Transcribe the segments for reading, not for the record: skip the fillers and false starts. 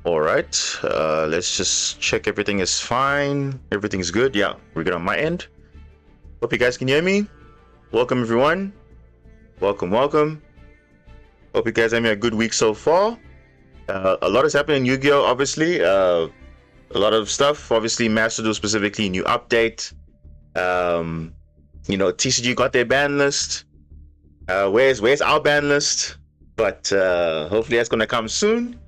All right, let's just check everything is fine. Everything's good. Yeah, we're good on my end. Hope you guys can hear me. Welcome everyone. Welcome. Hope you guys having a good week so far. A lot has happened in Yu-Gi-Oh! Obviously. A lot of stuff. Obviously, masterduel specifically, new update. TCG got their ban list. Where's our ban list? But hopefully that's gonna come soon.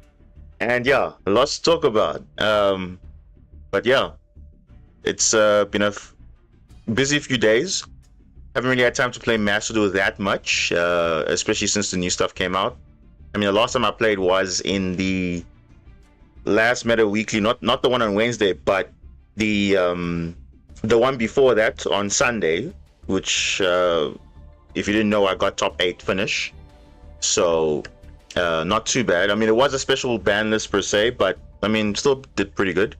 And yeah, lots to talk about. But yeah, it's been a busy few days. Haven't really had time to play masterduel that much, especially since the new stuff came out. I mean, the last time I played was in the last Meta Weekly, not the one on Wednesday, but the one before that on Sunday, which if you didn't know, I got top 8 finish. So not too bad. I mean, it was a special ban list per se, but I mean, still did pretty good.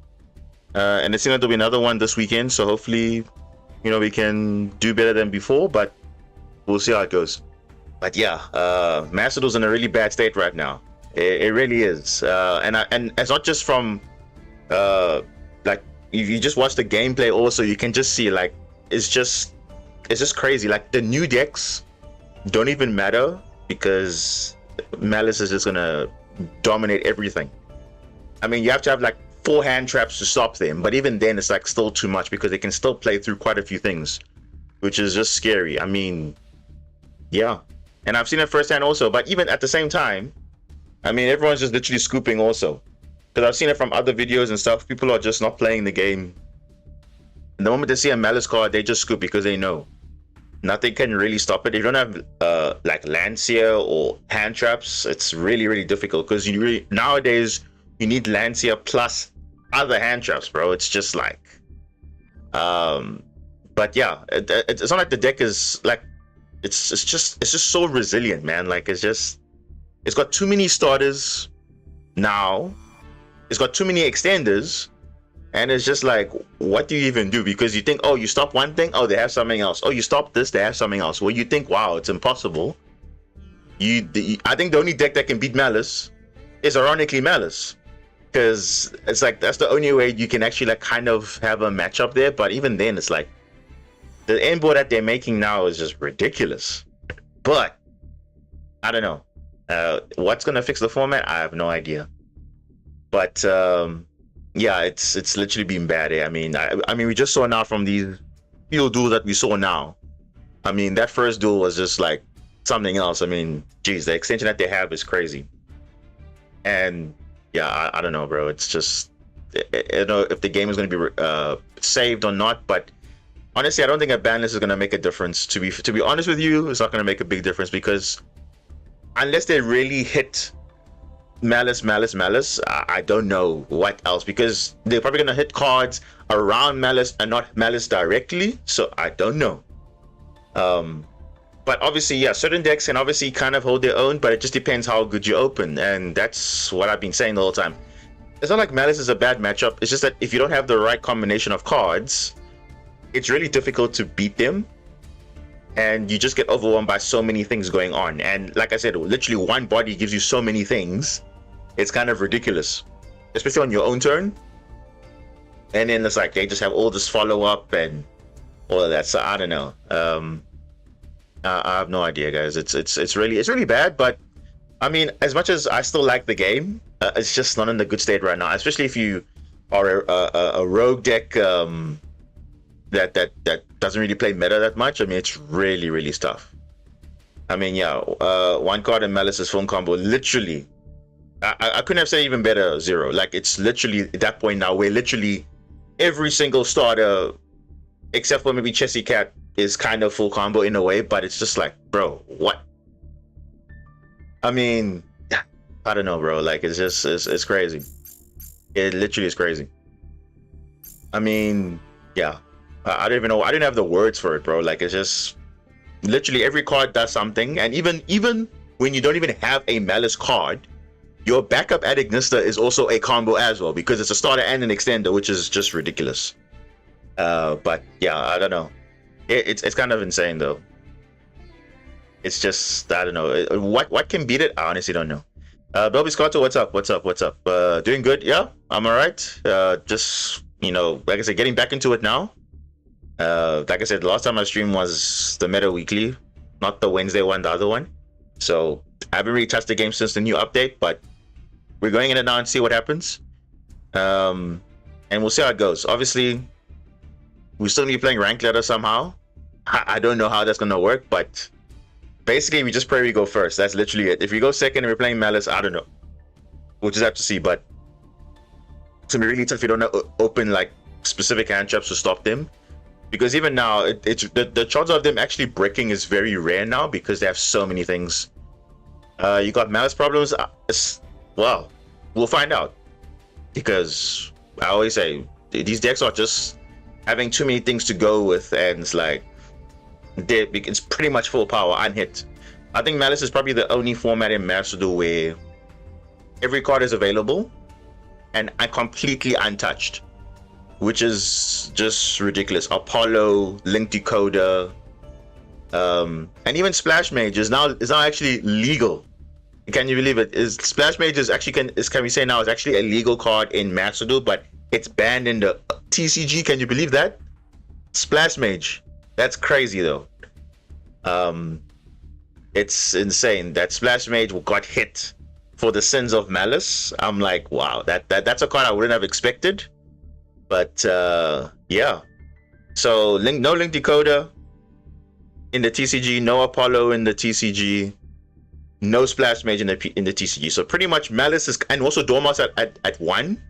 And it seems like there'll be another one this weekend, so hopefully, we can do better than before, but we'll see how it goes. But yeah, masterduel's in a really bad state right now. It really is. And it's not just from like, if you just watch the gameplay also, you can just see, like, it's just crazy. Like, the new decks don't even matter because Malice is just gonna dominate everything. I mean, you have to have like 4 hand traps to stop them, but even then it's like still too much because they can still play through quite a few things, which is just scary. I mean, yeah, and I've seen it firsthand also. But even at the same time, I mean, everyone's just literally scooping also, because I've seen it from other videos and stuff. People are just not playing the game. And the moment they see a Malice card, they just scoop because they know nothing can really stop it. If you don't have like Lancia or hand traps, it's really difficult, because nowadays you need Lancia plus other hand traps, bro. It's just like but yeah, it's not like the deck is like, it's just so resilient, man. Like, it's got too many starters now, it's got too many extenders, and it's just like, what do you even do? Because you think, oh, you stop one thing, oh, they have something else. Oh, you stop this, they have something else. Well, you think, wow, it's impossible. I think the only deck that can beat Malice is ironically Malice, because it's like, that's the only way you can actually like kind of have a matchup there. But even then, it's like, the end board that they're making now is just ridiculous. But I don't know what's gonna fix the format. I have no idea. But yeah, it's literally been bad. I mean, we just saw now from these few duels that we saw now. I mean, that first duel was just like something else. I mean, geez, the extension that they have is crazy. And yeah, I don't know, bro. It's just, I don't know if the game is going to be saved or not. But honestly, I don't think a ban list is going to make a difference. To be honest with you, it's not going to make a big difference, because unless they really hit Malice, I don't know what else, because they're probably gonna hit cards around Malice and not Malice directly. So I don't know. But obviously, yeah, certain decks can obviously kind of hold their own, but it just depends how good you open, and that's what I've been saying the whole time. It's not like Malice is a bad matchup. It's just that if you don't have the right combination of cards, it's really difficult to beat them, and you just get overwhelmed by so many things going on. And like I said, literally one body gives you so many things. It's kind of ridiculous, especially on your own turn. And then it's like they just have all this follow-up and all of that. So I don't know. I have no idea, guys. It's really bad. But I mean, as much as I still like the game, it's just not in a good state right now. Especially if you are a rogue deck that doesn't really play meta that much. I mean, it's really tough. I mean, yeah, one card in Malice's phone combo, literally, I couldn't have said even better, Zero. Like, it's literally at that point now where literally every single starter, except for maybe Chessy Cat, is kind of full combo in a way. But it's just like, bro, what? I mean, I don't know, bro. Like, it's crazy. It literally is crazy. I mean, yeah, I don't even know. I didn't have the words for it, bro. Like, it's just literally every card does something. And even when you don't even have a Malice card, your backup at Ignista is also a combo as well, because it's a starter and an extender, which is just ridiculous. But yeah, I don't know. It's kind of insane though. It's just, I don't know what can beat it. I honestly don't know. Belby Scotto, what's up? What's up? What's up? Doing good? Yeah, I'm alright. Just like I said, getting back into it now. Like I said, the last time I streamed was the Meta Weekly, not the Wednesday one, the other one. So I haven't really touched the game since the new update, but we're going in it now and see what happens. And we'll see how it goes. Obviously, we're still gonna be playing ranked ladder somehow. I don't know how that's gonna work, but basically we just pray we go first. That's literally it. If we go second and we're playing Malice, I don't know. We'll just have to see. But it's gonna be really tough if you don't open like specific hand traps to stop them. Because even now, it's the chances of them actually breaking is very rare now because they have so many things. You got Malice problems. Well, we'll find out. Because I always say these decks are just having too many things to go with, and it's like it's pretty much full power unhit. I think Malice is probably the only format in Masterduel where every card is available and completely untouched, which is just ridiculous. Apollo, Link Decoder, and even Splash Mage is now actually legal. Can you believe it? Is Splash Mage is actually can we say now is actually a legal card in Masterduel, but it's banned in the TCG. Can you believe that? Splash Mage. That's crazy though. It's insane that Splash Mage got hit for the sins of Malice. I'm like, wow, that's a card I wouldn't have expected. But yeah. So no Link Decoder in the TCG, no Apollo in the TCG, no Splash Mage in the TCG. So pretty much Malice is, and also Dormouse at 1,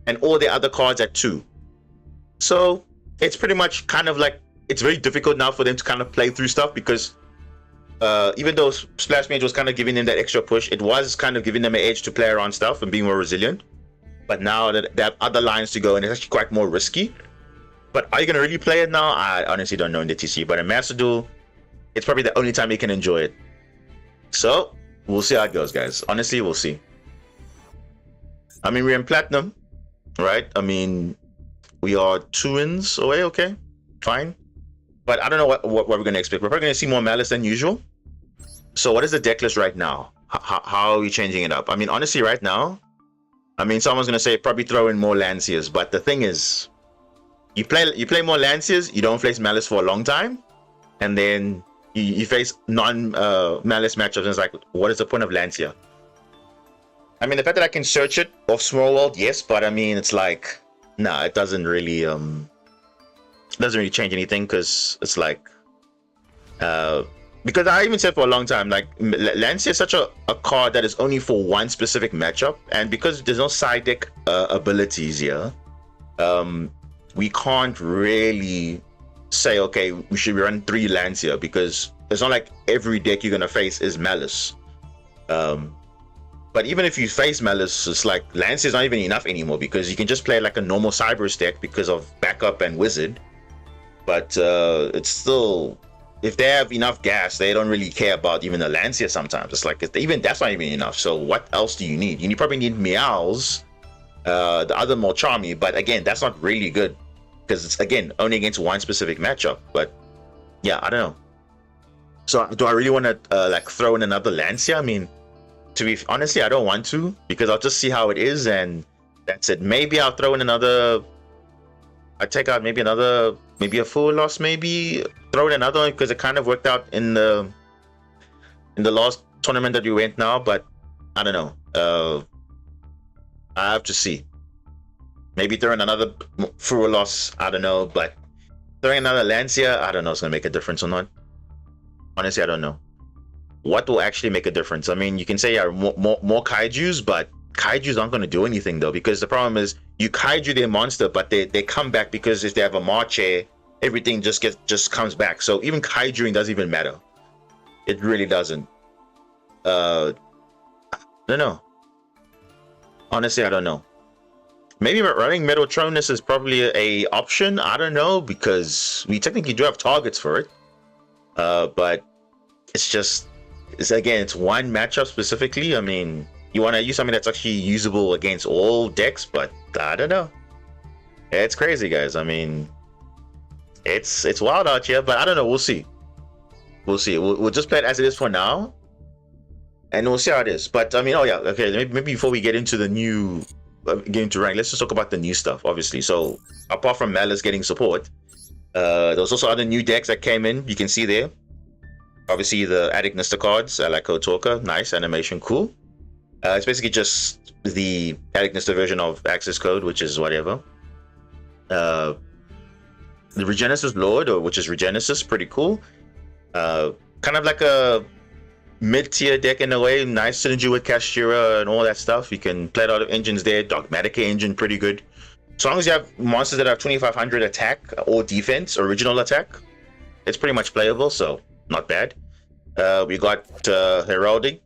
and all the other cards at 2. So it's pretty much kind of like, it's very difficult now for them to kind of play through stuff, because even though Splash Mage was kind of giving them that extra push, it was kind of giving them an edge to play around stuff and being more resilient. But now that they have other lines to go, and it's actually quite more risky. But are you going to really play it now? I honestly don't know in the TCG. But in Masterduel, it's probably the only time you can enjoy it. So we'll see how it goes, guys. Honestly, we'll see. I mean, we're in Platinum, right? I mean, we are 2 wins away. Okay, fine. But I don't know what we're going to expect. We're probably going to see more Malice than usual. So what is the deck list right now? How are we changing it up? I mean, honestly, right now, I mean, someone's going to say probably throw in more Lanciers. But the thing is, you play more Lanciers, you don't face Malice for a long time. And then you face non-Malice matchups, and it's like, what is the point of Lancia? I mean, the fact that I can search it off Small World, yes, but I mean, it's like, nah, it doesn't really change anything, because it's like, because I even said for a long time, like, Lancia is such a card that is only for one specific matchup, and because there's no side deck abilities here, we can't really say, okay, we should run 3 Lancia, because it's not like every deck you're gonna face is Malice. But even if you face Malice, it's like Lancia is not even enough anymore, because you can just play like a normal Cyberus deck because of backup and Wizard. But it's still, if they have enough gas, they don't really care about even the Lancia sometimes. It's like, even that's not even enough. So what else do you need? You probably need Meows, the other more Charmy, but again, that's not really good, because it's, again, only against one specific matchup. But yeah, I don't know. So do I really want to like throw in another Lancia? I mean, to be honestly, I don't want to, because I'll just see how it is, and that's it. Maybe I'll throw in another, I take out maybe a full loss, maybe throw in another one, because it kind of worked out in the last tournament that we went now. But I don't know. I have to see. Maybe throw in another full loss. I don't know. But throwing another Lancia, I don't know, it's gonna make a difference or not. Honestly, I don't know what will actually make a difference. I mean, you can say more kaijus, but kaijus aren't going to do anything though, because the problem is you kaiju their monster, but they come back, because if they have a Marche, everything just comes back. So even kaijuing doesn't even matter. It really doesn't. I don't know. Honestly, I don't know. Maybe running Metatronus is probably a option. I don't know, because we technically do have targets for it. But it's one matchup specifically. I mean, you want to use something that's actually usable against all decks, but I don't know. It's crazy, guys. I mean, it's wild out here, but I don't know. We'll see. We'll just play it as it is for now. and we'll see how it is. But I mean, oh yeah, okay. Maybe before we get into the new, get into rank, let's just talk about the new stuff. Obviously, so apart from Malice getting support, there was also other new decks that came in. You can see there. Obviously, the Addict Nista cards, I like Talker, nice animation, cool. It's basically just the Addict Nista version of Access Code, which is whatever. The Regenesis Lord, which is Regenesis, pretty cool. Kind of like a mid-tier deck in a way, nice synergy with Kashira and all that stuff. You can play a lot of engines there. Dogmatica engine, pretty good. As long as you have monsters that have 2500 attack or defense, original attack, it's pretty much playable, so not bad. We got Heraldic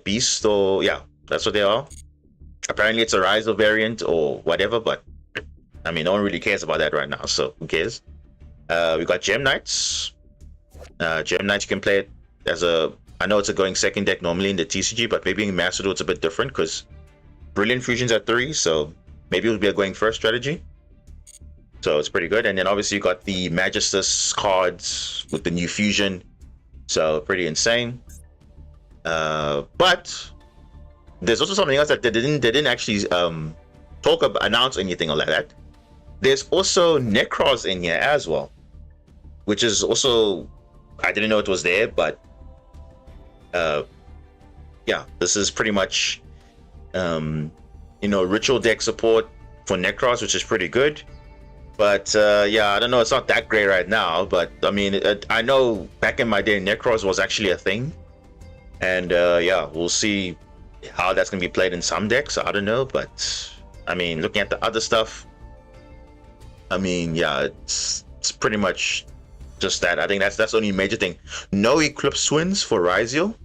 Beast, or yeah, that's what they are. Apparently it's a Riser variant or whatever, but I mean, no one really cares about that right now, so who cares? We got Gem Knights. Gem Knights, you can play it as a, I know it's a going second deck normally in the TCG, but maybe in Master Duel it's a bit different because Brilliant Fusion's at 3, so maybe it would be a going first strategy. So it's pretty good. And then obviously you got the Magistus cards with the new fusion, so pretty insane. But there's also something else that they didn't actually announce anything like that. There's also Necros in here as well, which is also, I didn't know it was there, but yeah, this is pretty much ritual deck support for Necros, which is pretty good. But yeah, I don't know, it's not that great right now, but I mean, I know back in my day Necros was actually a thing, and yeah, we'll see how that's gonna be played in some decks. I don't know, but I mean, looking at the other stuff, I mean, yeah, it's pretty much just that. I think that's the only major thing. No Eclipse Twins for Ryzio.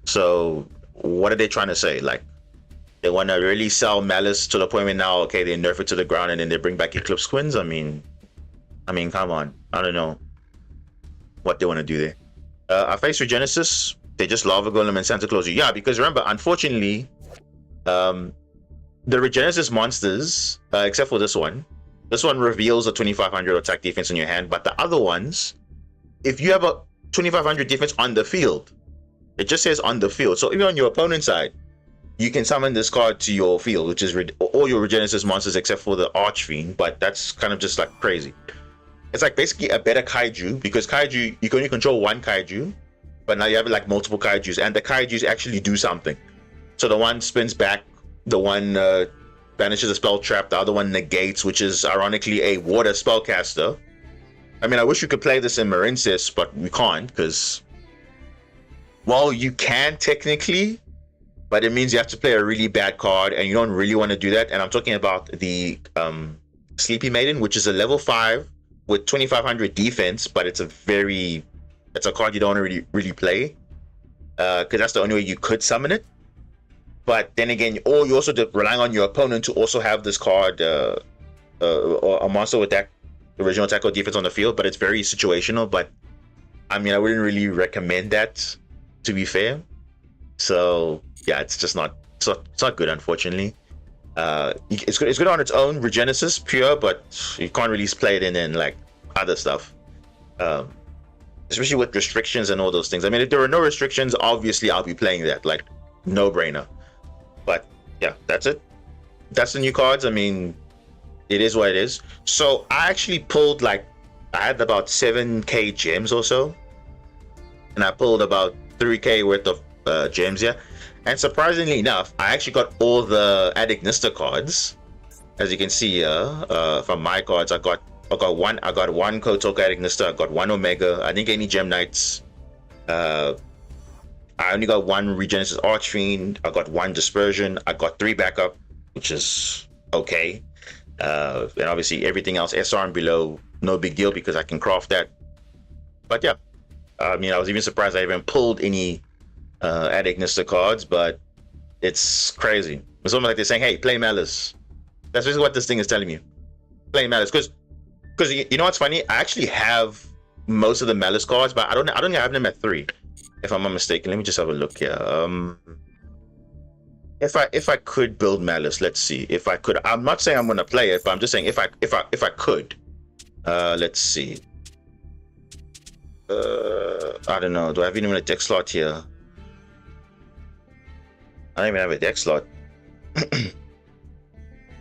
So what are they trying to say? Like, they want to really sell Malice to the point where now, okay, they nerf it to the ground and then they bring back Eclipse Twins? I mean, come on. I don't know what they want to do there. I face Regenesis. They just Lava Golem and Santa Claus. Yeah, because remember, unfortunately, the Regenesis monsters, except for this one reveals a 2500 attack defense in your hand, but the other ones, if you have a 2500 defense on the field, it just says on the field. So even on your opponent's side, you can summon this card to your field, which is all your Regenesis monsters except for the Archfiend, but that's kind of just like crazy. It's like basically a better Kaiju, because Kaiju, you can only control one Kaiju, but now you have like multiple Kaijus, and the Kaijus actually do something. So the one spins back, the one banishes a spell trap, the other one negates, which is ironically a water spellcaster. I mean, I wish you could play this in Marincis, but we can't, because, well, you can technically, but it means you have to play a really bad card, and you don't really want to do that. And I'm talking about the Sleepy Maiden, which is a level 5 with 2500 defense, but it's a card you don't really play, because that's the only way you could summon it. But then again, you're also relying on your opponent to also have this card, or a monster with that original attack or defense on the field, but it's very situational. But I mean, I wouldn't really recommend that, to be fair. So yeah, it's just not good, unfortunately. It's good on its own, Regenesis pure, but you can't really play it in like other stuff, especially with restrictions and all those things. I mean, if there were no restrictions, obviously I'll be playing that, like, no brainer. But yeah, that's it. That's the new cards. I mean, it is what it is. So I actually pulled, like, I had about 7k gems or so, and I pulled about 3k worth of gems here. And surprisingly enough, I actually got all the Addict Nista cards. As you can see here, from my cards, I got one Kotoka Addict Nista, I got one Omega, I didn't get any Gem Knights. I only got one Regenesis Archfiend, I got one Dispersion, I got 3 backup, which is okay. And obviously everything else, SR and below, no big deal because I can craft that. But yeah, I mean, I was even surprised I even pulled any Addict Nista cards, but it's crazy. It's almost like they're saying, hey, play Malice. That's basically what this thing is telling you. Play Malice. Because you know what's funny? I actually have most of the Malice cards, but I don't have them at 3, if I'm not mistaken. Let me just have a look here. If I could build Malice, let's see. If I could, I'm not saying I'm gonna play it, but I'm just saying if I could. Let's see. I don't know. Do I have even a deck slot here? I don't even have a deck slot.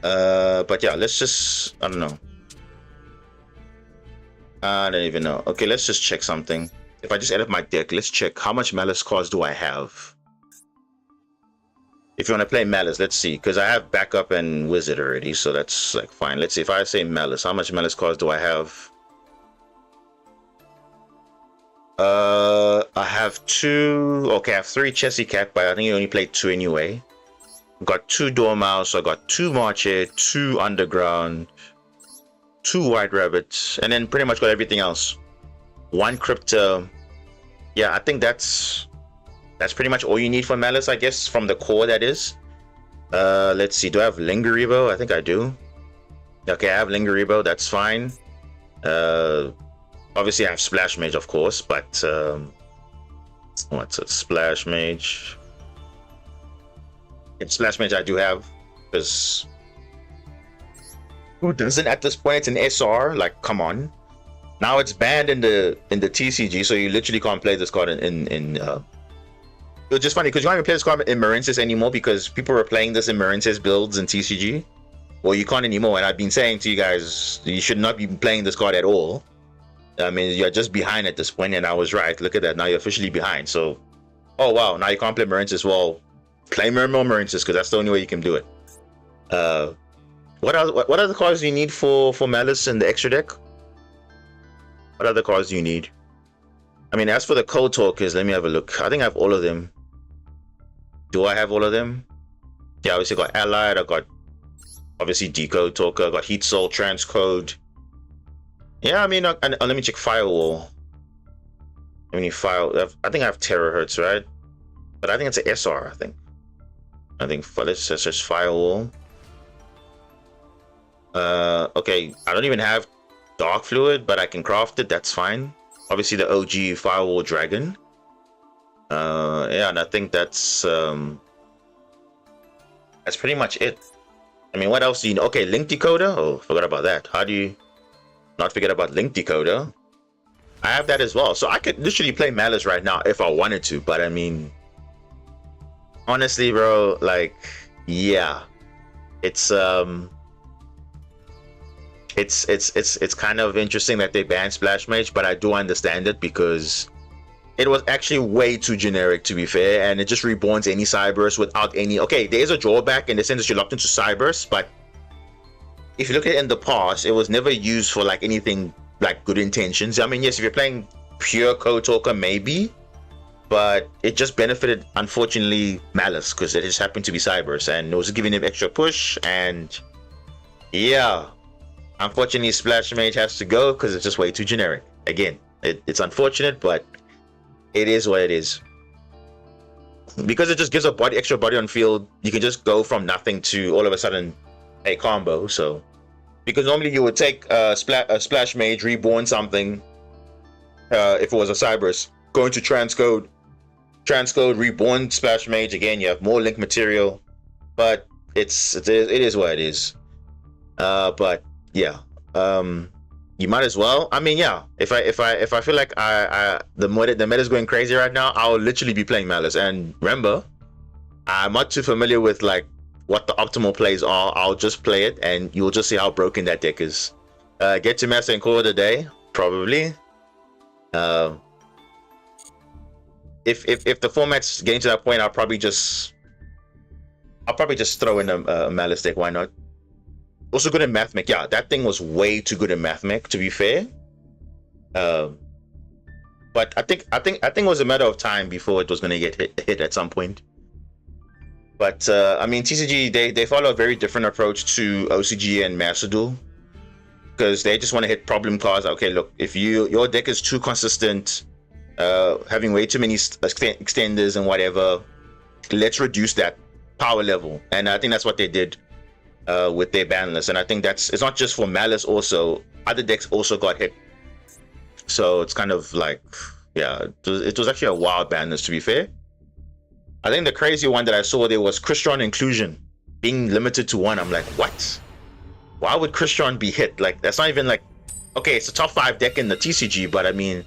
But yeah, let's just, I don't know. I don't even know. Okay, let's just check something. If I just edit my deck, let's check how much Malice cards do I have. If you want to play Malice, let's see, because I have backup and Wizard already, so that's like fine. Let's see, if I say Malice, how much Malice cards do I have? I have 2. Okay, I have 3 Chessy Cat, but I think you only played 2 anyway. Got 2 Dormouse, I got 2 Marche, 2 Underground, 2 White Rabbits, and then pretty much got everything else. 1 Crypto. Yeah, I think that's pretty much all you need for Malice, I guess, from the core, that is. Let's see, do I have Lingeribo? I think I do. Okay, I have Lingeribo, that's fine. Obviously I have Splash Mage, of course, but what's a Splash Mage? It's Splash Mage I do have, because who doesn't at this point? It's an SR, like, come on. Now it's banned in the TCG, so you literally can't play this card in it's just funny because you can't even play this card in Marinces anymore because people were playing this in Marinces builds in TCG. Well, you can't anymore, and I've been saying to you guys, you should not be playing this card at all. I mean, you're just behind at this point, and I was right. Look at that. Now you're officially behind. So, oh wow, now you can't play Marinces. Well, play more Marinces because that's the only way you can do it. What other cards do you need for Malice in the extra deck? What other cards do you need? I mean, as for the Code Talkers, let me have a look. I think I have all of them. Do I have all of them? Yeah, obviously got Allied. I got obviously Decode Talker. I got Heat Soul, Transcode. Yeah, I mean, let me check Firewall. I mean, I think I have Terahertz, right? But I think it's an SR. I think let's just Firewall. Okay, I don't even have Dark Fluid, but I can craft it. That's fine. Obviously, the OG Firewall Dragon. Yeah, and I think that's pretty much it. I mean, what else do you know? Okay, Link Decoder. Oh, forgot about that. How do you not forget about Link Decoder? I have that as well, so I could literally play Malice right now if I wanted to. But I mean, honestly, bro, like, yeah, it's kind of interesting that they banned Splash Mage, but I do understand it because it was actually way too generic, to be fair, and it just reborns any Cyberse without any... Okay, there is a drawback in the sense that you're locked into Cyberse, but if you look at it in the past, it was never used for like anything like good intentions. I mean, yes, if you're playing pure Code Talker, maybe, but it just benefited, unfortunately, Malice because it just happened to be Cyberse, and it was giving him extra push, and yeah, unfortunately, Splash Mage has to go because it's just way too generic. Again, it's unfortunate, but it is what it is. Because it just gives a extra body on field, you can just go from nothing to all of a sudden a combo. So, because normally you would take a Splash Mage, reborn something, if it was a Cyberse, go into Transcode, reborn Splash Mage again. You have more link material, but it is what it is. But yeah, you might as well. I mean, yeah, if I feel like the meta is going crazy right now, I'll literally be playing Malice. And remember, I'm not too familiar with like what the optimal plays are. I'll just play it, and you'll just see how broken that deck is. Get to Master and call it a day, probably. If the format's getting to that point, I'll probably just throw in a Malice deck. Why not? Also good in Mathmech. Yeah, that thing was way too good in Mathmech, to be fair. But I think it was a matter of time before it was going to get hit at some point. But I mean, TCG they follow a very different approach to OCG and Master Duel, because they just want to hit problem cards. Okay, look, if your deck is too consistent, having way too many extenders and whatever, let's reduce that power level. And I think that's what they did with their ban list. And I think it's not just for Malice, also other decks also got hit. So it's kind of like, yeah, it was actually a wild ban list, to be fair. I think the crazy one that I saw there was Crystron Inclusion being limited to 1. I'm like, what? Why would Crystron be hit? Like, that's not even like, okay, it's a top 5 deck in the TCG, but I mean,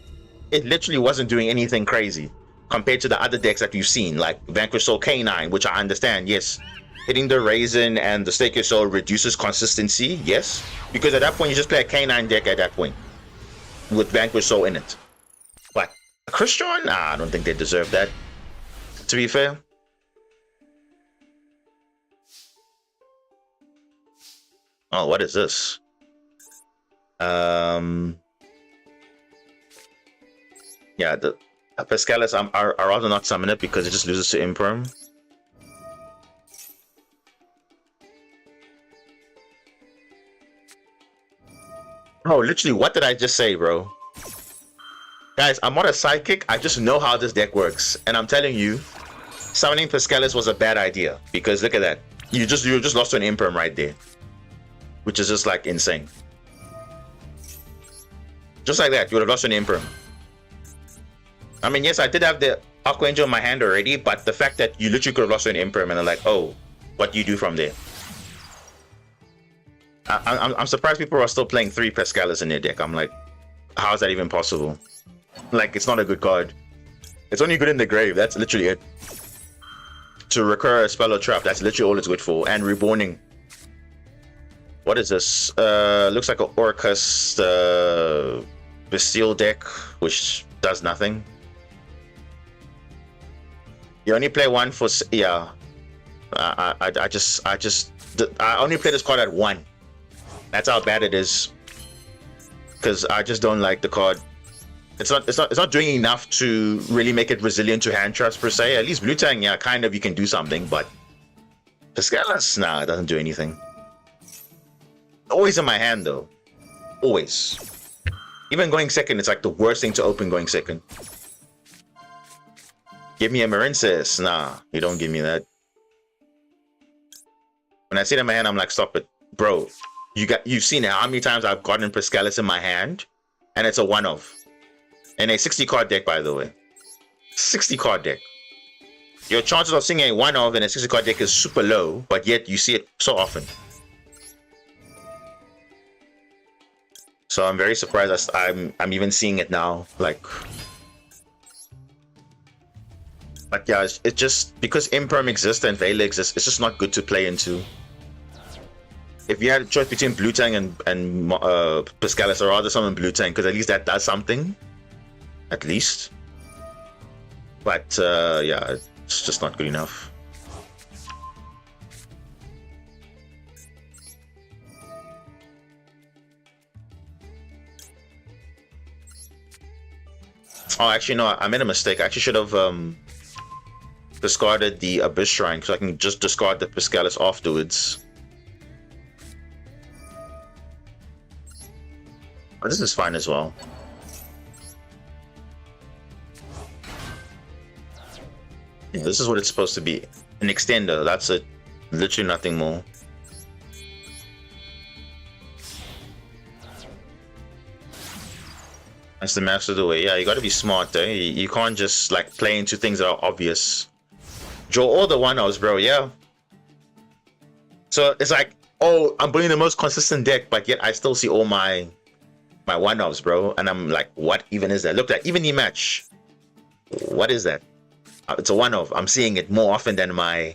it literally wasn't doing anything crazy. compared to the other decks that we've seen, like Vanquish Soul K9, which I understand, yes. Hitting the Raisin and the Stake Your Soul reduces consistency, yes. Because at that point, you just play a K9 deck at that point with Vanquish Soul in it. But Christian? Nah, I don't think they deserve that, to be fair. Oh, what is this? Yeah, the Pescalis, I'd rather not summon it because it just loses to Imperm. Oh, literally, what did I just say, bro? Guys, I'm not a psychic. I just know how this deck works. And I'm telling you, summoning Pescalis was a bad idea. Because look at that. You just lost to an Imperm right there. Which is just like insane. Just like that, you would have lost an Imperm. I mean, yes, I did have the Aqua Angel in my hand already, but the fact that you literally could have lost an Imperm and I'm like, oh, what do you do from there? I'm surprised people are still playing 3 Pescalis in their deck. I'm like, how is that even possible? Like, it's not a good card. It's only good in the grave. That's literally it. To recur a spell or trap, that's literally all it's good for. And reborning. What is this? Looks like an Orcus Bastille deck, which does nothing. You only play 1 for... Yeah. I only play this card at 1. That's how bad it is. Because I just don't like the card. It's not doing enough to really make it resilient to hand traps per se. At least Blue Tang, yeah, kind of you can do something, but Pescalis, nah, it doesn't do anything. Always in my hand though. Always. Even going second, it's like the worst thing to open going second. Give me a Marincis. Nah, you don't give me that. When I see it in my hand, I'm like, stop it. Bro, you've seen how many times I've gotten Pescalis in my hand, and it's a one-off. In a 60 card deck, by the way. 60 card deck. Your chances of seeing a one-off in a 60 card deck is super low, but yet you see it so often. So I'm very surprised I'm even seeing it now. Like, but yeah, it's just because Imperm exists and Veil exists, it's just not good to play into. If you had a choice between Blue Tang and Pescalis, I'd rather summon Blue Tang because at least that does something. At least. But yeah, it's just not good enough. Oh, actually, no, I made a mistake. I actually should have discarded the Abyss Shrine so I can just discard the Pescalis afterwards. But this is fine as well. Yeah, this is what it's supposed to be. An extender, that's it. Literally nothing more. That's the masterduel. Yeah, you gotta be smart though. You can't just like play into things that are obvious. Draw all the one-offs, bro, yeah. So it's like, oh, I'm playing the most consistent deck, but yet I still see all my one-offs, bro. And I'm like, what even is that? Look at even the match. What is that? It's a one-off. I'm seeing it more often than my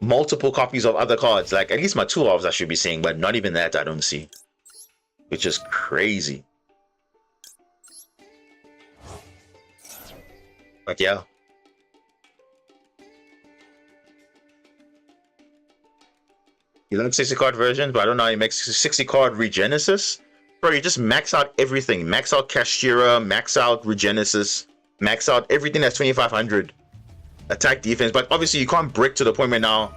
multiple copies of other cards. Like at least my 2-offs I should be seeing, but not even that I don't see. Which is crazy. But yeah. You like 60 card versions, but I don't know how you make 60 card Regenesis. Bro, you just max out everything. Max out Kashtira, max out Regenesis, max out everything that's 2500. Attack, defense, but obviously you can't brick to the point where now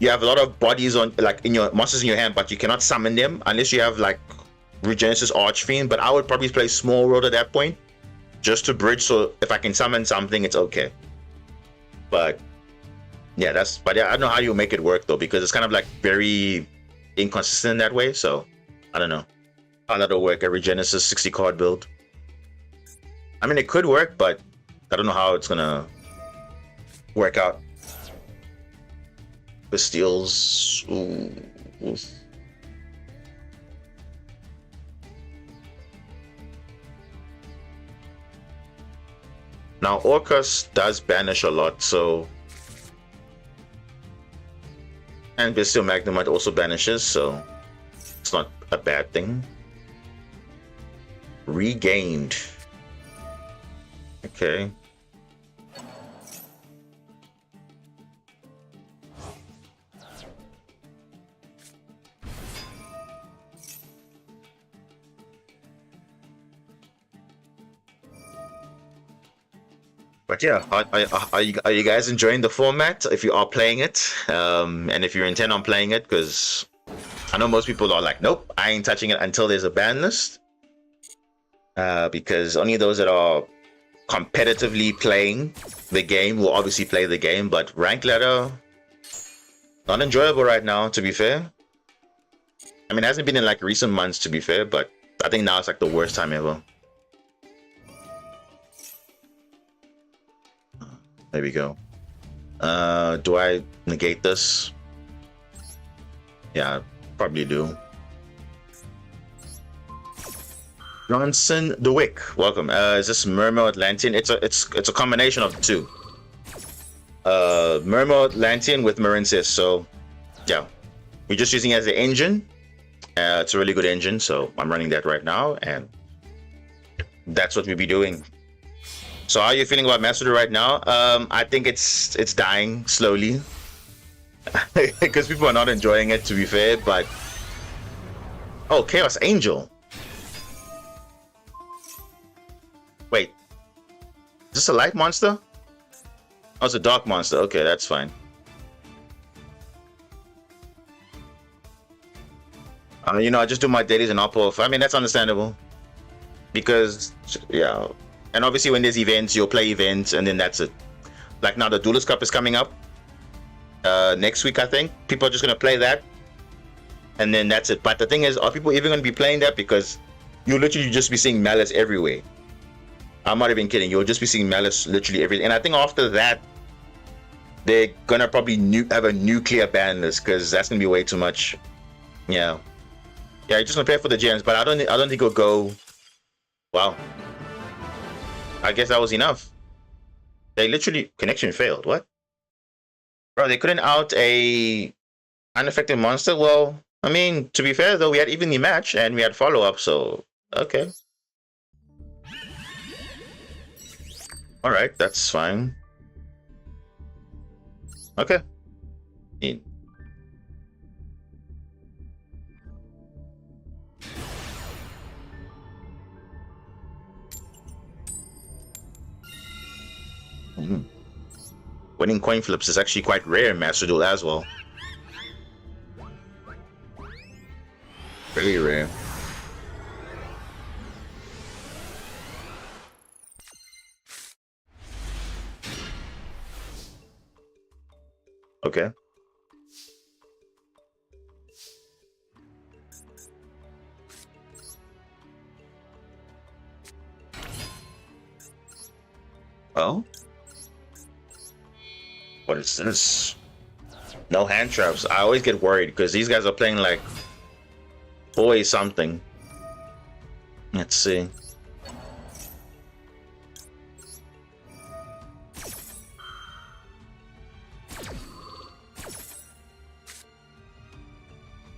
you have a lot of bodies on like in your monsters in your hand, but you cannot summon them unless you have like Regenesis Archfiend. But I would probably play Small World at that point just to bridge, so if I can summon something, it's okay. But yeah, but yeah, I don't know how you make it work though, because it's kind of like very inconsistent in that way. So I don't know how that'll work. A Regenesis 60 card build. I mean, it could work, but I don't know how it's gonna work out. Bastilles. Ooh. Now Orcus does banish a lot, so, and Bestial Magnemite also banishes, so it's not a bad thing. Regained. Okay. But yeah, are you guys enjoying the format? If you are playing it, and if you intend on playing it, because I know most people are like, nope, I ain't touching it until there's a ban list. Because only those that are competitively playing the game will obviously play the game, but rank ladder, not enjoyable right now, to be fair. I mean, it hasn't been in like recent months, to be fair, but I think now it's like the worst time ever. There we go. Do I negate this? Yeah, I probably do. Johnson DeWick, welcome. Is this Mermaid Atlantean? It's a combination of the two. Mermaid Atlantean with Marincis. So yeah, we're just using it as the engine. It's a really good engine, so I'm running that right now, and that's what we'll be doing. So how are you feeling about Masterduel right now? I think it's dying slowly because people are not enjoying it, to be fair. But oh, Chaos Angel. Wait, is this a light monster? Oh, it's a dark monster. Okay, that's fine. You know, I just do my dailies and up off. I mean, that's understandable because yeah. And obviously when there's events, you'll play events, and then that's it. Like now the Duelist Cup is coming up next week, I think. People are just going to play that, and then that's it. But the thing is, are people even going to be playing that? Because you'll literally just be seeing Malice everywhere. I'm not even kidding. You'll just be seeing Malice literally everywhere. And I think after that, they're going to probably have a nuclear ban list, because that's going to be way too much. Yeah. Yeah, you're just going to play for the gems, but I don't think it'll go... Wow. I guess that was enough. They literally... Connection failed. What? Bro, they couldn't out a unaffected monster? Well, I mean, to be fair though, we had evenly match and we had follow-up, so... Okay. Alright, that's fine. Okay. Winning coin flips is actually quite rare in Master Duel as well. Very rare. Okay. Oh? What is this? No hand traps. I always get worried because these guys are playing like boy something. Let's see.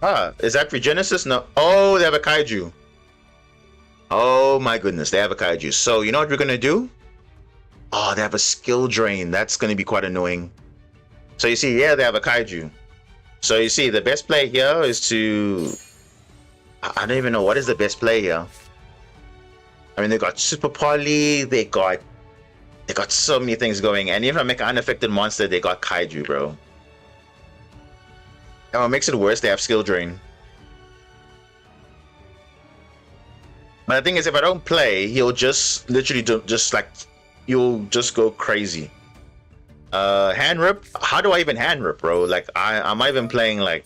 Ah, is that Regenesis? No. Oh, they have a kaiju. Oh my goodness, they have a kaiju. So you know what we're gonna do? Oh, they have a skill drain. That's gonna be quite annoying. So you see, yeah, they have a kaiju. So you see, the best play here is to... I don't even know what is the best play here. I mean, they got Super Poly, they got so many things going, and even if I make an unaffected monster, they got kaiju, bro. And what makes it worse, they have skill drain. But the thing is, if I don't play, he'll just literally you'll just go crazy. Hand rip? How do I even hand rip, bro? Like, am I even playing like...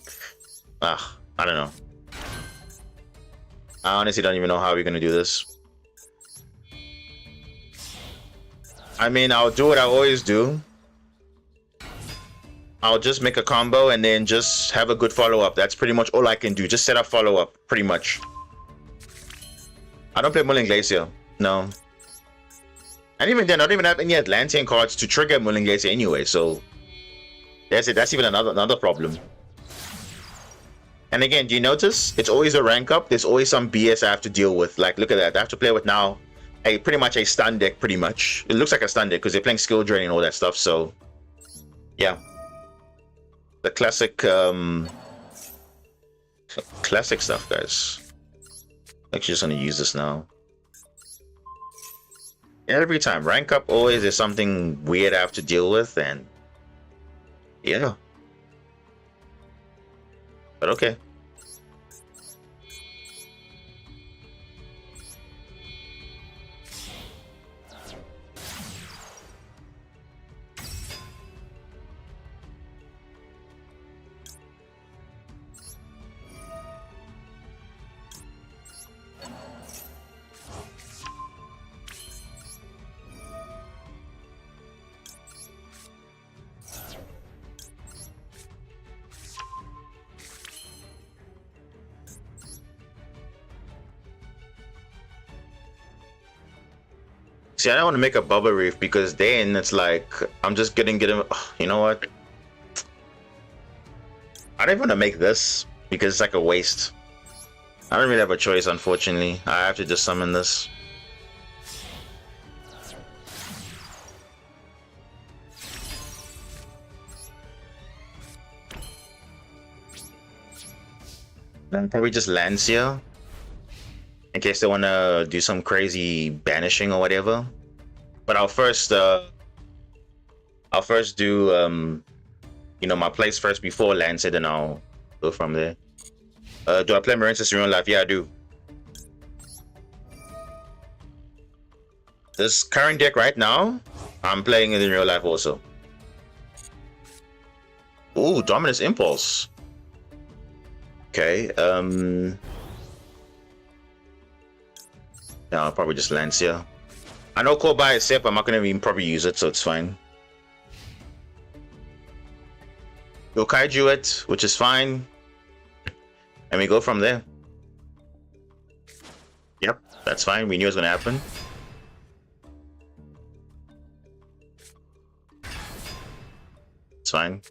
I don't know. I honestly don't even know how we're gonna do this. I mean, I'll do what I always do. I'll just make a combo and then just have a good follow-up. That's pretty much all I can do. Just set up follow-up, pretty much. I don't play Mullen Glacier. No. And even then, I don't even have any Atlantean cards to trigger Mullingator anyway, so that's it. That's even another problem. And again, do you notice? It's always a rank up. There's always some BS I have to deal with. Like, look at that. I have to play with now pretty much a stun deck, pretty much. It looks like a stun deck because they're playing skill drain and all that stuff, so yeah. The classic classic stuff, guys. Actually, just gonna use this now. Every time rank up, always there's something weird I have to deal with, and yeah. But okay. See, I don't want to make a bubble reef because then it's like I'm just getting you know what? I don't even want to make this because it's like a waste. I don't really have a choice, unfortunately. I have to just summon this. Then probably just Lancia in case they want to do some crazy banishing or whatever. But I'll first do you know, my plays first before Lancia, then I'll go from there. Do I play Marincess in real life? Yeah, I do. This current deck right now, I'm playing it in real life also. Ooh, Dominus Impulse. Okay, no, I'll probably just Lancia. I know Kobai is set, but I'm not gonna even probably use it, so it's fine. Go Kaiju it, which is fine. And we go from there. Yep, that's fine. We knew it was gonna happen. It's fine.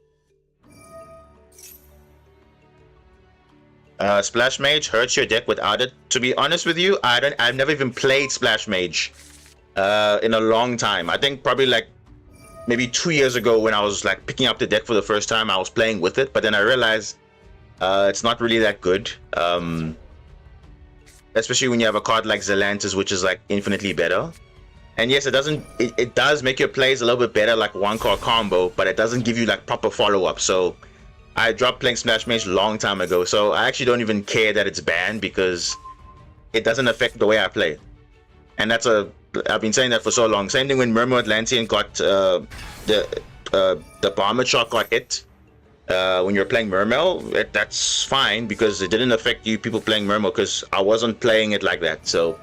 Splash Mage hurts your deck without it. To be honest with you, I've never even played Splash Mage in a long time. I think probably like maybe 2 years ago when I was like picking up the deck for the first time, I was playing with it, but then I realized it's not really that good. Especially when you have a card like Zelantis, which is like infinitely better. And yes, it does make your plays a little bit better, like one card combo, but it doesn't give you like proper follow-up. So I dropped playing Splash Mage a long time ago, so I actually don't even care that it's banned because it doesn't affect the way I play. And I've been saying that for so long. Same thing when Murmur Atlantean got the Bomber Shot got hit when you're playing Murmel. That's fine because it didn't affect you people playing Murmel because I wasn't playing it like that. So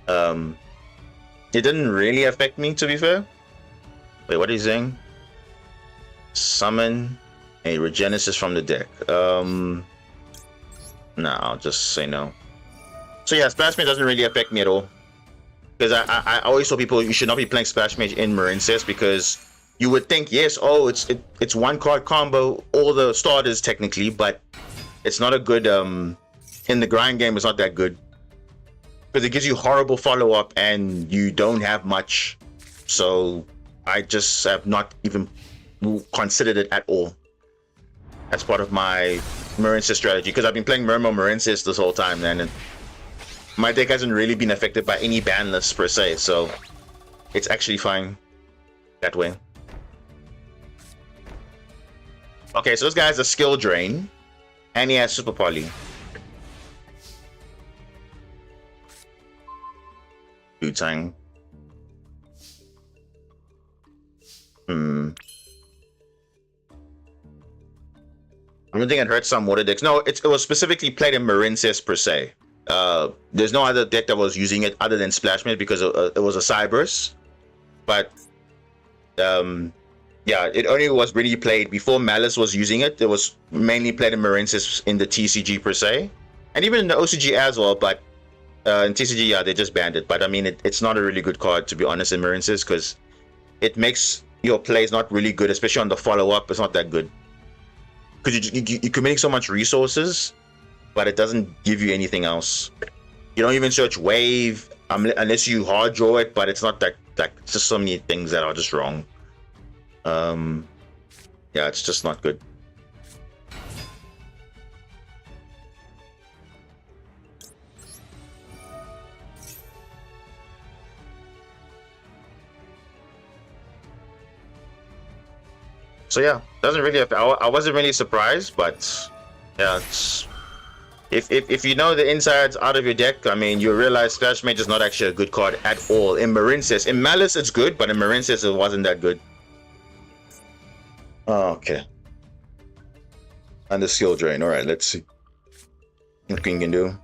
it didn't really affect me, to be fair. Wait, what are you saying? Summon a Regenesis from the deck. No, I'll just say no. So yeah, Splash Mage doesn't really affect me at all. Because I always tell people you should not be playing Splash Mage in Marincess because you would think, yes, oh, it's one card combo, all the starters technically, but it's not a good, in the grind game, it's not that good. Because it gives you horrible follow-up and you don't have much. So I just have not even considered it at all as part of my Marincess strategy. Because I've been playing Murmur Marincess this whole time, man, and my deck hasn't really been affected by any ban lists per se, so it's actually fine that way. Okay, so this guy has a skill drain, and he has Super Poly. Wu-Tang. I don't think it hurts some water decks. No, it was specifically played in Marincess per se. There's no other deck that was using it other than Splash Mage because it was a Cyberse. But yeah, it only was really played before Malice was using it. It was mainly played in Marincess in the TCG per se, and even in the OCG as well. But In TCG, yeah, they just banned it. But I mean, it's not a really good card, to be honest, in Marinces, because it makes your plays not really good, especially on the follow-up. It's not that good. Because you're committing so much resources, but it doesn't give you anything else. You don't even search wave unless you hard draw it, but it's not that, like, it's just so many things that are just wrong. Yeah, it's just not good. So yeah, doesn't really affect, I wasn't really surprised, but yeah, it's, if you know the insides out of your deck, I mean, you realize Splash Mage is not actually a good card at all. In Marinces, in Malice it's good, but in Marinces it wasn't that good. Oh, okay. And the skill drain. All right, let's see what King can do.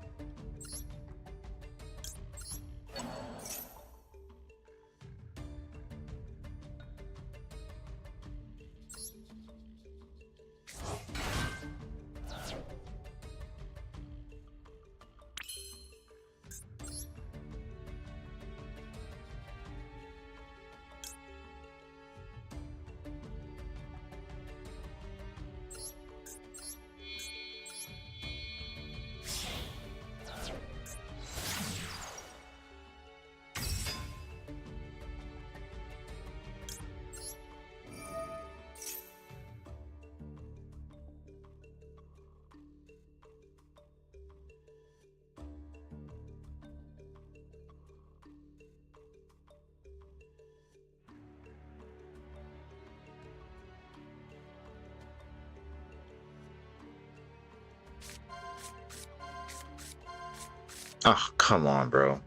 Oh, come on, bro.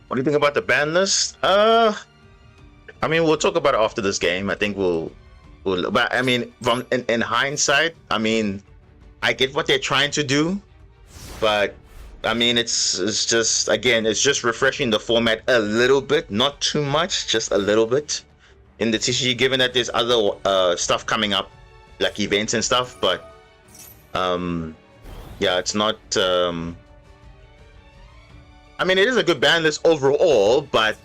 What do you think about the ban list? I mean, we'll talk about it after this game. I think we'll. But I mean, from in hindsight, I mean, I get what they're trying to do, but I mean, it's just, again, it's just refreshing the format a little bit, not too much, just a little bit in the TCG. Given that there's other stuff coming up, like events and stuff, but yeah, it's not. I mean, it is a good ban list overall, but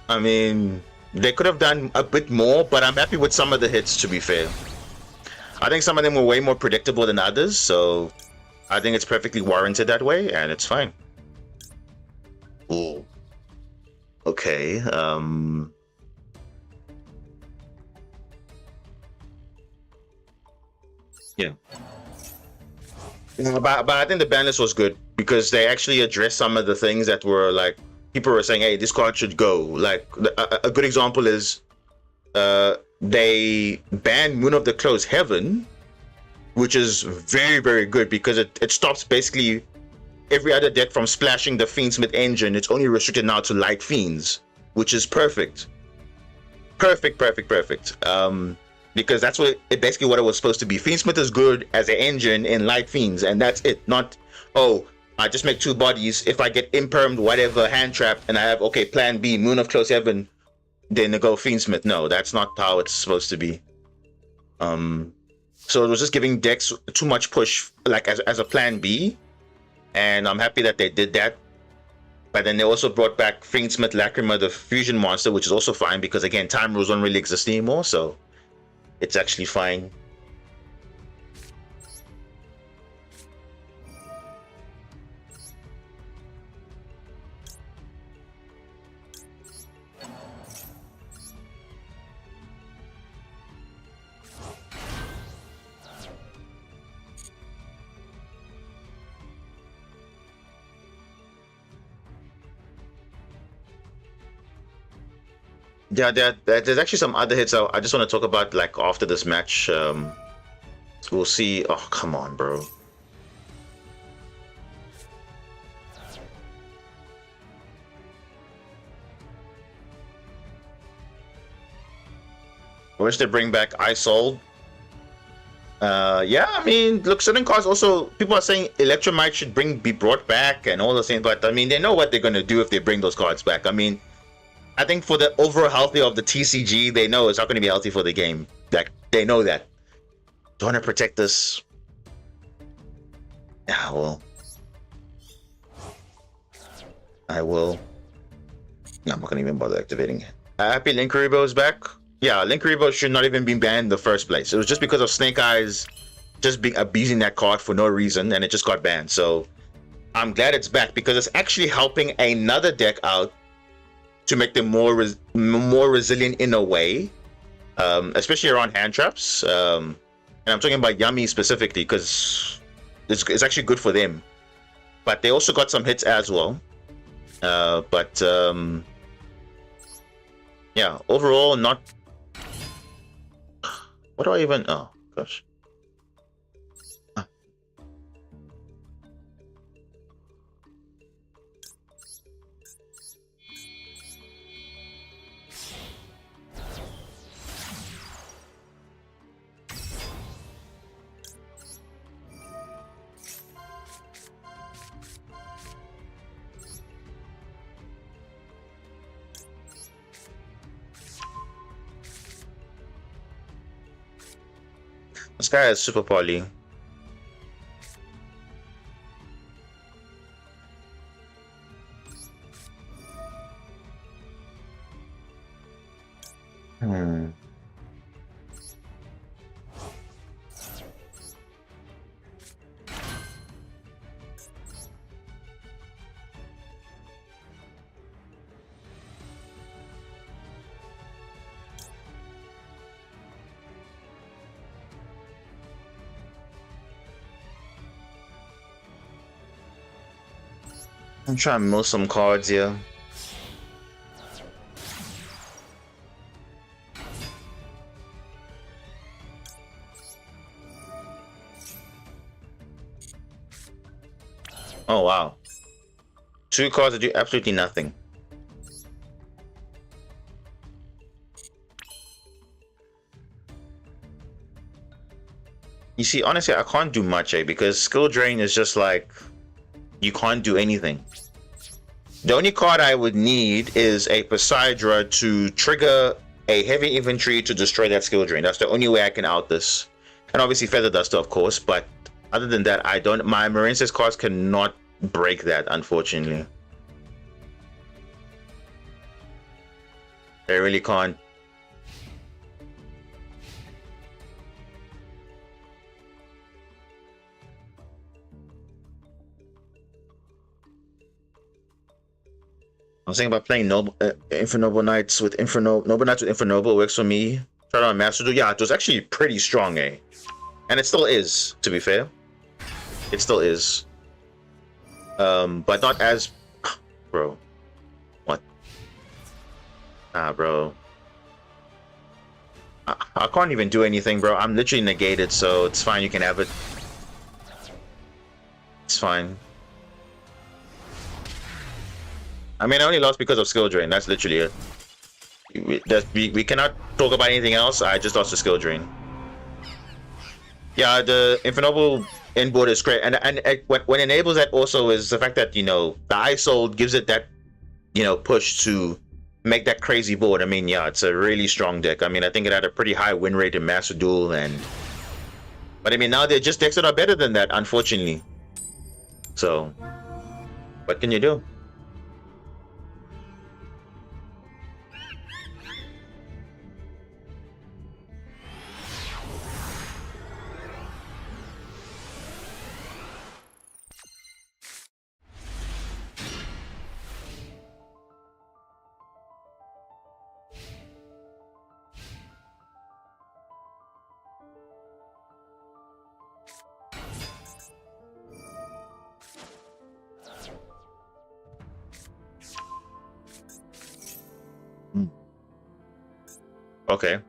I mean, they could have done a bit more. But I'm happy with some of the hits, to be fair. I think some of them were way more predictable than others, so I think it's perfectly warranted that way, and it's fine. Ooh. Okay. Yeah. But I think the ban list was good because they actually addressed some of the things that were like, people were saying, "Hey, this card should go." Like a good example is they banned Moon of the Closed Heaven, which is very, very good because it stops basically every other deck from splashing the Fiendsmith engine. It's only restricted now to light fiends, which is perfect. Perfect. Because that's what it basically what it was supposed to be. Fiendsmith is good as an engine in light fiends, and that's it. Not, oh, I just make two bodies. If I get impermed, whatever, hand trapped, and I have, okay, plan B, Moon of Close Heaven, then I go Fiendsmith. No, that's not how it's supposed to be. So it was just giving decks too much push, like as a plan B, and I'm happy that they did that. But then they also brought back Fiendsmith Lacrima, the fusion monster, which is also fine because, again, time rules don't really exist anymore, so it's actually fine. Yeah, there's actually some other hits I just want to talk about, like, after this match. So we'll see. Oh, come on, bro. I wish they bring back Isold. Yeah, I mean, look, certain cards also, people are saying Electromite should be brought back and all those things, but I mean, they know what they're gonna do if they bring those cards back. I mean, I think for the overall health of the TCG, they know it's not going to be healthy for the game. Like, they know that. Do I want to protect this? Yeah, well, I will. No, I'm not going to even bother activating it. Happy Link Rebo is back. Yeah, Link Rebo should not even be banned in the first place. It was just because of Snake Eyes just being abusing that card for no reason, and it just got banned. So I'm glad it's back because it's actually helping another deck out to make them more resilient in a way, especially around hand traps. And I'm talking about Yummy specifically because it's actually good for them. But they also got some hits as well. But yeah, overall, not. What do I even? Oh gosh. This guy is super poly. Hmm. I'm trying to mill some cards here. Oh wow. 2 cards that do absolutely nothing. You see, honestly, I can't do much, because skill drain is just like you can't do anything. The only card I would need is a Poseidra to trigger a heavy infantry to destroy that skill drain. That's the only way I can out this. And obviously Feather Duster, of course, but other than that, I don't. My Marine's cards cannot break that, unfortunately. They really can't. I was thinking about playing Infernoble Knights with Noble Knights with Infernoble. Works for me. Tried on masterduel. Yeah, it was actually pretty strong, and it still is. To be fair, it still is. But not as, bro. What? Nah, bro. I can't even do anything, bro. I'm literally negated, so it's fine. You can have it. It's fine. I mean, I only lost because of skill drain. That's literally it. We cannot talk about anything else. I just lost the skill drain. Yeah, the Infernoble inboard is great, and what enables that also is the fact that the ISO gives it that push to make that crazy board. I mean, yeah, it's a really strong deck. I mean, I think it had a pretty high win rate in Master Duel, but I mean now they're just decks that are better than that, unfortunately. So, what can you do? Okay.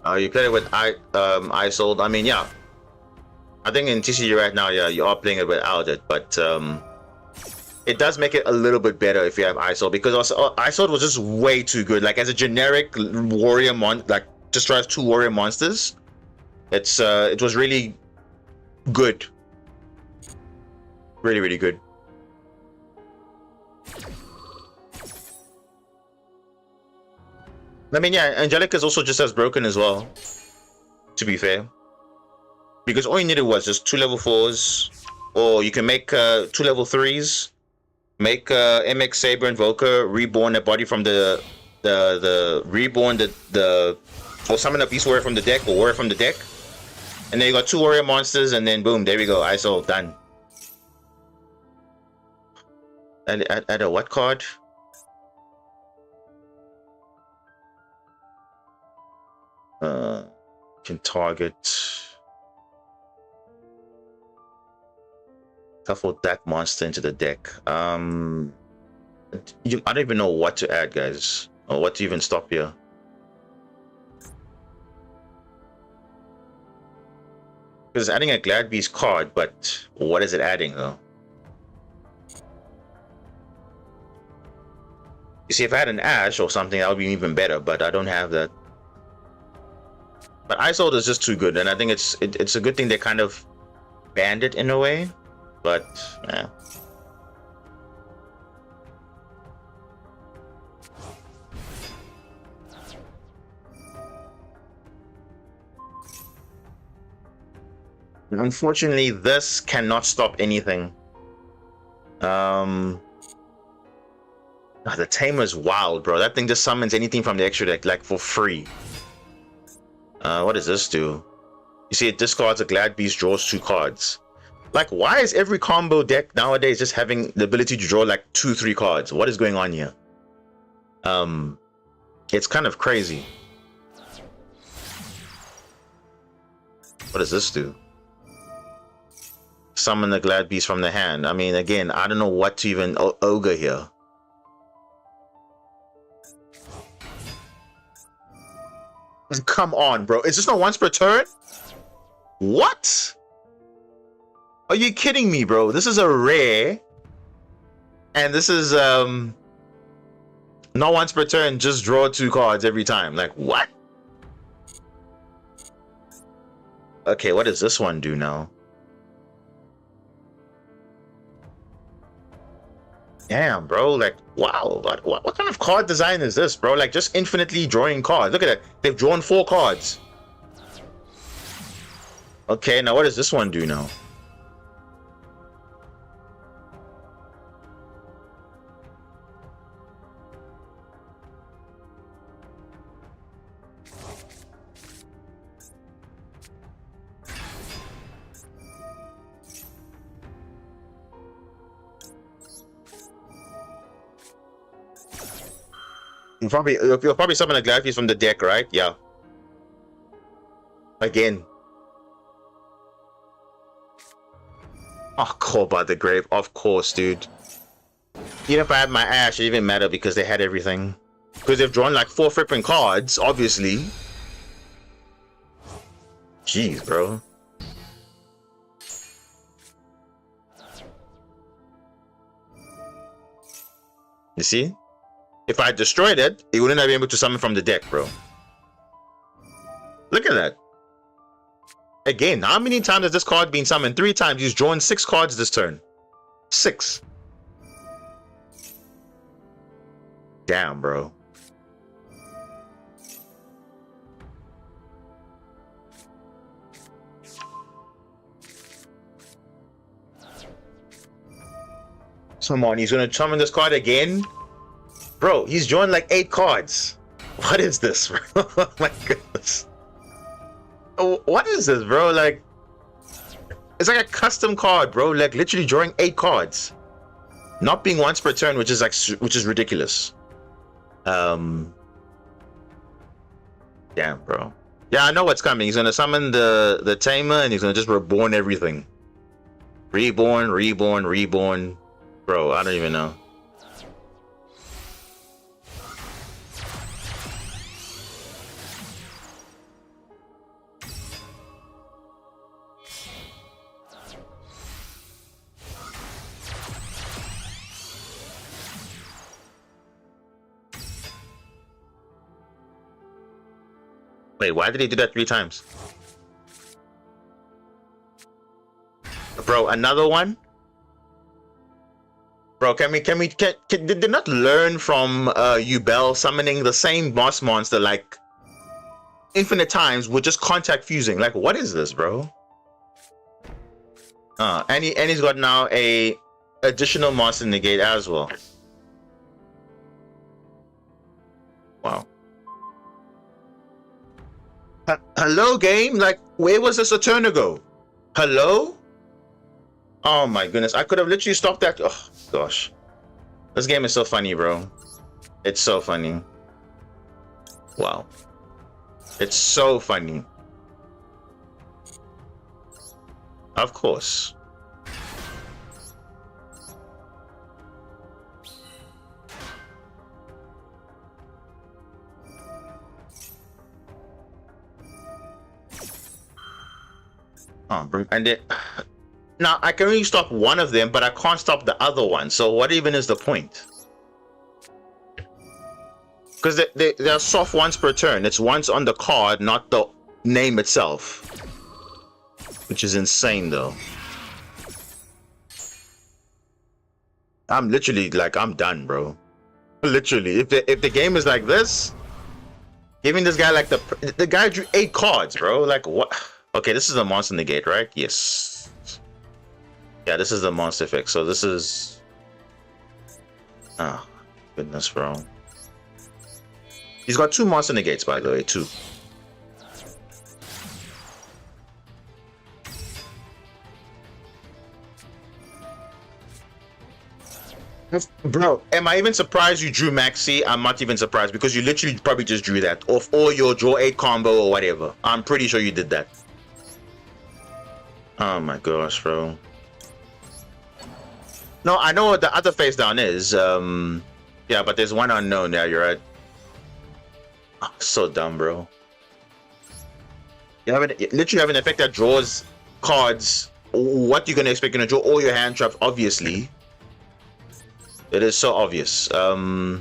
You play it with iSold. I mean, yeah. I think in TCG right now, yeah, you are playing it without it, but it does make it a little bit better if you have iSold, because also iSold was just way too good. Like as a generic warrior like just tries 2 warrior monsters. It was really good. Really, really good. I mean, yeah, Angelica is also just as broken as well, to be fair. Because all you needed was just 2 level 4s, or you can make 2 level 3s, make MX Saber Invoker, reborn a body from the reborn or summon a beast warrior from the deck, or warrior from the deck. And then you got 2 warrior monsters, and then boom, there we go, ISO, done. Add a what card? Can target. Shuffle that monster into the deck. I don't even know what to add, guys, or what to even stop here. Because it's adding a Glad Beast card, but what is it adding though? You see, if I had an Ash or something, that would be even better, but I don't have that. But iSold is just too good, and I think it's a good thing they kind of banned it in a way. But yeah. Unfortunately, this cannot stop anything. The Tamer's wild, bro. That thing just summons anything from the extra deck, like for free. What does this do? You see, it discards a Glad Beast, draws 2 cards. Like, why is every combo deck nowadays just having the ability to draw like 2-3 cards? What is going on here? It's kind of crazy. What does this do? Summon the Glad Beast from the hand. I mean, again, I don't know what to even ogre here. Come on, bro. Is this not once per turn? What? Are you kidding me, bro? This is a rare. And this is not once per turn, just draw 2 cards every time. Like, what? Okay, what does this one do now? Damn, bro. Like, wow. What kind of card design is this, bro? Like, just infinitely drawing cards. Look at that. They've drawn 4 cards. Okay, now what does this one do now? You'll probably summon a Glad Beast from the deck, right? Yeah. Again. Oh, Call by the Grave. Of course, dude. Even if I had my Ash, it didn't matter because they had everything. Because they've drawn like 4 flipping cards, obviously. Jeez, bro. You see? If I destroyed it, it wouldn't have been able to summon from the deck, bro. Look at that. Again, how many times has this card been summoned? 3 times. He's drawn 6 cards this turn. 6. Damn, bro. Come on, he's gonna summon this card again? Bro, he's drawn like 8 cards. What is this, bro? Oh my goodness. Oh, what is this, bro? Like, it's like a custom card, bro. Like, literally drawing 8 cards. Not being once per turn, which is ridiculous. Damn, bro. Yeah, I know what's coming. He's gonna summon the Tamer, and he's gonna just reborn everything. Reborn, reborn, reborn. Bro, I don't even know. Wait, why did he do that 3 times? Bro, another one? Bro, can did they not learn from Yubel summoning the same boss monster like infinite times with just contact fusing? Like, what is this, bro? And he's got now a additional monster negate as well. Wow. Hello, game? Like, where was this a turn ago? Hello? Oh my goodness, I could have literally stopped that. Oh gosh. This game is so funny, bro. It's so funny. Wow. It's so funny. Of course. Oh, and it now I can only stop one of them, but I can't stop the other one. So what even is the point? Because they are soft once per turn. It's once on the card, not the name itself. Which is insane, though. I'm literally like, I'm done, bro. Literally, if the game is like this, giving this guy like the guy drew 8 cards, bro. Like what? Okay, this is the monster negate, right? Yes. Yeah, this is the monster effect. So this is. Oh, goodness, bro. He's got 2 monster negates, by the way, 2. Bro, am I even surprised you drew Maxi? I'm not even surprised because you literally probably just drew that off or your draw 8 combo or whatever. I'm pretty sure you did that. Oh my gosh, bro. No, I know what the other face down is. Yeah, but there's one unknown. Yeah, you're right. Oh, so dumb, bro. You literally have an effect that draws cards. What you're gonna expect? You're gonna draw all your hand traps, obviously. It is so obvious. Yeah,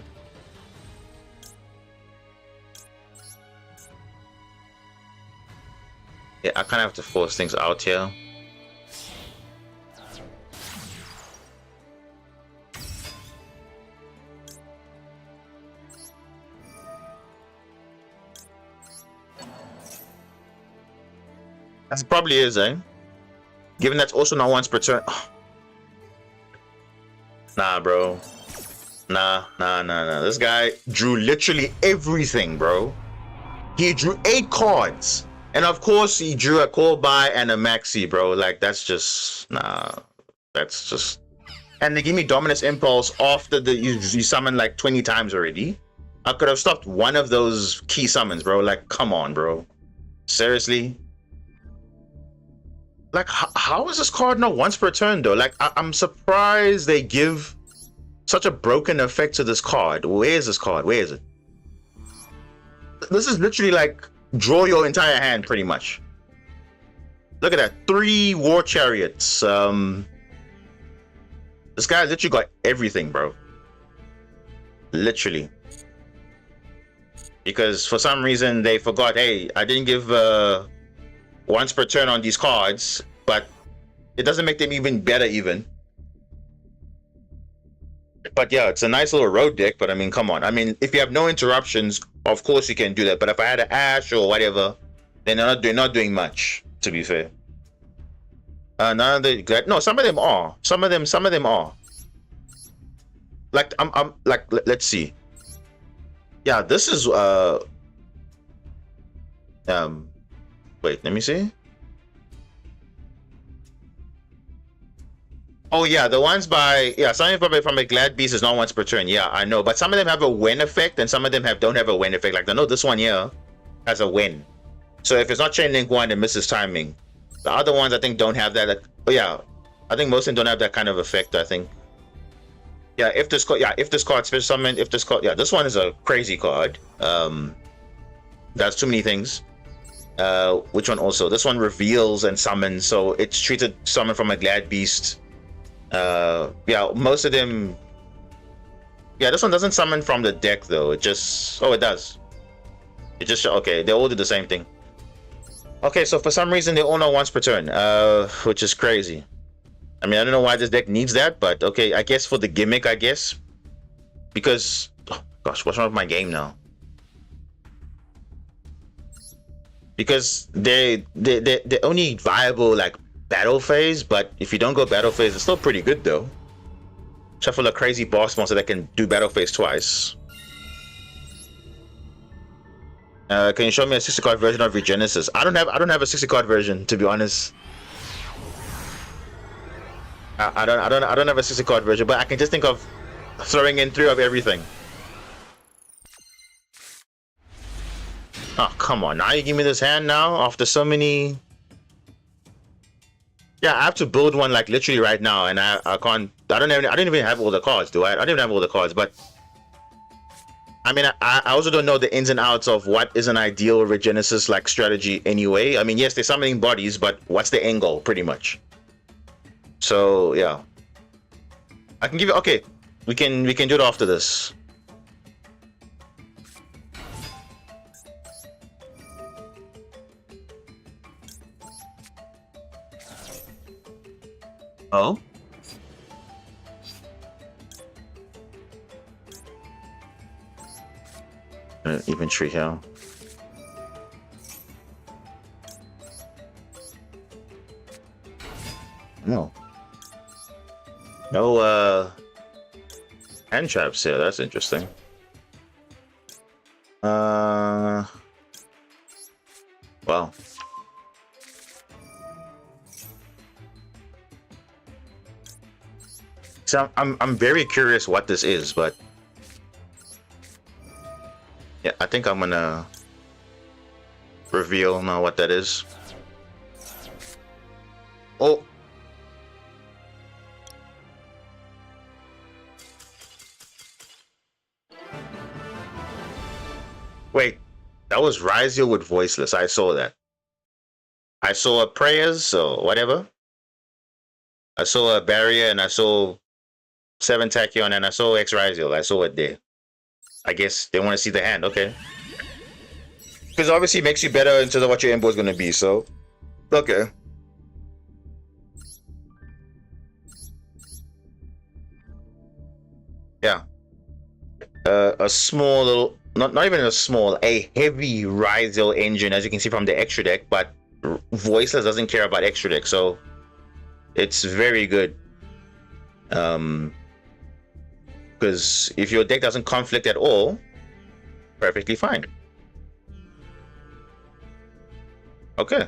I kind of have to force things out here. That probably is, eh? Given that's also not once per turn. Oh. Nah, bro. Nah. This guy drew literally everything, bro. He drew 8 cards. And of course, he drew a call by and a maxi, bro. Like, that's just... Nah. That's just... And they give me Dominus Impulse after you summon like 20 times already. I could have stopped one of those key summons, bro. Like, come on, bro. Seriously? Like, how is this card not once per turn, though? Like, I'm surprised they give such a broken effect to this card. Where is this card? Where is it? This is literally like, draw your entire hand, pretty much. Look at that. 3 War Chariots. This guy literally got everything, bro. Literally. Because for some reason, they forgot, hey, I didn't give... once per turn on these cards, but it doesn't make them even better even. But yeah, it's a nice little road deck, but I mean, come on. I mean, if you have no interruptions, of course you can do that. But if I had an Ash or whatever, then they're not doing much, to be fair. None of the... No, some of them are. Some of them are. Like, I'm like, let's see. Yeah, this is, wait, let me see. Oh yeah, the ones by something from a Glad Beast is not once per turn. Yeah, I know, but some of them have a win effect, and some of them don't have a win effect. Like I know this one here has a win. So if it's not Chain Link 1, it misses timing. The other ones I think don't have that. Oh yeah, I think most of them don't have that kind of effect. I think. Yeah, if this card special summon, this one is a crazy card. That's too many things. Which one also? This one reveals and summons, so it's treated summon from a Glad Beast. Yeah, most of them. Yeah, this one doesn't summon from the deck though. It just it does. It just okay. They all do the same thing. Okay, so for some reason they all know once per turn, which is crazy. I mean, I don't know why this deck needs that, but okay, I guess for the gimmick, I guess. Because, oh gosh, what's wrong with my game now? Because they're only viable like battle phase, but if you don't go battle phase, it's still pretty good though. Shuffle a crazy boss monster that can do battle phase twice. Can you show me a 60 card version of Regenesis? I don't have a 60 card version, to be honest. I don't have a 60 card version, but I can just think of throwing in 3 of everything. Oh, come on. Now you give me this hand now after so many. Yeah, I have to build one like literally right now, and I can't. I don't even have all the cards, do I? I don't even have all the cards, but I mean, I also don't know the ins and outs of what is an ideal Regenesis like strategy anyway. I mean, yes, they're summoning bodies, but what's the end goal, pretty much? So yeah, I can give you. Okay, we can do it after this. Oh. Infantry here. No. No, hand traps here. That's interesting. Wow. So I'm very curious what this is, but yeah, I think I'm gonna reveal now what that is. Oh. Wait, that was Ryziel with Voiceless. I saw that. I saw a Prayers or whatever. I saw a Barrier and I saw 7 Tachyon and I saw X Ryziel. I saw it there. I guess they want to see the hand. Okay. Because obviously it makes you better in terms of what your input is going to be. So, okay. Yeah. A small little, not even a small, a heavy Ryziel engine, as you can see from the extra deck, but Voiceless doesn't care about extra deck, so it's very good. Because if your deck doesn't conflict at all, perfectly fine. Okay.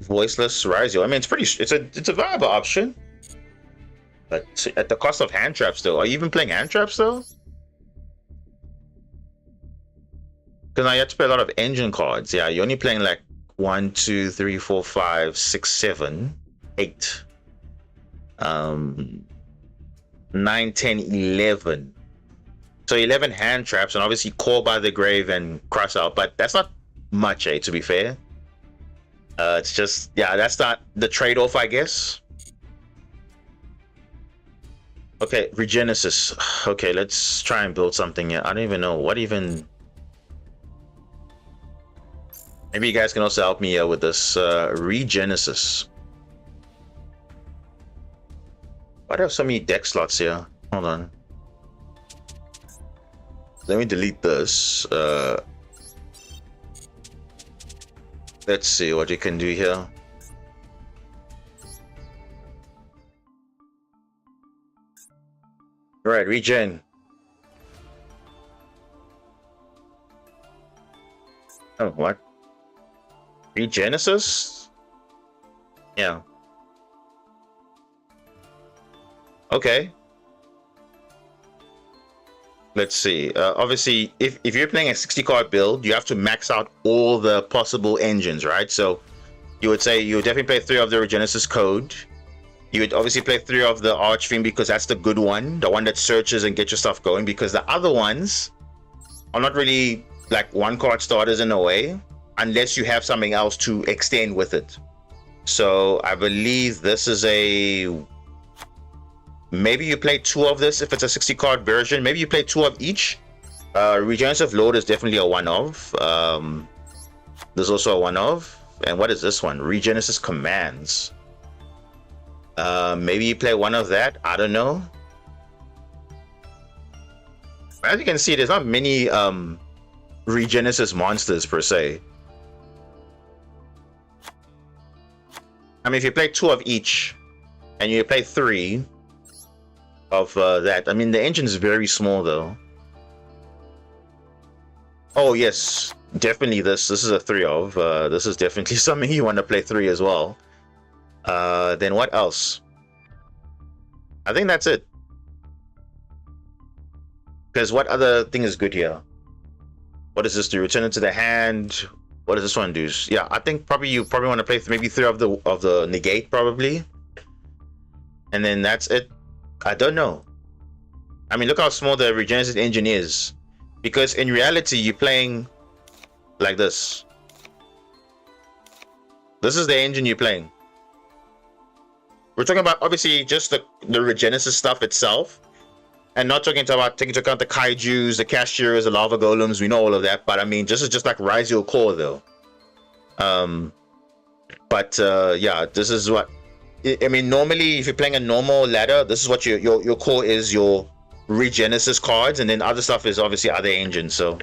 Voiceless Ryziel. I mean, it's a viable option. But at the cost of hand traps, though. Are you even playing hand traps, though? Because now you have to play a lot of engine cards. Yeah, you're only playing like 1, 2, 3, 4, 5, 6, 7, 8. 9, 10, 11. So 11 hand traps, and obviously Call by the Grave and Cross Out. But that's not much, to be fair. It's just, yeah, that's not the trade-off, I guess. Okay, Regenesis. Okay, let's try and build something here. I don't even know what even. Maybe you guys can also help me with this Regenesis. Why do I have so many deck slots here? Hold on. Let me delete this. Let's see what you can do here. Right, regen. Oh, what? Regenesis? Yeah. Okay. Let's see. Obviously, if you're playing a 60 card build, you have to max out all the possible engines, right? So you would say you would definitely play 3 of the Regenesis code. You would obviously play 3 of the Archfiend because that's the good one, the one that searches and gets your stuff going, because the other ones are not really like 1 card starters in a way, unless you have something else to extend with it. So I believe this is a... Maybe you play 2 of this if it's a 60 card version. Maybe you play 2 of each. Regenerative Load is definitely a one-of. There's also a one-of. And what is this one? Regenesis Commands. Maybe you play one of that. I don't know. As you can see, there's not many Regenesis monsters per se. I mean, if you play 2 of each, and you play 3 of that, I mean, the engine is very small though. Oh yes, definitely this is a 3 of. This is definitely something you want to play 3 as well. Then what else? I think that's it. Because what other thing is good here? What does this do? Return it to the hand. What does this one do? Yeah, I think probably you want to play maybe 3 of the negate probably. And then that's it. I don't know. I mean, look how small the Regenesis engine is. Because in reality, you're playing like this. This is the engine you're playing. We're talking about obviously just the Regenesis stuff itself, and not taking into account the kaijus, the cashiers, the lava golems. We know all of that, but I mean, this is just like Rise Your Core though. Yeah, this is what I mean. Normally, if you're playing a normal ladder, this is what your core is, your Regenesis cards, and then other stuff is obviously other engines. So,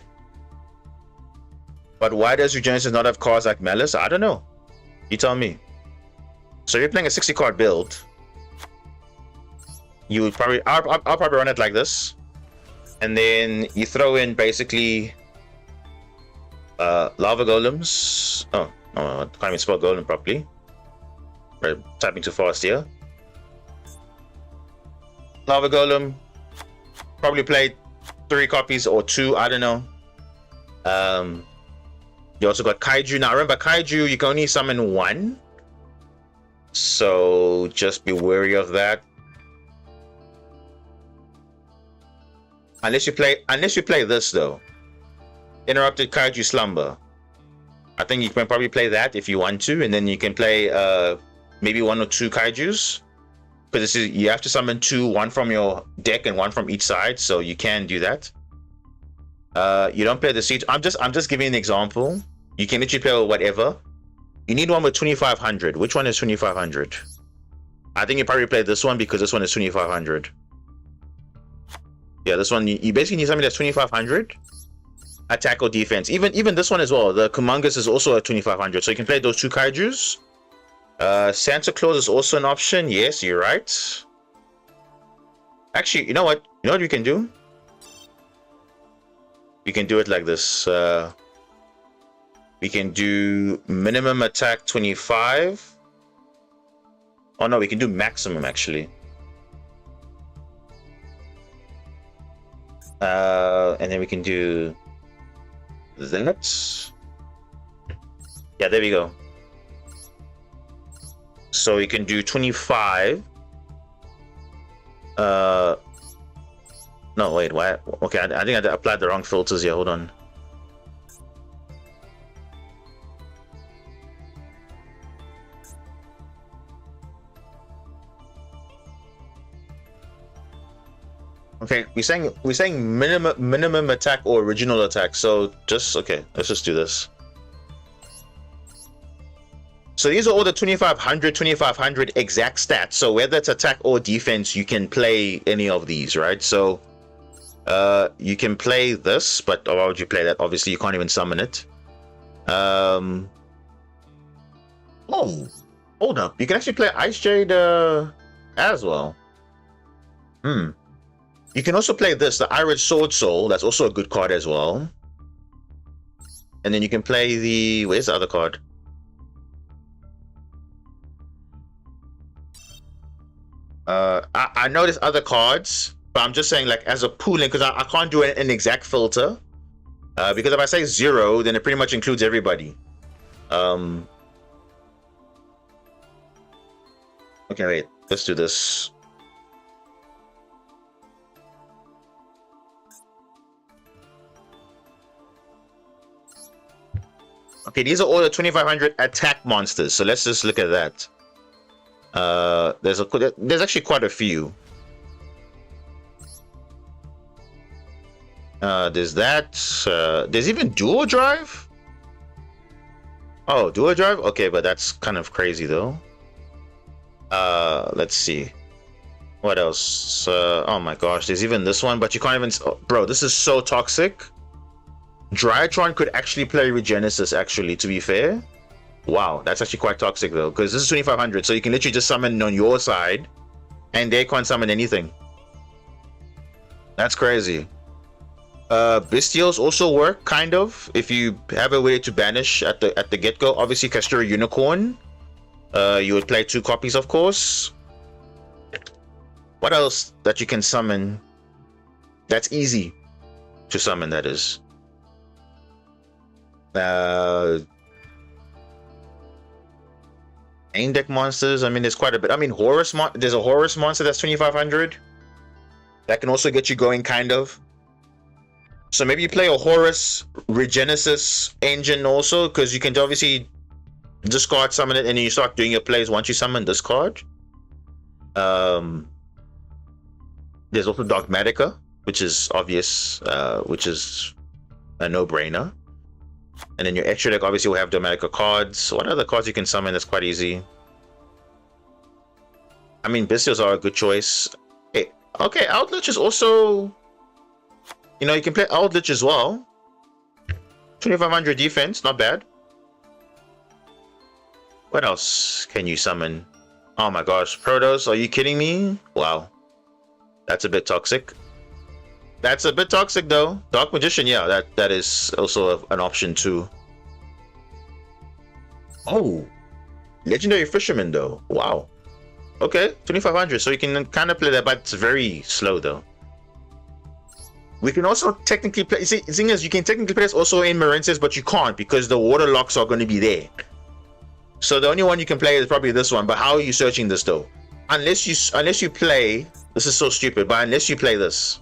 but why does Regenesis not have cards like Malice? I don't know. You tell me. So you're playing a 60 card build. You would probably I'll probably run it like this, and then you throw in basically lava golems. Oh no, I can't even spell golem properly. Right, typing too fast here. Lava golem. Probably play 3 copies or 2. I don't know. You also got kaiju. Now remember, kaiju you can only summon 1, so just be wary of that. Unless you play this though, Interrupted Kaiju Slumber. I think you can probably play that if you want to, and then you can play maybe 1 or 2 kaijus, because you have to summon 2, 1 from your deck and 1 from each side, so you can do that. You don't play the siege. I'm just giving an example. You can literally play whatever. You need one with 2500. Which one is 2500? I think you probably play this one because this one is 2500. Yeah, this one you basically need something that's 2500 attack or defense. Even this one as well. The Kumongus is also at 2500, so you can play those 2 kaijus. Santa Claus is also an option. Yes, you're right. Actually, you know what? You know what we can do? We can do it like this. We can do minimum attack 25. Oh no, we can do maximum actually. And then we can do that. Yeah, there we go. So we can do 25. No, wait, why? Okay, I think I applied the wrong filters here. Hold on. Okay, we're saying minimum attack or original attack. So just okay, let's just do this. So these are all the 2500 exact stats. So whether it's attack or defense, you can play any of these, right? So you can play this, but why would you play that? Obviously, you can't even summon it. Oh, hold up. You can actually play Ice Jade as well. You can also play this, the Iron Sword Soul. That's also a good card as well. And then you can play the... Where's the other card? I know there's other cards, but I'm just saying like as a pooling, because I can't do an exact filter. Because if I say 0, then it pretty much includes everybody. Okay, wait. Let's do this. Okay, these are all the 2500 attack monsters. So let's just look at that. There's actually quite a few. There's that. There's even dual drive. Oh, dual drive. Okay, but that's kind of crazy though. Let's see. What else? Oh my gosh, there's even this one, but you can't even. Oh, bro, this is so toxic. Drytron could actually play Regenesis. Actually, to be fair. Wow, that's actually quite toxic though, because this is 2500, so you can literally just summon on your side, and they can't summon anything. That's crazy. Bestials also work kind of if you have a way to banish at the get-go. Obviously, Castura Unicorn. You would play 2 copies, of course. What else that you can summon? That's easy to summon. That is. Main deck monsters. I mean, there's quite a bit. I mean, there's a Horus monster that's 2500. That can also get you going, kind of. So maybe you play a Horus Regenesis engine also, because you can obviously discard summon it, and then you start doing your plays once you summon this card. There's also Dogmatica, which is obvious, which is a no-brainer. And then your extra deck obviously will have Dogmatica cards. What other cards you can summon that's quite easy? I mean, Bestials are a good choice. Hey, okay, Outlich is also... You know, you can play Outlich as well. 2500 defense, not bad. What else can you summon? Oh my gosh, Protoss, are you kidding me? Wow. That's a bit toxic. That's a bit toxic though. Dark Magician, yeah, that is also an option too. Oh, Legendary Fisherman though. Wow. Okay, 2500, so you can kind of play that, but it's very slow though. We can also technically play. See, the thing is, you can technically play this also in Marensis, but you can't because the water locks are going to be there. So the only one you can play is probably this one. But how are you searching this though? Unless you play. This is so stupid. But unless you play this,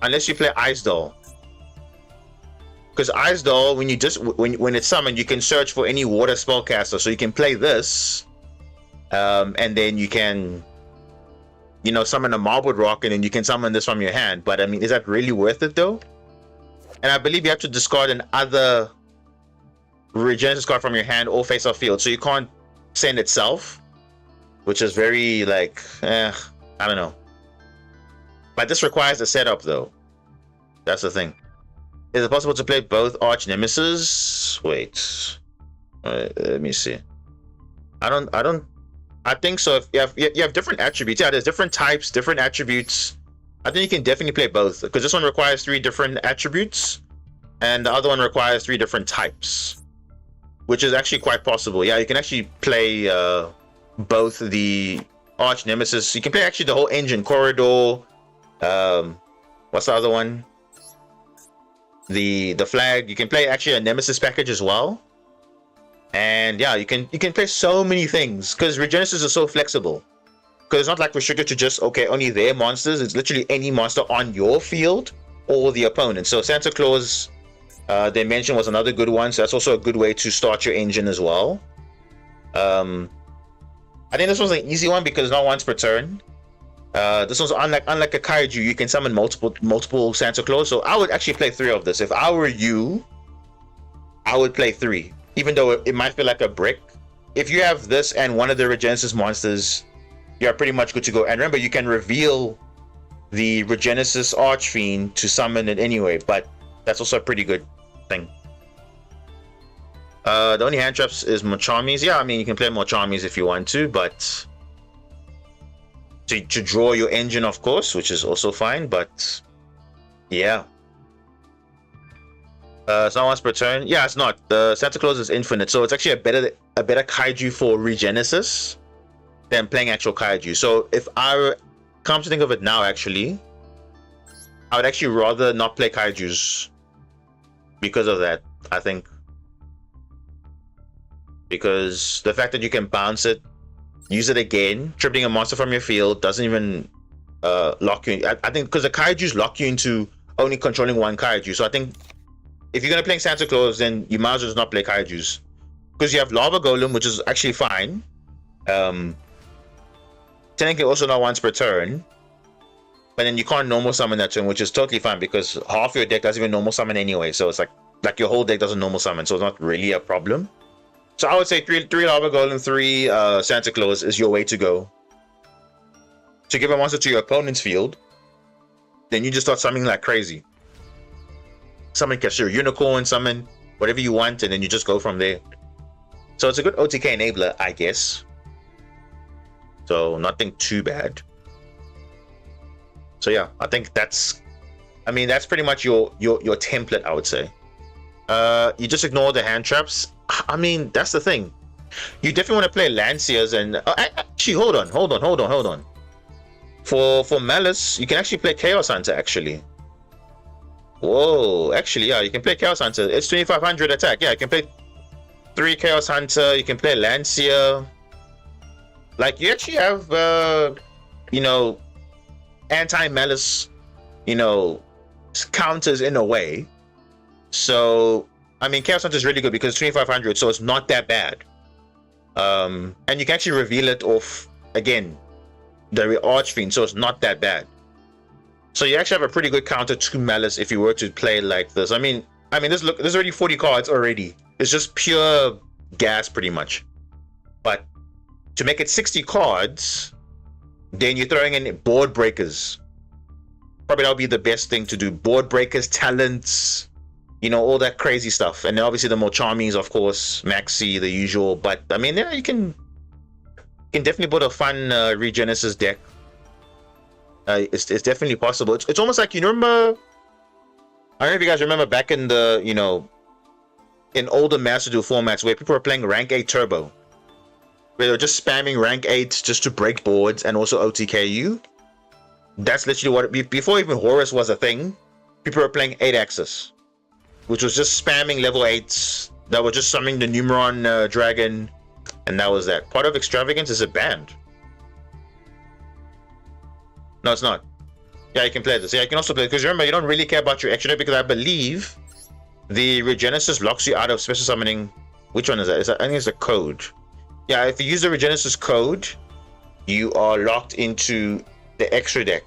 unless you play Ice Doll, because Ice Doll, when you just when it's summoned, you can search for any water spellcaster. So you can play this, and then you can, you know, summon a Marbled Rock, and then you can summon this from your hand. But I mean, is that really worth it though? And I believe you have to discard an other Regenesis card from your hand or face off field, so you can't send itself, which is very like, I don't know. But this requires a setup though. That's the thing. Is it possible to play both Arch Nemesis? Wait, let me see. I think so. If you have different attributes, yeah, there's different types, different attributes. I think you can definitely play both, because this one requires 3 different attributes, and the other one requires 3 different types, which is actually quite possible. Yeah, you can actually play both the Arch Nemesis. You can play actually the whole engine, Corridor. What's the other one? The flag. You can play actually a Nemesis package as well. And yeah, you can play so many things because Regenesis is so flexible. Because it's not like restricted to just, okay, only their monsters. It's literally any monster on your field or the opponent. So Santa Claus Dimension was another good one. So that's also a good way to start your engine as well. I think this one's an easy one because not once per turn. This one's unlike a Kaiju, you can summon multiple Santa Claus. So I would actually play 3 of this. If I were you, I would play 3. Even though it might feel like a brick. If you have this and one of the Regenesis monsters, you're pretty much good to go. And remember, you can reveal the Regenesis Archfiend to summon it anyway, but that's also a pretty good thing. The only hand traps is Mochamis. Yeah, I mean, you can play Mochamis if you want to, but to draw your engine, of course, which is also fine, but yeah. It's not once per turn. Yeah, it's not. The Santa Claus is infinite, so it's actually a better Kaiju for Regenesis than playing actual Kaiju. So if I come to think of it now, actually, I would actually rather not play Kaijus because of that, I think. Because the fact that you can bounce it, use it again, tripling a monster from your field doesn't even lock you in. I think because the Kaijus lock you into only controlling one Kaiju. So I think if you're going to play Santa Claus, then you might as well just not play Kaijus. Because you have Lava Golem, which is actually fine. Technically also not once per turn. but then you can't normal summon that turn, which is totally fine because half your deck doesn't even normal summon anyway. So it's like your whole deck doesn't normal summon, so it's not really a problem. So I would say three Lava Golem, 3 Santa Claus is your way to go. To give a monster to your opponent's field, then you just start summoning like crazy. Summon Cashier Unicorn, summon whatever you want, and then you just go from there. So it's a good OTK enabler, I guess. So nothing too bad. So yeah, I think that's pretty much your template, I would say. You just ignore the hand traps. I mean, that's the thing. You definitely want to play Lanciers and actually hold on. For Malice, you can actually play Chaos Hunter actually. Whoa, actually, yeah, you can play Chaos Hunter. It's 2500 attack. Yeah, you can play 3 Chaos Hunter. You can play Lancier. Like, you actually have, you know, anti-Malice, you know, counters in a way. So, I mean, Chaos Hunter is really good because it's 2500, so it's not that bad. And you can actually reveal it off, again, the Archfiend, so it's not that bad. So you actually have a pretty good counter to Malice if you were to play like this. I mean, there's already 40 cards already. It's just pure gas pretty much. But to make it 60 cards, then you're throwing in board breakers. Probably that'll be the best thing to do. Board breakers, talents, you know, all that crazy stuff. And then obviously the more charmings, of course, Maxi, the usual. But I mean, yeah, you can definitely put a fun Regenesis deck. It's definitely possible. It's almost like, you remember, I don't know if you guys remember back in the, you know, in older Master Duel formats where people were playing rank 8 turbo, where they were just spamming rank 8 just to break boards and also OTK you. That's literally what before even Horus was a thing. People were playing 8 axis, which was just spamming level 8s that were just summoning the Numeron dragon, and that was that. Part of Extravagance is a banned. No, it's not. Yeah, you can play this. Yeah, you can also play, because remember, you don't really care about your extra deck, because I believe the Regenesis locks you out of special summoning. Which one is that? I think it's a code. Yeah, if you use the Regenesis code, you are locked into the extra deck,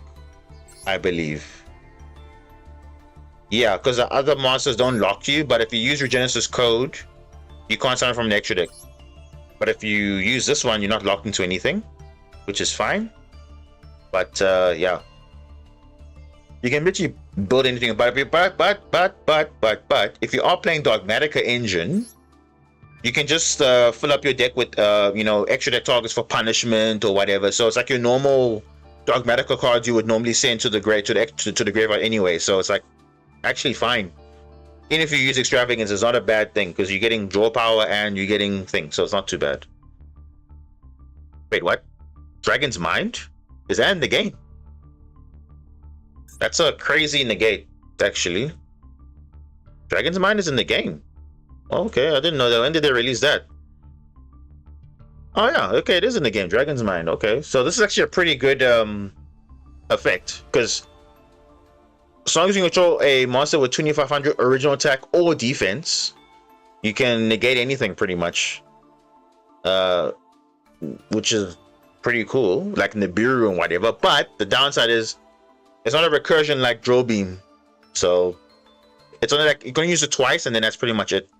I believe. Yeah, because the other monsters don't lock you, but if you use Regenesis code, you can't summon from the extra deck. But if you use this one, you're not locked into anything, which is fine. But yeah, you can literally build anything. But if you are playing Dogmatica Engine, you can just fill up your deck with you know, extra deck targets for punishment or whatever. So it's like your normal Dogmatica cards you would normally send to the graveyard anyway. So it's like actually fine. Even if you use Extravagance, it's not a bad thing because you're getting draw power and you're getting things, so it's not too bad. Wait, what? Dragon's Mind? Is that in the game? That's a crazy negate, actually. Dragon's Mind is in the game. Okay, I didn't know that. When did they release that? Oh yeah, okay, it is in the game. Dragon's Mind. Okay, so this is actually a pretty good effect, because as long as you control a monster with 2500 original attack or defense, you can negate anything pretty much, which is pretty cool, like Nibiru and whatever. But the downside is it's not a recursion like Drill Beam, so it's only like you're gonna use it twice and then that's pretty much it.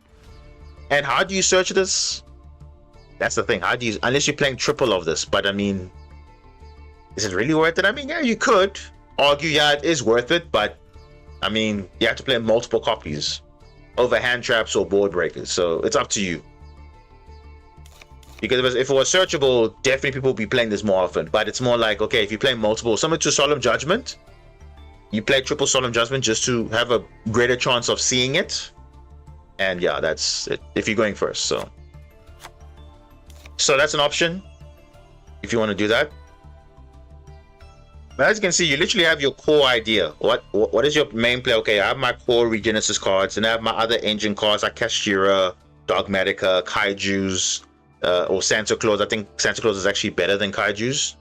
And how do you search this? That's the thing. How do you, unless you're playing triple of this? But I mean, is it really worth it? I mean, yeah, you could argue, yeah, it is worth it, but I mean, you have to play multiple copies over hand traps or board breakers, so it's up to you. Because if it was searchable, definitely people will be playing this more often. But it's more like, okay, if you play multiple, similar to Solemn Judgment, you play triple Solemn Judgment just to have a greater chance of seeing it. And yeah, that's it if you're going first. So that's an option if you want to do that. But as you can see, you literally have your core idea. What is your main play? Okay, I have my core Regenesis cards, and I have my other engine cards like Kashira, Dogmatica, Kaijus, or Santa Claus. I think Santa Claus is actually better than Kaiju's.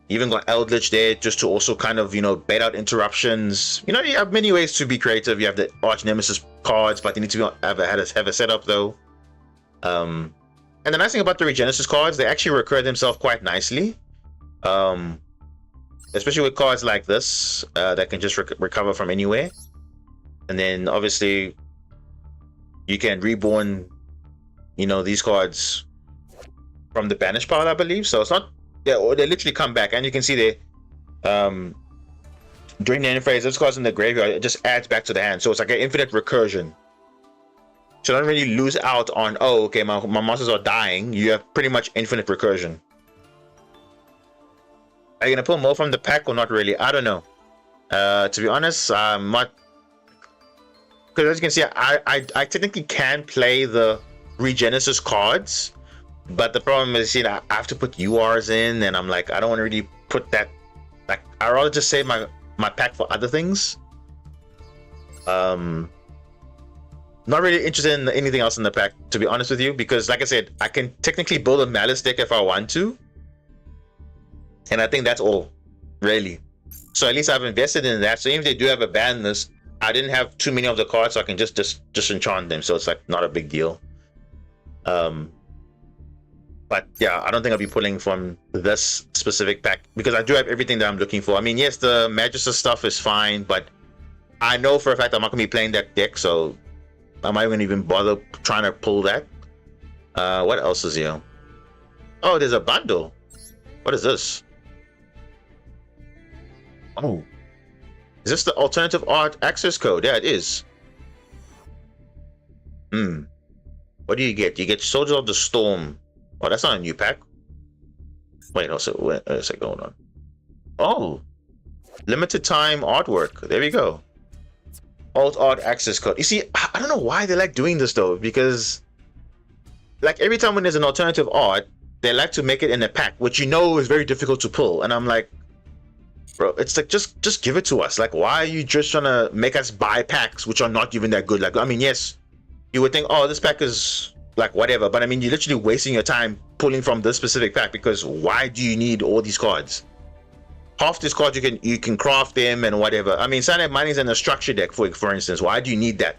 Even got Eldritch there just to also kind of, you know, bait out interruptions. You know, you have many ways to be creative. You have the Arch Nemesis cards, but they need to have a setup though. And the nice thing about the Regenesis cards, they actually recur themselves quite nicely. especially with cards like this that can just recover from anywhere. And then obviously you can reborn, you know, these cards from the banish pile, I believe. So it's not, yeah, or they literally come back, and you can see they during the end phase, those cards in the graveyard, it just adds back to the hand. So it's like an infinite recursion. So don't really lose out on, oh, okay, my monsters are dying. You have pretty much infinite recursion. Are you gonna pull more from the pack or not really? I don't know. To be honest, I'm not, because as you can see, I technically can play the Regenesis cards, but the problem is, you know, I have to put URs in, and I'm like, I don't want to really put that. Like, I'd rather just save my pack for other things. Not really interested in anything else in the pack, to be honest with you, because like I said, I can technically build a Malice deck if I want to, and I think that's all, really. So at least I've invested in that. So even if they do have a ban list, I didn't have too many of the cards, so I can just enchant them. So it's like not a big deal. But yeah, I don't think I'll be pulling from this specific pack because I do have everything that I'm looking for. I mean, yes, the Magister stuff is fine, but I know for a fact I'm not gonna be playing that deck, so I'm not even bother trying to pull that. What else is here? Oh, there's a bundle. What is this? Oh, is this the alternative art access code? Yeah, it is. What do you get? You get Soldier of the Storm. Oh, that's not a new pack. Wait, also, wait a second, hold on. Oh, limited time artwork. There we go. Alt art access code. You see, I don't know why they like doing this though, because like every time when there's an alternative art, they like to make it in a pack, which you know is very difficult to pull. And I'm like, bro, it's like just give it to us. Like, why are you just trying to make us buy packs which are not even that good? Like, I mean, yes, you would think, oh, this pack is like whatever, but I mean, you're literally wasting your time pulling from this specific pack, because why do you need all these cards? Half these cards you can craft them and whatever. I mean, Silent Mining's in a structure deck, for instance. Why do you need that?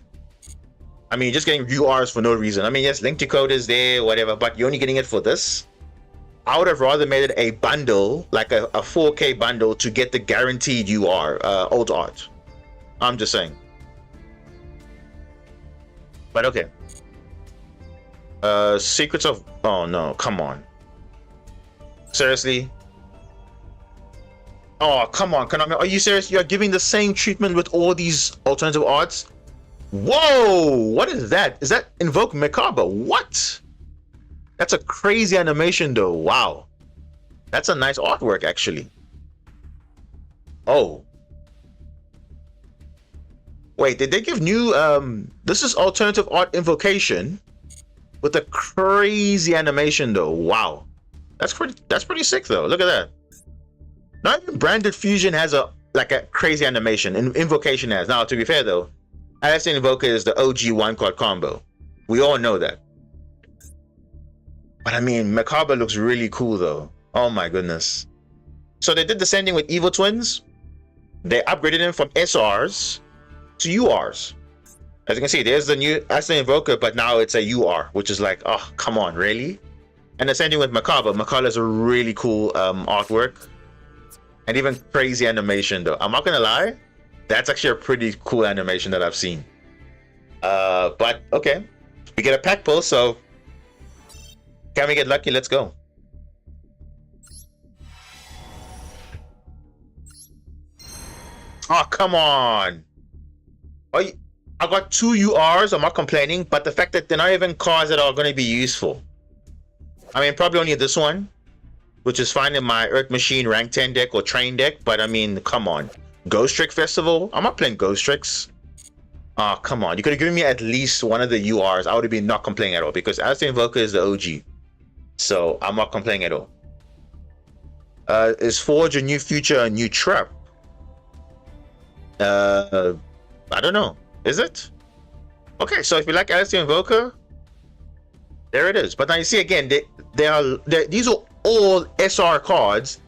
I mean, you're just getting URs for no reason. I mean, yes, Link to Code is there, whatever, but you're only getting it for this. I would have rather made it a bundle, like a 4K bundle, to get the guaranteed UR, old art. I'm just saying. But okay. Secrets of... Oh no, come on. Seriously? Oh, come on, Konami. Are you serious? You're giving the same treatment with all these alternative arts? Whoa! What is that? Is that Invoke Macabre? What? That's a crazy animation though. Wow. That's a nice artwork actually. Oh. Wait, did they give new this is alternative art invocation with a crazy animation though. Wow. That's pretty sick though. Look at that. Not even Branded Fusion has a crazy animation, and Invocation has. Now, to be fair though, Alistair Invoker is the OG one card combo. We all know that. But I mean, Macabre looks really cool though. Oh my goodness. So they did the same thing with Evil Twins. They upgraded them from SRs to URs. As you can see, there's the new Alistair Invoker, but now it's a UR, which is like, oh, come on, really? And the same thing with Macabre. Macabre is a really cool artwork. And even crazy animation though. I'm not gonna lie, that's actually a pretty cool animation that I've seen. But okay, we get a pack pull, so can we get lucky? Let's go. Oh, come on. I got 2 URs, I'm not complaining, but the fact that they're not even cards that are going to be useful. I mean, probably only this one, which is fine in my Earth Machine rank 10 deck or train deck, but I mean, come on. Ghost Trick Festival? I'm not playing Ghost Tricks. Oh, come on. You could have given me at least one of the URs. I would have been not complaining at all, because Alistair Invoker is the OG. So I'm not complaining at all. Is Forge a new future, a new trap? I don't know. Is it? Okay, so if you like Alistair Invoker, there it is. But now you see again, these are all SR cards,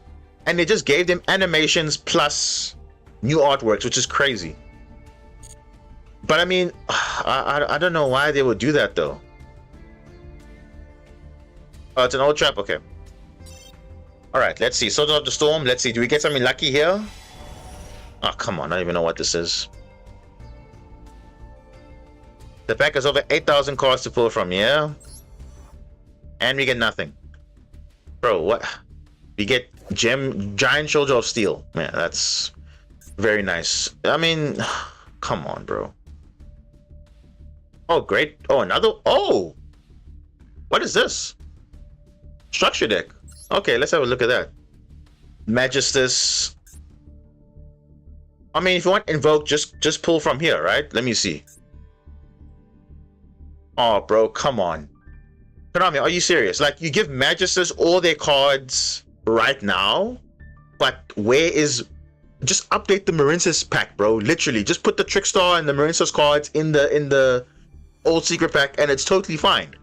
and they just gave them animations plus new artworks, which is crazy. But I mean, I don't know why they would do that though. Oh, it's an old trap. Okay. All right, let's see. Soldiers of the Storm. Let's see. Do we get something lucky here? Oh, come on. I don't even know what this is. The pack has over 8,000 cards to pull from, yeah? And we get nothing. Bro, what? We get Giant Soldier of Steel. Man, that's very nice. I mean, come on, bro. Oh, great. Oh, another. Oh! What is this? Structure deck. Okay, let's have a look at that. Magistus. I mean, if you want Invoke, just pull from here, right? Let me see. Oh, bro, come on. Konami, are you serious? Like, you give Magistus all their cards right now, but where is... Just update the Marinsys pack, bro. Literally, just put the Trickstar and the Marinsys cards in the old secret pack, and it's totally fine.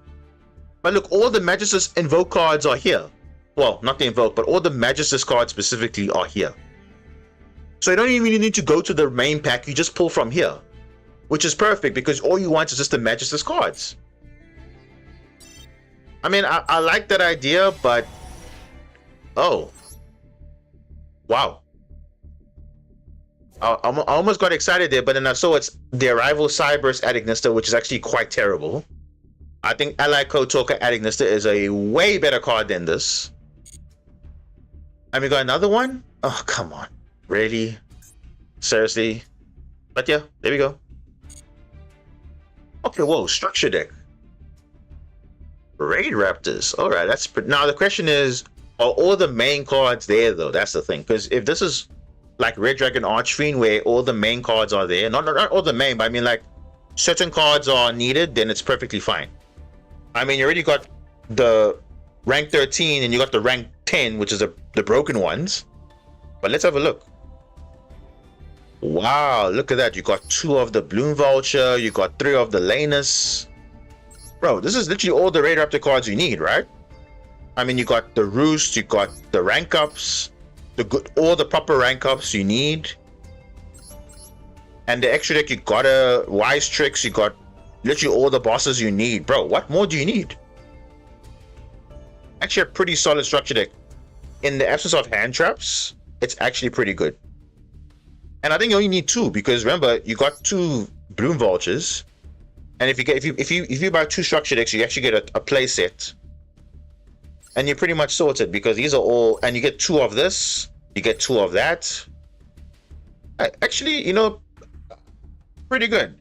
But look, all the Magistus Invoke cards are here. Well, not the Invoke, but all the Magistus cards specifically are here. So you don't even really need to go to the main pack, you just pull from here. Which is perfect, because all you want is just the Magistus cards. I mean, I like that idea, but... Oh. Wow. I almost got excited there, but then I saw it's their rival Cyberse at Ignister, which is actually quite terrible. I think Ally Code Talker at Ignister is a way better card than this. And we got another one? Oh, come on. Really? Seriously? But yeah, there we go. Okay, whoa, structure deck. Raid Raptors. Alright, that's... Now, the question is, are all the main cards there, though? That's the thing. Because if this is like Red Dragon Archfiend, where all the main cards are there, not all the main, but I mean, like, certain cards are needed, then it's perfectly fine. I mean, you already got the rank 13, and you got the rank 10, which is the broken ones. But let's have a look. Wow, look at that. You got 2 of the Bloom Vulture, you got 3 of the Lanus. Bro, this is literally all the Raid Raptor cards you need, right? I mean, you got the Roost, you got the rank ups, all the proper rank ups you need. And the extra deck, you got a Wise Tricks, you got literally all the bosses you need. Bro, what more do you need? Actually, a pretty solid structure deck. In the absence of hand traps, it's actually pretty good. And I think you only need 2, because remember, you got 2 Bloom Vultures. And if you buy 2 structure decks, you actually get a play set. And you're pretty much sorted, because these are all... And you get 2 of this, you get 2 of that. Actually, you know, pretty good.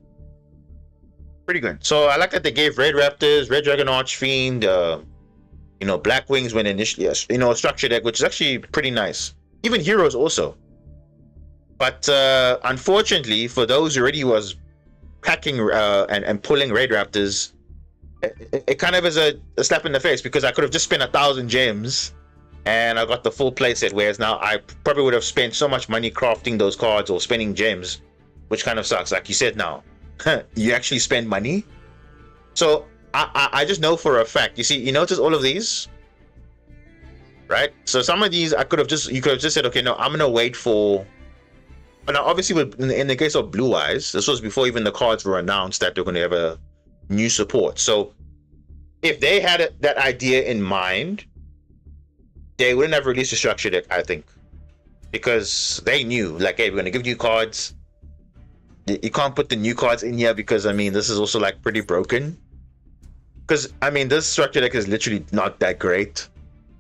Pretty good. So I like that they gave Raid Raptors, Red Dragon Archfiend, you know, Black Wings when initially, you know, a structure deck, which is actually pretty nice. Even Heroes also. But unfortunately, for those who already was packing and pulling Raid Raptors, it kind of is a slap in the face, because I could have just spent 1,000 gems and I got the full playset, whereas now I probably would have spent so much money crafting those cards or spending gems, which kind of sucks. Like you said now, you actually spend money. So I just know for a fact, you see, you notice all of these, right? So some of these you could have just said, okay, no, I'm gonna wait for... Now, obviously, in the case of Blue Eyes, this was before even the cards were announced that they're going to have a new support. So, if they had that idea in mind, they wouldn't have released a structure deck, I think. Because they knew, like, hey, we're going to give you cards. You can't put the new cards in here because, I mean, this is also, like, pretty broken. Because, I mean, this structure deck is literally not that great.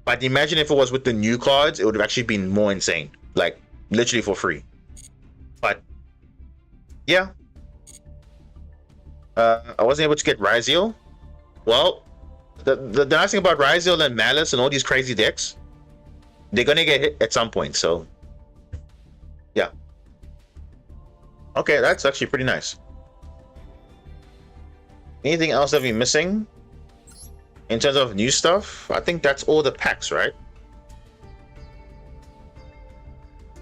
But imagine if it was with the new cards, it would have actually been more insane. Like, literally for free. But yeah, I wasn't able to get Ryziel. Well, the nice thing about Ryziel and Malice and all these crazy decks, they're gonna get hit at some point. So yeah, okay, that's actually pretty nice. Anything else that we're missing in terms of new stuff? I think that's all the packs, right?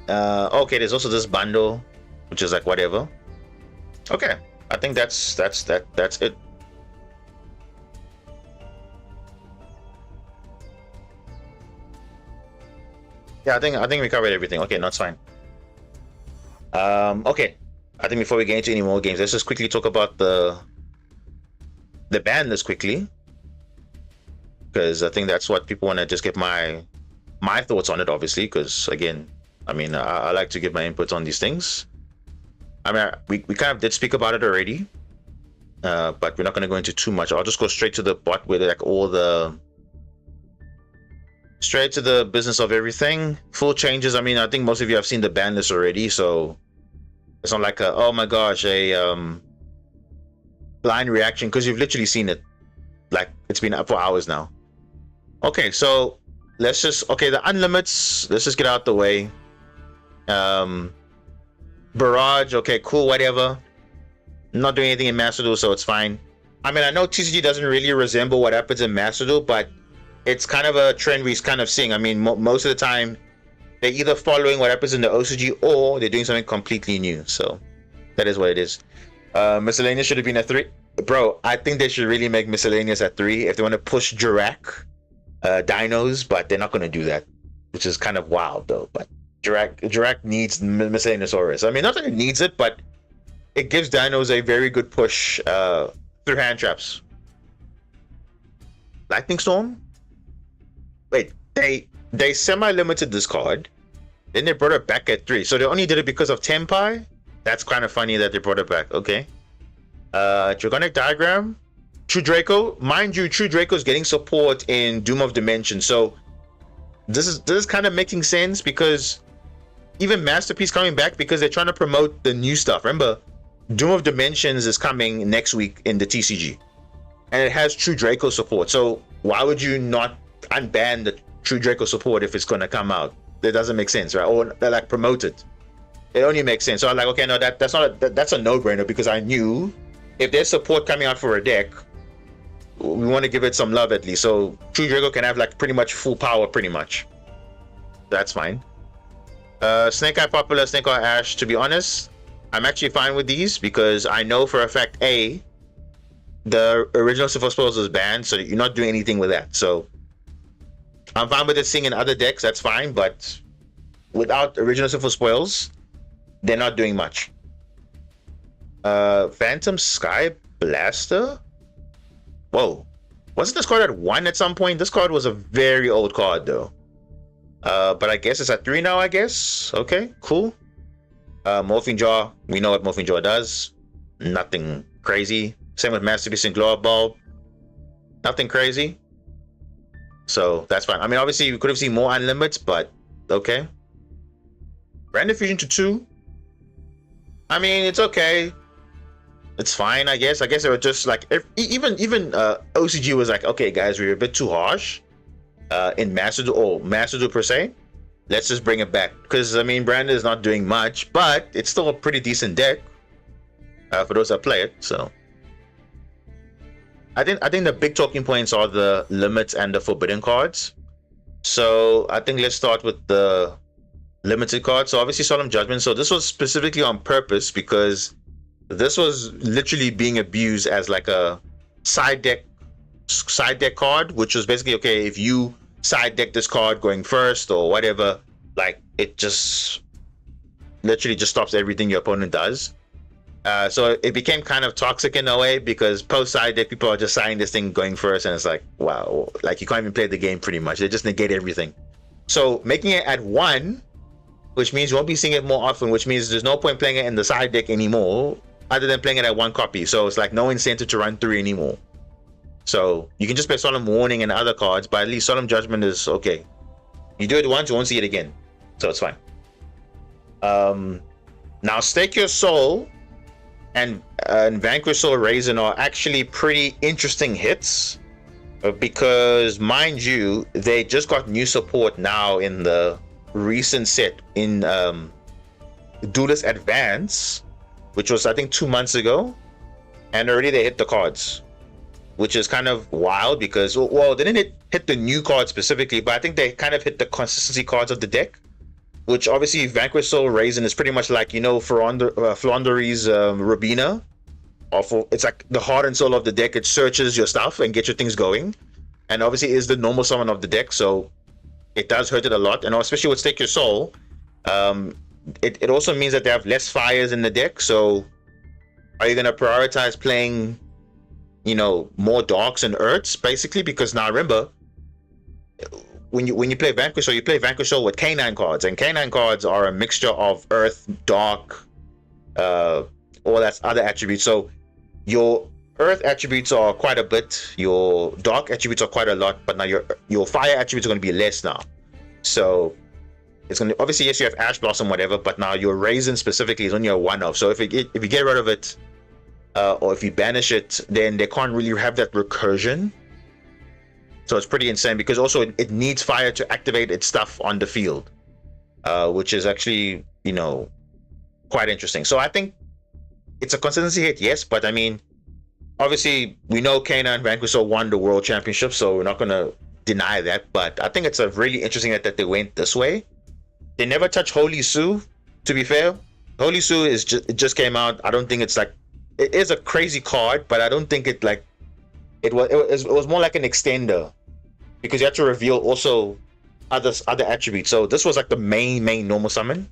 Okay, there's also this bundle, which is like whatever. Okay, I think that's it. Yeah, I think we covered everything. Okay, that's fine. Okay, I think before we get into any more games, let's just quickly talk about the ban list quickly, because I think that's what people want to just get my my thoughts on it, obviously, because again, I mean, I like to give my inputs on these things. I mean, we kind of did speak about it already, but we're not going to go into too much. I'll just go straight to the bot with like straight to the business of everything. Full changes. I mean, I think most of you have seen the ban list already, so it's not like oh my gosh, a blind reaction, because you've literally seen it. Like, it's been up for hours now. Okay, so let's just the unlimits. Let's just get out the way. Barrage. Okay, cool, whatever. Not doing anything in Master Duel, so it's fine. I mean, I know TCG doesn't really resemble what happens in Master Duel, but it's kind of a trend we're kind of seeing. I mean, most of the time, they're either following what happens in the OCG or they're doing something completely new. So that is what it is. Miscellaneous should have been a 3. Bro, I think they should really make miscellaneous at 3 if they want to push Jirac dinos, but they're not going to do that, which is kind of wild though. But Jirac needs miscellaneous auras. I mean, not that it needs it, but it gives dinos a very good push through hand traps. Lightning Storm? Wait, they semi-limited this card, then they brought it back at 3. So they only did it because of Tempai? That's kind of funny that they brought it back. Okay. Dragonic Diagram, True Draco. Mind you, True Draco is getting support in Doom of Dimension, so this is kind of making sense, because even Masterpiece coming back, because they're trying to promote the new stuff. Remember, Doom of Dimensions is coming next week in the TCG, and it has True Draco support. So why would you not unban the True Draco support if it's going to come out? That doesn't make sense, right? Or they're like promote it. It only makes sense. So I'm like, okay, no, that's a no-brainer, because I knew if there's support coming out for a deck, we want to give it some love at least. So True Draco can have like pretty much full power, pretty much. That's fine. Snake Eye Popular, Snake Eye Ash. To be honest, I'm actually fine with these, because I know for a fact the original Silver Spoils is banned, so you're not doing anything with that. So I'm fine with it seeing in other decks. That's fine, but without original Silver Spoils, they're not doing much. Phantom Sky Blaster. Whoa, wasn't this card at 1 at some point? This card was a very old card though. But I guess it's at 3 now, I guess. Okay, cool. Morphing Jaw, we know what Morphing Jaw does. Nothing crazy. Same with Masterpiece and Glow Up Bulb. Nothing crazy. So that's fine. I mean, obviously we could have seen more unlimits, but okay. Random Fusion to 2. I mean, it's okay. It's fine, I guess. I guess they were just like, even OCG was like, okay, guys, we were a bit too harsh in Master Duel per se. Let's just bring it back, because I mean, Brandon is not doing much, but it's still a pretty decent deck for those that play it. So I think the big talking points are the limits and the forbidden cards. So I think let's start with the limited cards. So obviously Solemn Judgment. So this was specifically on purpose, because this was literally being abused as like a side deck card, which was basically, okay, if you side deck this card going first or whatever, like it just literally just stops everything your opponent does. So it became kind of toxic in a way, because post side deck people are just siding this thing going first, and it's like, wow, like you can't even play the game pretty much. They just negate everything. So making it at 1, which means you won't be seeing it more often, which means there's no point playing it in the side deck anymore, other than playing it at 1 copy. So it's like no incentive to run 3 anymore. So you can just play Solemn Warning and other cards, but at least Solemn Judgment is okay. You do it once, you won't see it again. So it's fine. Now Stake Your Soul and Vanquish Soul Raisin are actually pretty interesting hits, because mind you, they just got new support now in the recent set in Duelist Advance, which was I think 2 months ago, and already they hit the cards, which is kind of wild, because well, they didn't hit the new cards specifically, but I think they kind of hit the consistency cards of the deck, which obviously Vanquish Soul Raisin is pretty much like, you know, Flaundery's Robina. It's like the heart and soul of the deck. It searches your stuff and gets your things going, and obviously is the normal summon of the deck, so it does hurt it a lot. And especially with Stake Your Soul, it also means that they have less fires in the deck. So are you going to prioritize playing, you know, more darks and earths, basically? Because now remember, when you play Vanquisher, you play Vanquisher with Canine cards, and Canine cards are a mixture of Earth, Dark, all that other attributes. So your Earth attributes are quite a bit, your Dark attributes are quite a lot, but now your Fire attributes are going to be less now. So it's going to, obviously, yes, you have Ash Blossom, whatever, but now your Raisin specifically is only a one-off. So if you get rid of it, or if you banish it, then they can't really have that recursion. So it's pretty insane, because also it needs fire to activate its stuff on the field, which is actually, quite interesting. So I think it's a consistency hit, yes, but I mean, obviously we know Canine Vanquisher won the World Championship, so we're not going to deny that, but I think it's a really interesting that they went this way. They never touch Holy Sue, to be fair. Holy Sue it just came out. I don't think it's like, it is a crazy card, but I don't think it was more like an extender, because you had to reveal also other attributes. So this was like the main normal summon.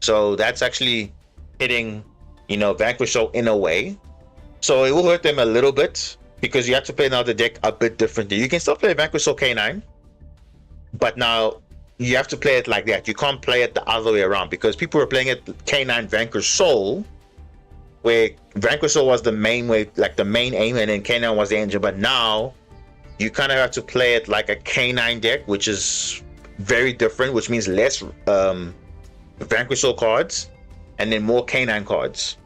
So that's actually hitting, Vanquisher in a way. So it will hurt them a little bit, because you have to play now the deck a bit differently. You can still play Vanquisher K9, but now you have to play it like that. You can't play it the other way around, because people were playing it K9 Vanquish Soul, where Vanquisher was the main way, like the main aim, and then K9 was the engine. But now you kind of have to play it like a K9 deck, which is very different, which means less Vanquisher cards and then more K9 cards.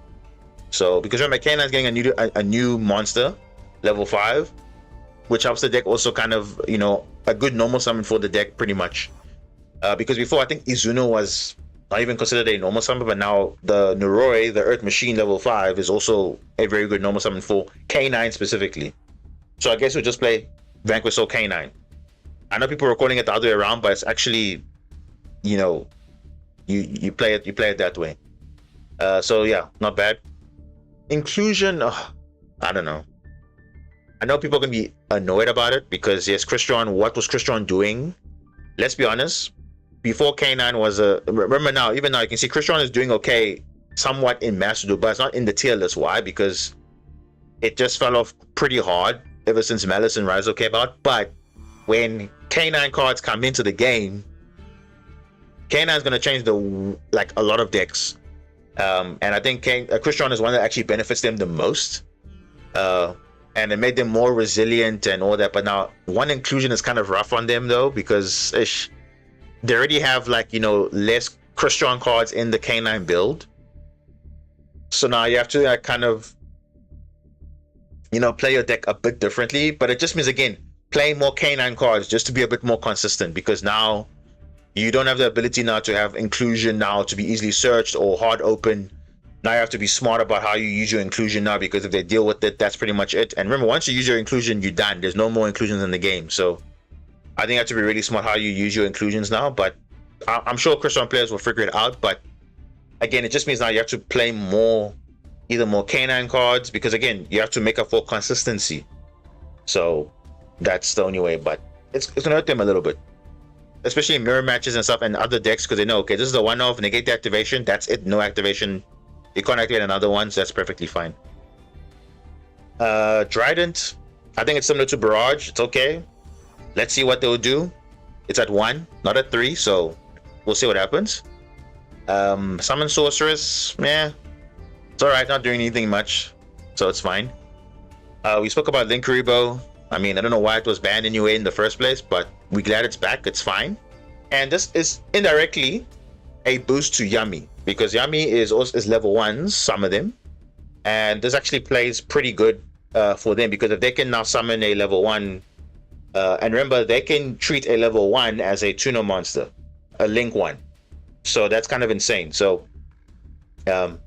So because remember, K9 is getting a new monster, level 5, which helps the deck also kind of, a good normal summon for the deck pretty much. Because before, I think Izuno was not even considered a normal summon, but now the Noroi, the Earth Machine level 5, is also a very good normal summon for K9 specifically. So I guess we'll just play Vanquisher K9. I know people are calling it the other way around, but it's actually, you play it that way. So yeah, not bad. Inclusion, I don't know. I know people are gonna be annoyed about it, because yes, Crystron, what was Crystron doing? Let's be honest. Before K9 was remember now, even now you can see Crystron is doing okay somewhat in Master Duel, but it's not in the tier list. Why? Because it just fell off pretty hard ever since Malice and Rizo came out. But when K9 cards come into the game, K9 is going to change a lot of decks. And I think Crystron is one that actually benefits them the most. And it made them more resilient and all that. But now one inclusion is kind of rough on them though, because they already have less Crystron cards in the K9 build. So now you have to kind of play your deck a bit differently. But it just means, again, playing more K9 cards just to be a bit more consistent, because now you don't have the ability now to have inclusion now to be easily searched or hard open. Now you have to be smart about how you use your inclusion now, because if they deal with it, that's pretty much it. And remember, once you use your inclusion, you're done. There's no more inclusions in the game. So I think you have to be really smart how you use your inclusions now. But I'm sure Crystron players will figure it out. But again, it just means now you have to play either more K9 cards, because again, you have to make up for consistency. So that's the only way. But it's going to hurt them a little bit, especially in mirror matches and stuff and other decks, because they know, okay, this is the one-off, negate the activation, that's it, no activation. You can't activate another one, so that's perfectly fine. Trident, I think it's similar to Barrage. It's okay. Let's see what they'll do. It's at 1, not at 3, so we'll see what happens. Summon Sorceress, it's alright, not doing anything much, so it's fine. We spoke about Linkuriboh. I mean, I don't know why it was banned anyway in the first place, but we're glad it's back. It's fine. And this is indirectly a boost to Yummy, because Yummy is level 1s, some of them, and this actually plays pretty good for them, because if they can now summon a level 1, and remember, they can treat a level 1 as a tuner monster, a Link 1, so that's kind of insane. So the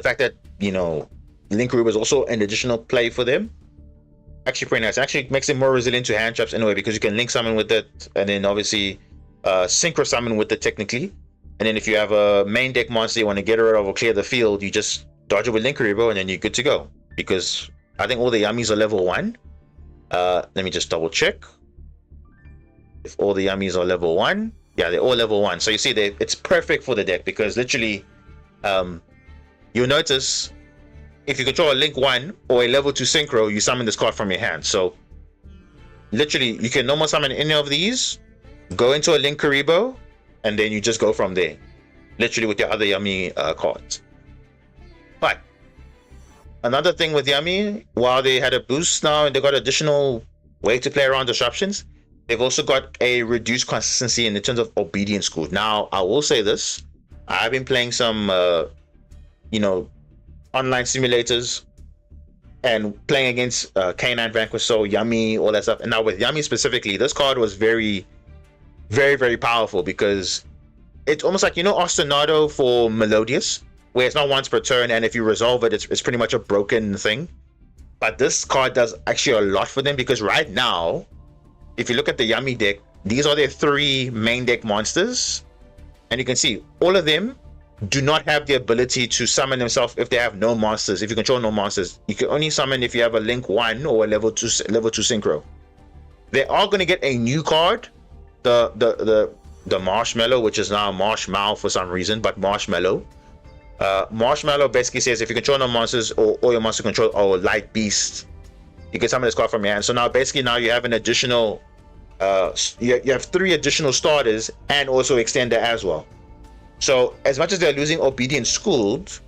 fact that Linkuriboh is also an additional play for them, actually pretty nice. It actually makes it more resilient to hand traps anyway, because you can link summon with it, and then obviously synchro summon with it technically. And then if you have a main deck monster you want to get rid of or clear the field, you just dodge it with Linkuriboh and then you're good to go. Because I think all the Yummies are level 1. Let me just double check if all the Yummies are level 1. Yeah, they're all level 1. So you see, it's perfect for the deck, because literally you'll notice if you control a Link 1 or a level 2 synchro, you summon this card from your hand. So literally, you can normal summon any of these, go into a Link Karibo, and then you just go from there. Literally with your other Yummy cards. But another thing with Yummy, while they had a boost now and they got additional way to play around disruptions, they've also got a reduced consistency in terms of obedience school. Now, I will say this. I've been playing some, online simulators and playing against K9 Vanquish, so Yummy, all that stuff. And now with Yummy specifically, this card was very, very, very powerful because it's almost like, Ostinato for Melodious, where it's not once per turn, and if you resolve it, it's pretty much a broken thing. But this card does actually a lot for them because right now, if you look at the Yummy deck, these are their 3 main deck monsters. And you can see all of them do not have the ability to summon themselves if they have no monsters. If you control no monsters, you can only summon if you have a Link 1 or a level 2 Synchro. They are going to get a new card, the Marshmallow, which is now Marshmallow for some reason, but Marshmallow. Marshmallow basically says if you control no monsters or your monster control or light beast, you can summon this card from your hand. So now basically you have an additional you have 3 additional starters and also extender as well. So as much as they're losing Obedient Schooled,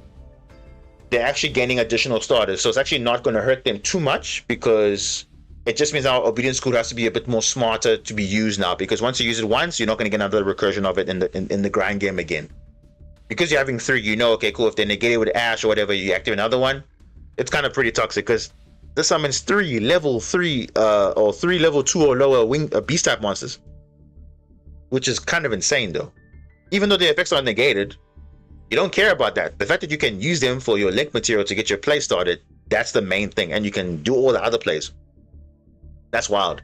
they're actually gaining additional starters. So it's actually not going to hurt them too much because it just means our Obedient School has to be a bit more smarter to be used now, because once you use it once, you're not going to get another recursion of it in the grind game again. Because you're having 3, okay, cool, if they negate it with Ash or whatever, you activate another one, it's kind of pretty toxic because this summons 3 level 3 or 3 level 2 or lower beast type monsters, which is kind of insane though. Even though the effects are negated, you don't care about that. The fact that you can use them for your Link material to get your play started, that's the main thing, and you can do all the other plays. That's wild.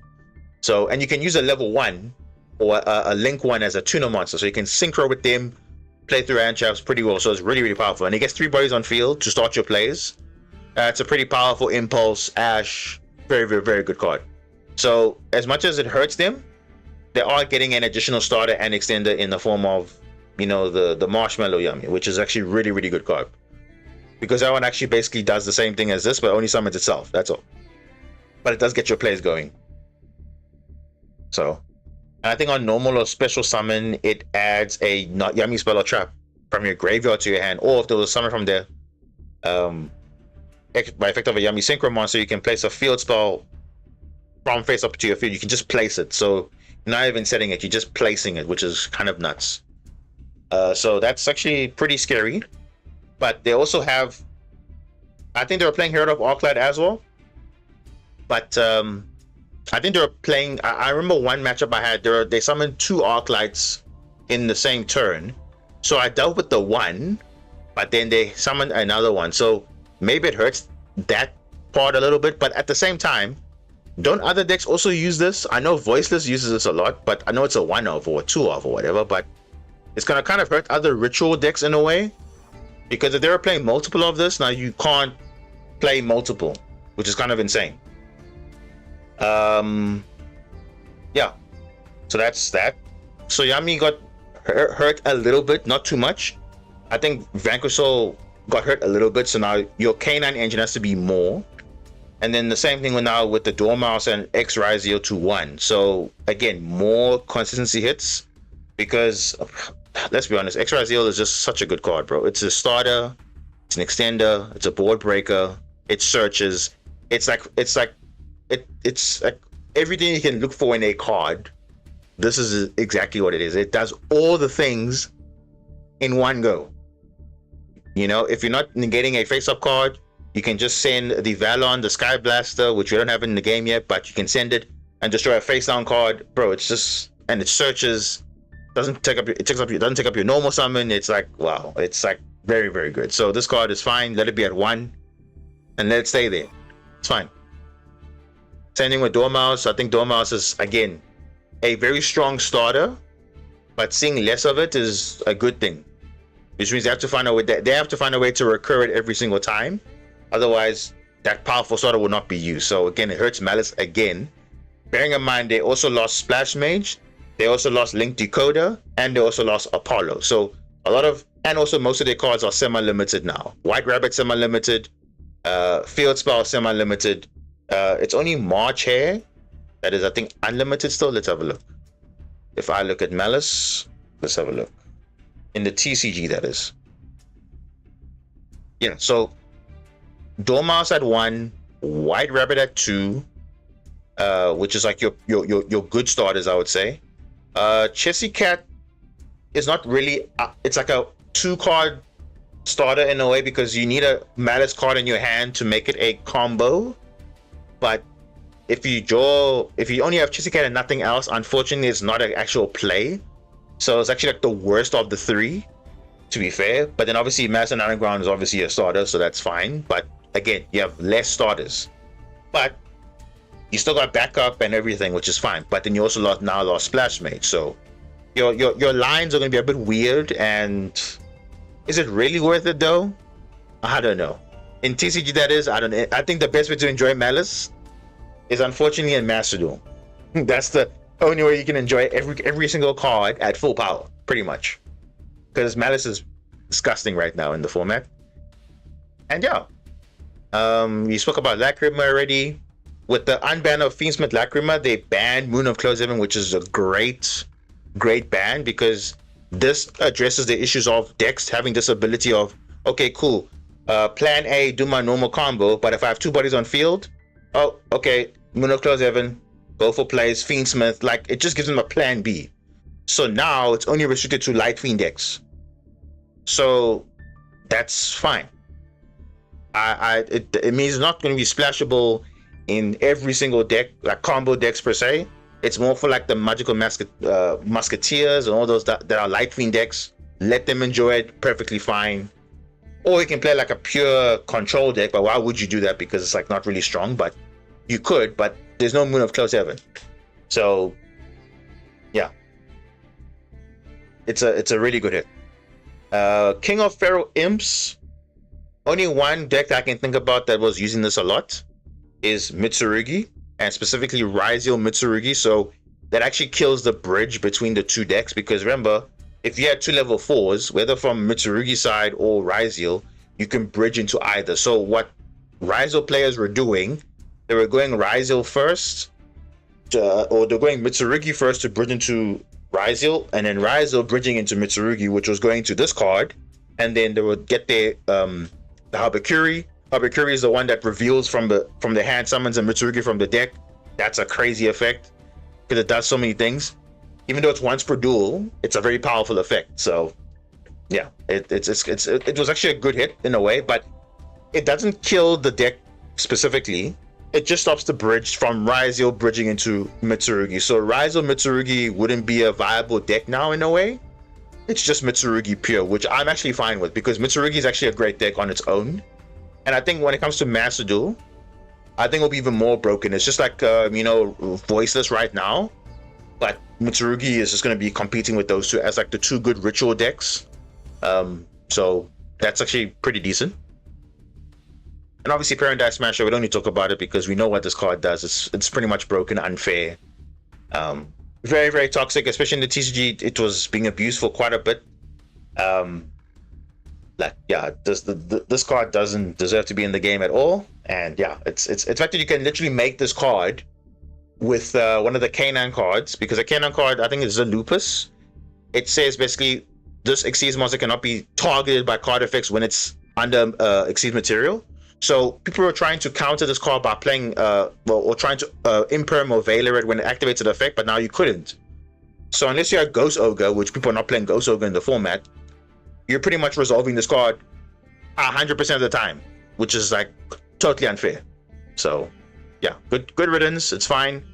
So, and you can use a level 1 or a Link 1 as a tuner monster, so you can synchro with them, play through Anchaps pretty well. So it's really, really powerful, and it gets 3 bodies on field to start your plays. It's a pretty powerful Impulse Ash, very, very, very good card. So as much as it hurts them, they are getting an additional starter and extender in the form of, the Marshmallow Yummy, which is actually really, really good card. Because that one actually basically does the same thing as this, but only summons itself, that's all. But it does get your plays going. So, and I think on normal or special summon, it adds a not Yummy spell or trap from your graveyard to your hand, or if there was a summon from there, by effect of a Yummy Synchro monster, you can place a field spell from face up to your field. You can just place it, so you're not even setting it, you're just placing it, which is kind of nuts. So that's actually pretty scary. But they also have, I think they were playing Herald of Arclight as well, but I think they were playing, I remember one matchup I had, they summoned 2 Arclights in the same turn, so I dealt with the one, but then they summoned another one, so maybe it hurts that part a little bit. But at the same time, don't other decks also use this? I know Voiceless uses this a lot, but I know it's a 1-off or a 2-off or whatever, but it's gonna kind of hurt other ritual decks in a way, because if they were playing multiple of this, now you can't play multiple, which is kind of insane. Yeah, so that's that. So Yami got hurt a little bit, not too much. I think Vanquish Soul got hurt a little bit, so now your K9 engine has to be more. And then the same thing now with the Duel Mouse and X Rizio to 1. So again, more consistency hits, because let's be honest, X Rizio is just such a good card, bro. It's a starter, it's an extender, it's a board breaker, it searches, it's like everything you can look for in a card. This is exactly what it is. It does all the things in one go. If you're not negating a face-up card, you can just send the Valon, the Sky Blaster, which we don't have in the game yet, but you can send it and destroy a face-down card, bro. It's just, and it searches, doesn't take up your normal summon. It's like, wow, it's like very, very good. So this card is fine. Let it be at 1 and let it stay there. It's fine. Same thing with Dormouse. I think Dormouse is, again, a very strong starter, but seeing less of it is a good thing, which means they have to find a way to recur it every single time. Otherwise, that powerful starter will not be used. So again, it hurts Malice again. Bearing in mind, they also lost Splash Mage, they also lost Link Decoder, and they also lost Apollo. So and also most of their cards are semi-limited now. White Rabbit semi-limited, Field Spell semi-limited. It's only March Hare That is, I think, unlimited still. Let's have a look. If I look at Malice, let's have a look. In the TCG, that is. Yeah, so Duel Mouse at 1, White Rabbit at 2, which is like your good starters, I would say. Chessy Cat is not really, it's like a 2-card starter in a way, because you need a Malice card in your hand to make it a combo. But if you only have Chessy Cat and nothing else, unfortunately it's not an actual play. So it's actually like the worst of the 3, to be fair. But then obviously Master Underground is obviously a starter, so that's fine. But again, you have less starters, but you still got backup and everything, which is fine. But then you also lost Splash Mage, so your lines are going to be a bit weird. And is it really worth it though? I don't know. In TCG, that is, I don't know. I think the best way to enjoy Malice is unfortunately in Master Duel. That's the only way you can enjoy every single card at full power, pretty much. Because Malice is disgusting right now in the format. And yeah, we spoke about Lacrima already. With the unban of Fiendsmith Lacrima, they banned Moon of Close Heaven, which is a great ban, because this addresses the issues of decks having this ability of, okay, cool, plan A, do my normal combo, but if I have 2 bodies on field, oh, okay, Moon of Close Heaven, go for plays, Fiendsmith, like, it just gives them a plan B. So now it's only restricted to Light Fiend decks. So that's fine. It means it's not going to be splashable in every single deck, like combo decks per se. It's more for like the Magical Musketeers and all those that are Light Fiend decks. Let them enjoy it, perfectly fine. Or you can play like a pure control deck, but why would you do that? Because it's like not really strong, but you could, but there's no Moon of Close Heaven. So yeah, it's a really good hit. King of Pharaoh Imps. Only one deck that I can think about that was using this a lot is Mitsurugi, and specifically Ryziel Mitsurugi. So that actually kills the bridge between the 2 decks, because remember, if you had 2 level 4s, whether from Mitsurugi side or Ryziel, you can bridge into either. So what Ryziel players were doing, they were going Ryziel first, or they're going Mitsurugi first to bridge into Ryziel, and then Ryziel bridging into Mitsurugi, which was going to this card, and then they would get the Habakuri. Habakuri is the one that reveals from the hand, summons, and Mitsurugi from the deck. That's a crazy effect, because it does so many things. Even though it's once per duel, it's a very powerful effect. So yeah, it was actually a good hit in a way, but it doesn't kill the deck specifically. It just stops the bridge from Ryziel bridging into Mitsurugi. So Ryziel Mitsurugi wouldn't be a viable deck now in a way. It's just Mitsurugi pure, which I'm actually fine with, because Mitsurugi is actually a great deck on its own. And I think when it comes to Master Duel, I think it'll be even more broken. It's just like, Voiceless right now, but Mitsurugi is just going to be competing with those 2 as like the 2 good ritual decks. So that's actually pretty decent. And obviously Paradise Smasher, we don't need to talk about it because we know what this card does. It's pretty much broken, unfair. Very, very toxic, especially in the TCG. It was being abused for quite a bit. This card doesn't deserve to be in the game at all. And yeah, it's the fact that you can literally make this card with one of the Canine cards, because a Canine card, I think it's a Lupus. It says basically this Exceed monster cannot be targeted by card effects when it's under Exceed material. So people are trying to counter this card by playing or trying to imperm or veiler it when it activates an effect, but now you couldn't. So unless you have Ghost Ogre, which people are not playing Ghost Ogre in the format, you're pretty much resolving this card 100% of the time, which is like totally unfair. So yeah, good riddance. It's fine.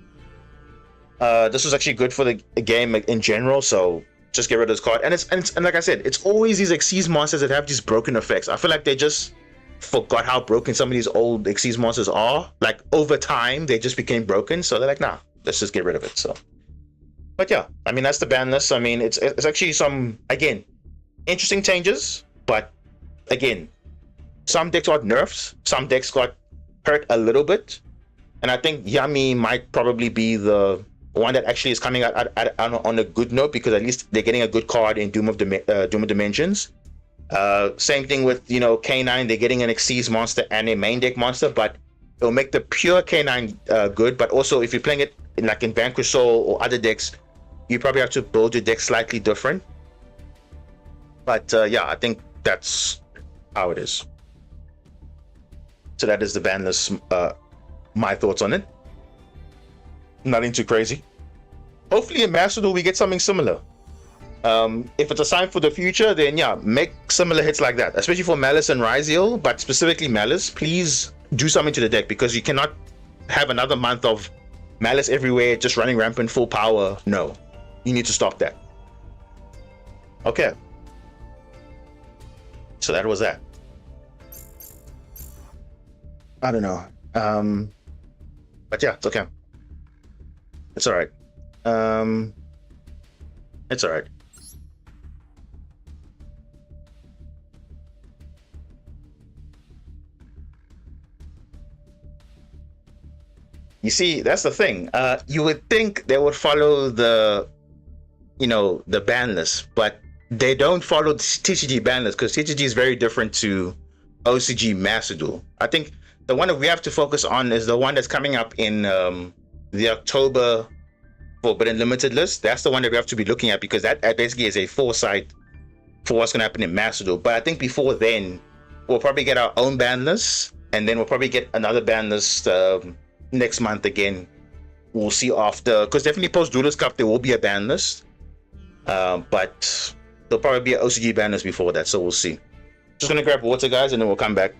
This was actually good for the game in general, so just get rid of this card. And like I said, it's always these Xyz monsters that have these broken effects. I feel like they just forgot how broken some of these old Xyz monsters are. Like over time, they just became broken. So they're like, nah, let's just get rid of it. So, but yeah, I mean, that's the ban list. I mean, it's actually some, again, interesting changes, but again, some decks got nerfs, some decks got hurt a little bit, and I think Yami might probably be the one that actually is coming out on a good note, because at least they're getting a good card in Doom of Dimensions. Same thing with K9, they're getting an Xyz monster and a main deck monster, but it'll make the pure K9 good, but also if you're playing it in Vanquish Soul or other decks, you probably have to build your deck slightly different. But yeah, I think that's how it is. So that is the ban list. My thoughts on it. Nothing too crazy. Hopefully in Master Duel we get something similar. If it's a sign for the future, then yeah, make similar hits like that, especially for Malice and Ryziel, but specifically Malice. Please do something to the deck, because you cannot have another month of Malice everywhere just running rampant full power. No, you need to stop that. Okay, so that was that. I don't know, but yeah, it's okay. It's all right. It's all right. You see, that's the thing. You would think they would follow the ban list, but they don't follow the TCG ban list, because TCG is very different to OCG Master Duel. I think the one that we have to focus on is the one that's coming up in the October Forbidden Limited list. That's the one that we have to be looking at, because that basically is a foresight for what's going to happen in Master Duel. But I think before then, we'll probably get our own ban list, and then we'll probably get another ban list next month again. We'll see after, because definitely post Duelist Cup there will be a ban list, but there'll probably be an OCG ban list before that, so we'll see. Just gonna grab water, guys, and then we'll come back.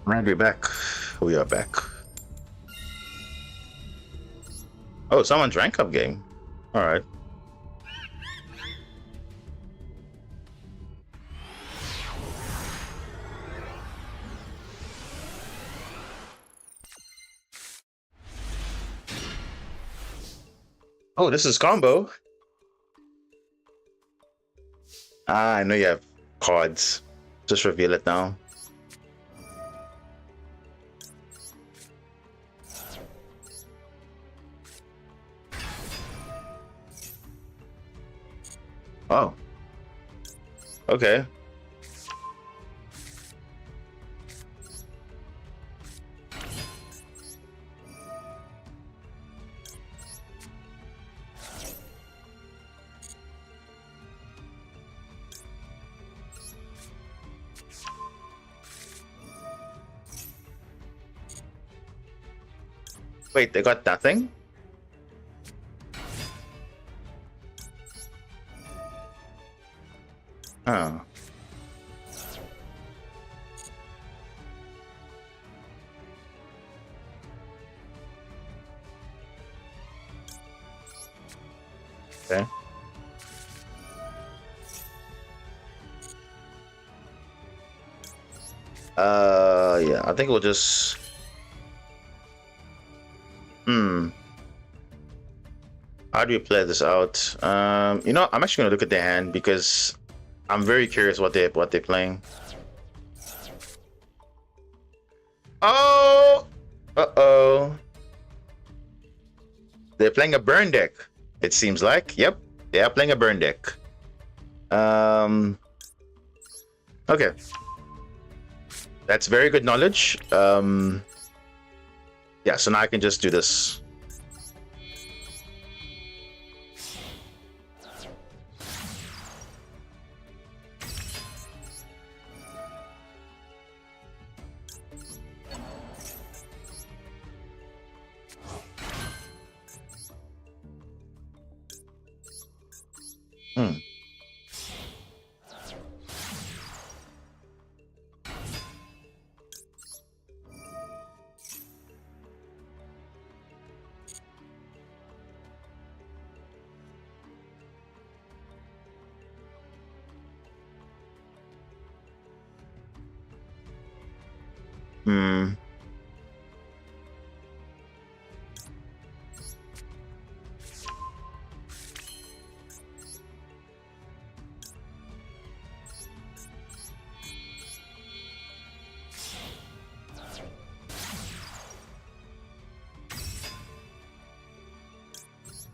Right, we're back. We are back. Oh, someone drank up game. All right. Oh, this is combo. Ah, I know you have cards. Just reveal it now. Oh. Okay. Wait, they got nothing? Oh. Okay. Yeah, I think we'll just... How do you play this out? You know, I'm actually gonna look at their hand, because I'm very curious what they're playing. Oh! Uh-oh. They're playing a burn deck, it seems like. Yep, they are playing a burn deck. Okay. That's very good knowledge. Yeah, so now I can just do this. Hmm. Hmm.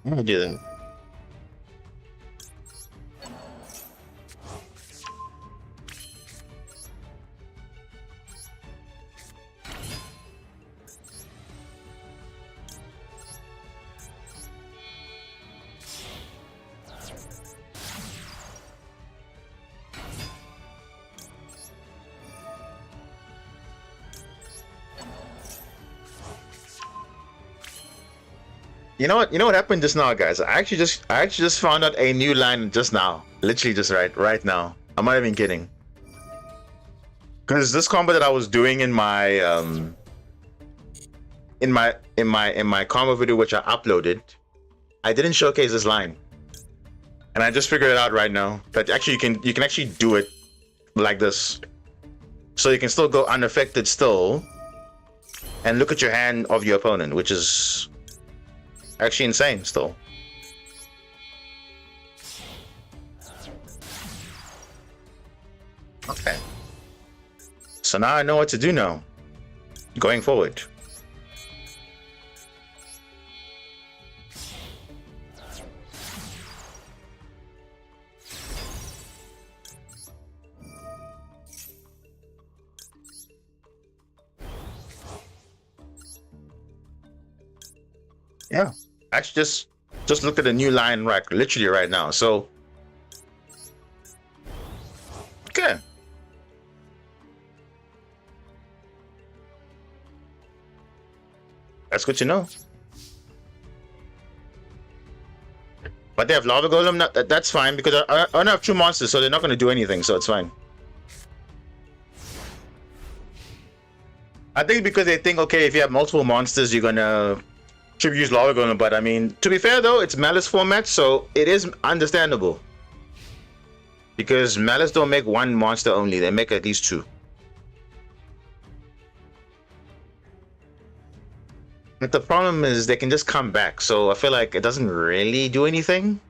I'll do that. You know what? You know what happened just now, guys? I actually just found out a new line just now. Literally just right now. I'm not even kidding. Because this combo that I was doing in my combo video, which I uploaded, I didn't showcase this line, and I just figured it out right now that actually you can actually do it like this, so you can still go unaffected still, and look at your hand of your opponent, which is actually insane still. Okay. So now I know what to do now, going forward. Yeah. Actually just look at the new line literally right now. So okay. That's good to know. But they have lava golem. That's fine because I don't have two monsters, so they're not going to do anything. So it's fine. I think because they think, okay, if you have multiple monsters, you're gonna use lava golem. But I mean, to be fair though, it's Malice format, so it is understandable. Because Malice don't make one monster only; they make at least two. But the problem is they can just come back, so I feel like it doesn't really do anything.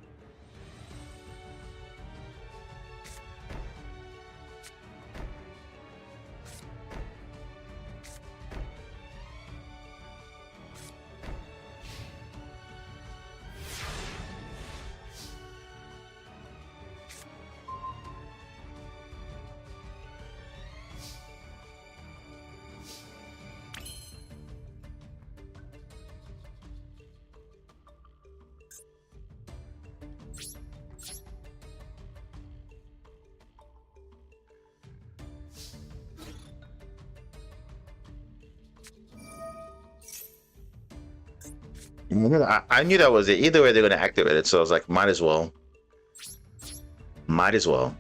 I knew that was it. Either way, they're gonna activate it, so I was like, might as well. Might as well.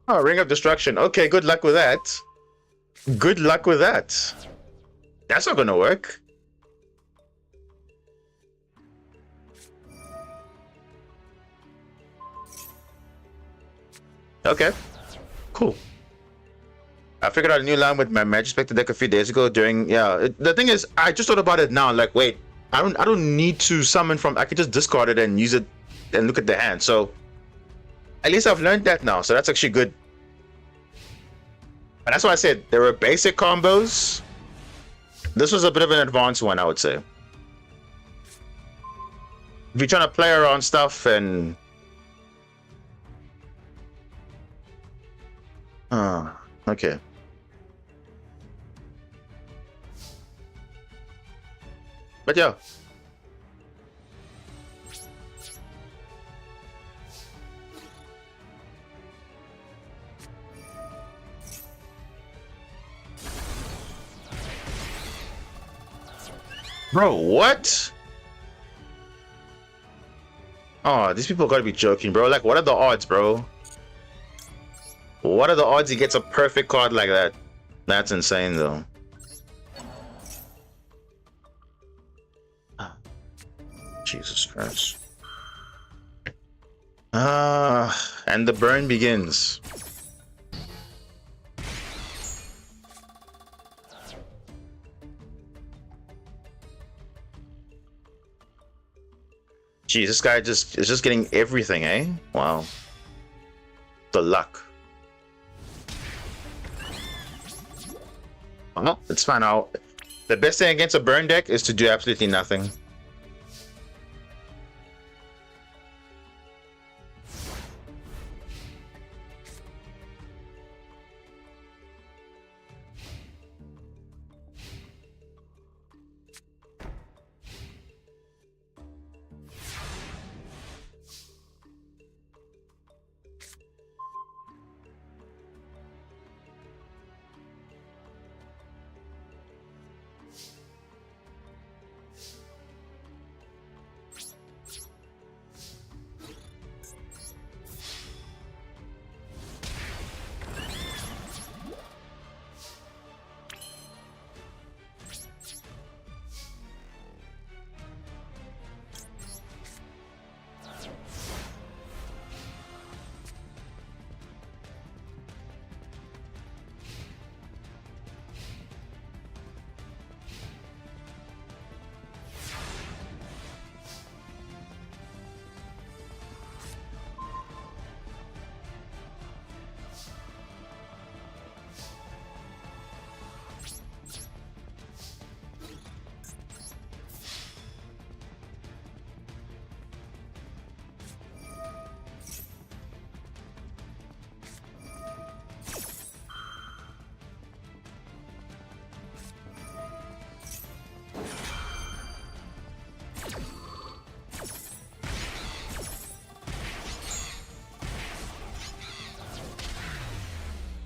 Oh, Ring of Destruction. Okay, good luck with that. Good luck with that. That's not gonna work. Okay, cool. I figured out a new line with my Magic Spectre deck a few days ago during, the thing is, I just thought about it now, like, wait, I don't need to summon from. I can just discard it and use it and look at the hand. So at least I've learned that now. So that's actually good. And that's why I said there were basic combos. This was a bit of an advanced one, I would say. If you're trying to play around stuff and okay. But yeah. Bro, what? Oh, these people gotta be joking, bro. Like, what are the odds, bro? What are the odds he gets a perfect card like that? That's insane, though. Jesus Christ. And the burn begins. Jeez, this guy is just getting everything, eh? Wow. The luck. Well, it's fine. The best thing against a burn deck is to do absolutely nothing.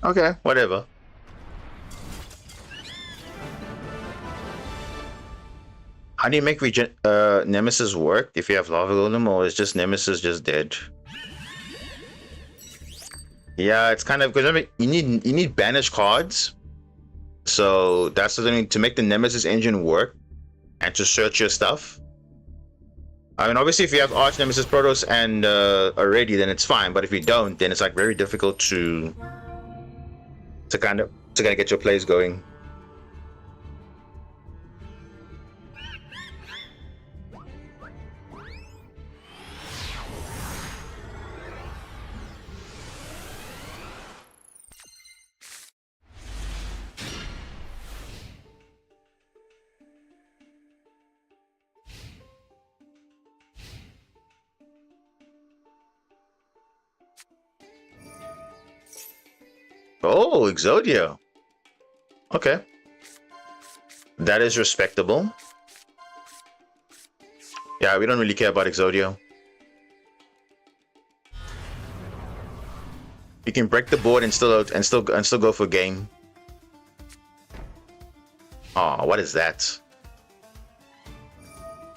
Okay, whatever. How do you make Nemesis work if you have Lava Golem, or is just Nemesis just dead? Yeah, it's kind of because I mean you need banish cards, so that's the thing to make the Nemesis engine work and to search your stuff. I mean, obviously, if you have Arch Nemesis Protoss and already, then it's fine. But if you don't, then it's like very difficult to kind of get your plays going. Oh, Exodia. Okay. That is respectable. Yeah, we don't really care about Exodia. You can break the board and still go for game. Oh, what is that?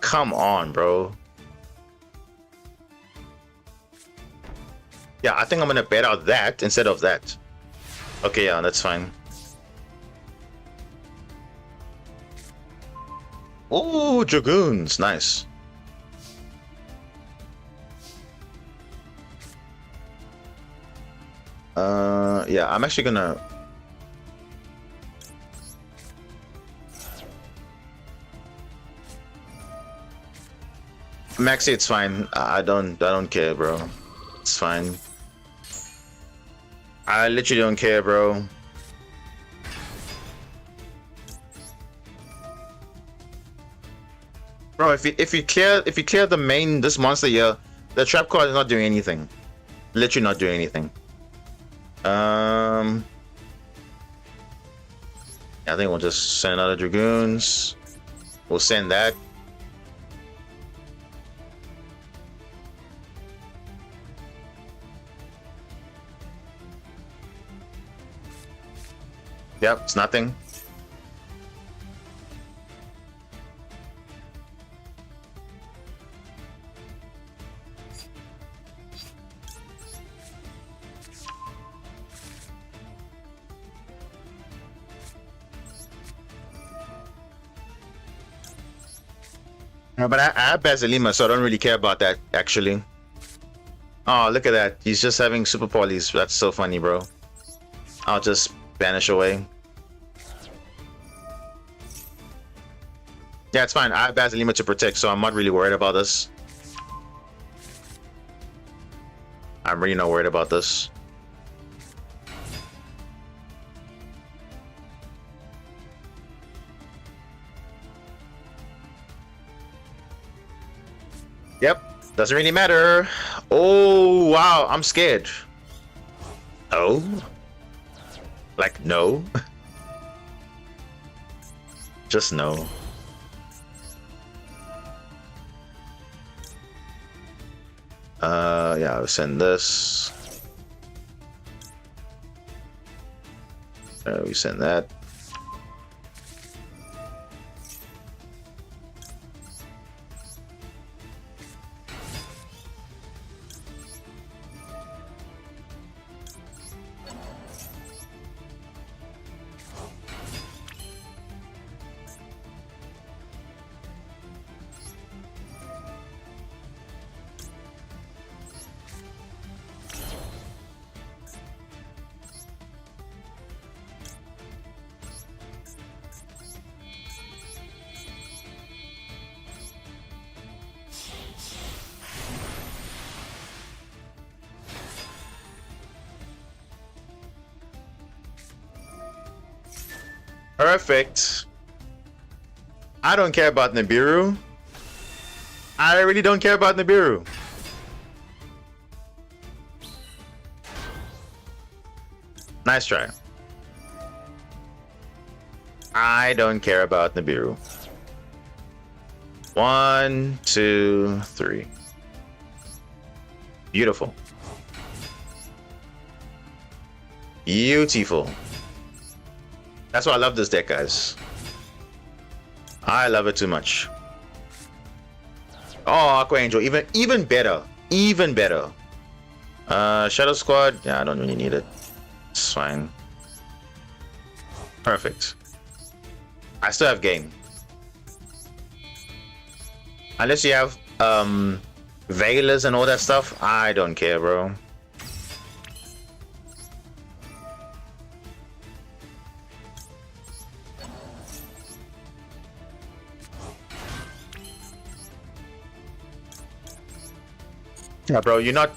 Come on, bro. Yeah, I think I'm gonna bet out that instead of that. Okay, yeah, that's fine. Oh, Dragoons, nice. Yeah, I'm actually gonna. Maxi, it's fine. I don't care, bro. It's fine. I literally don't care, bro. Bro, if you clear the main this monster here, the trap card is not doing anything. Literally not doing anything. I think we'll just send other dragoons. We'll send that. Yep, it's nothing. But I have Basilima, so I don't really care about that, actually. Oh, look at that. He's just having super polys. That's so funny, bro. I'll just banish away. Yeah, it's fine. I have Basilima to protect, so I'm not really worried about this. I'm really not worried about this. Yep, doesn't really matter. Oh, wow, I'm scared. Oh? Like, no? Just no. Yeah, I'll send this. We send that. Perfect. I don't care about Nibiru. I really don't care about Nibiru. Nice try. I don't care about Nibiru. 1, 2, 3. Beautiful. Beautiful. That's why I love this deck, guys. I love it too much. Oh, Aqua Angel, even better. Even better. Shadow Squad, yeah, I don't really need it. It's fine. Perfect. I still have game. Unless you have Veilers and all that stuff, I don't care, bro. Yeah, bro, you're not.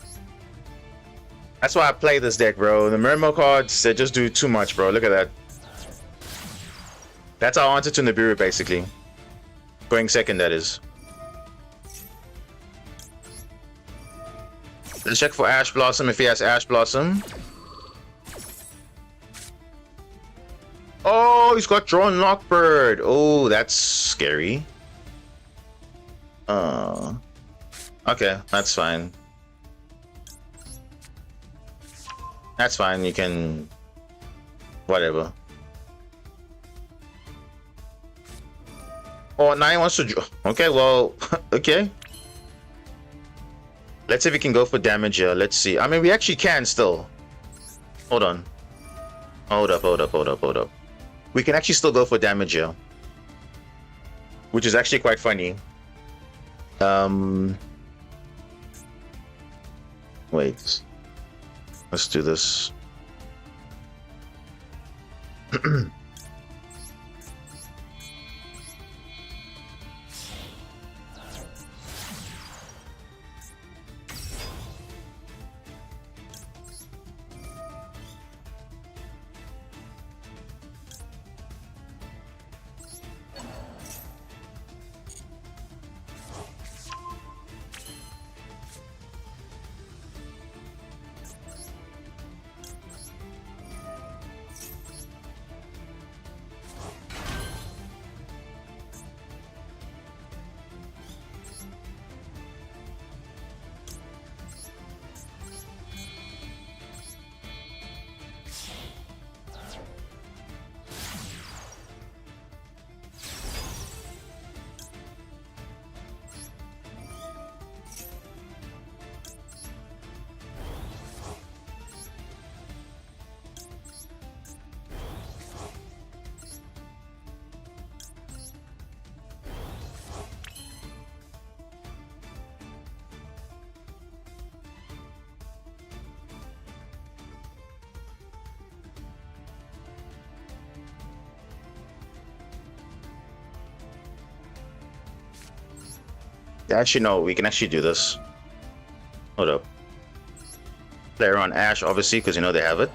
That's why I play this deck, bro. The Mirmo cards, they just do too much, bro. Look at that. That's our answer to Nibiru, basically. Going second, that is. Let's check for Ash Blossom if he has Ash Blossom. Oh, he's got Drone Lockbird. Oh, that's scary. Okay, that's fine. That's fine, you can... whatever. Oh, now he wants to... okay, well, okay. Let's see if we can go for damage here. Let's see. I mean, we actually can still. Hold on. Hold up. We can actually still go for damage here. Which is actually quite funny. Wait. Let's do this. Actually, no, we can actually do this. Hold up. Player on Ash, obviously, because you know they have it.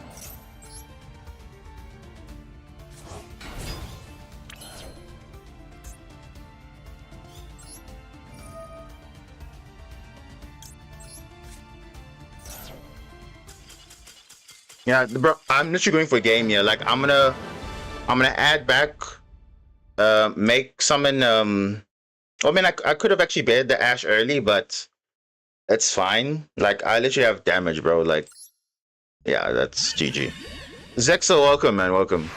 Yeah, bro, I'm literally going for a game here. Like I'm gonna add back, make summon. I mean, I could have actually bared the Ash early, but it's fine. Like I literally have damage, bro. Like, yeah, that's GG. Zexa, welcome, man, welcome.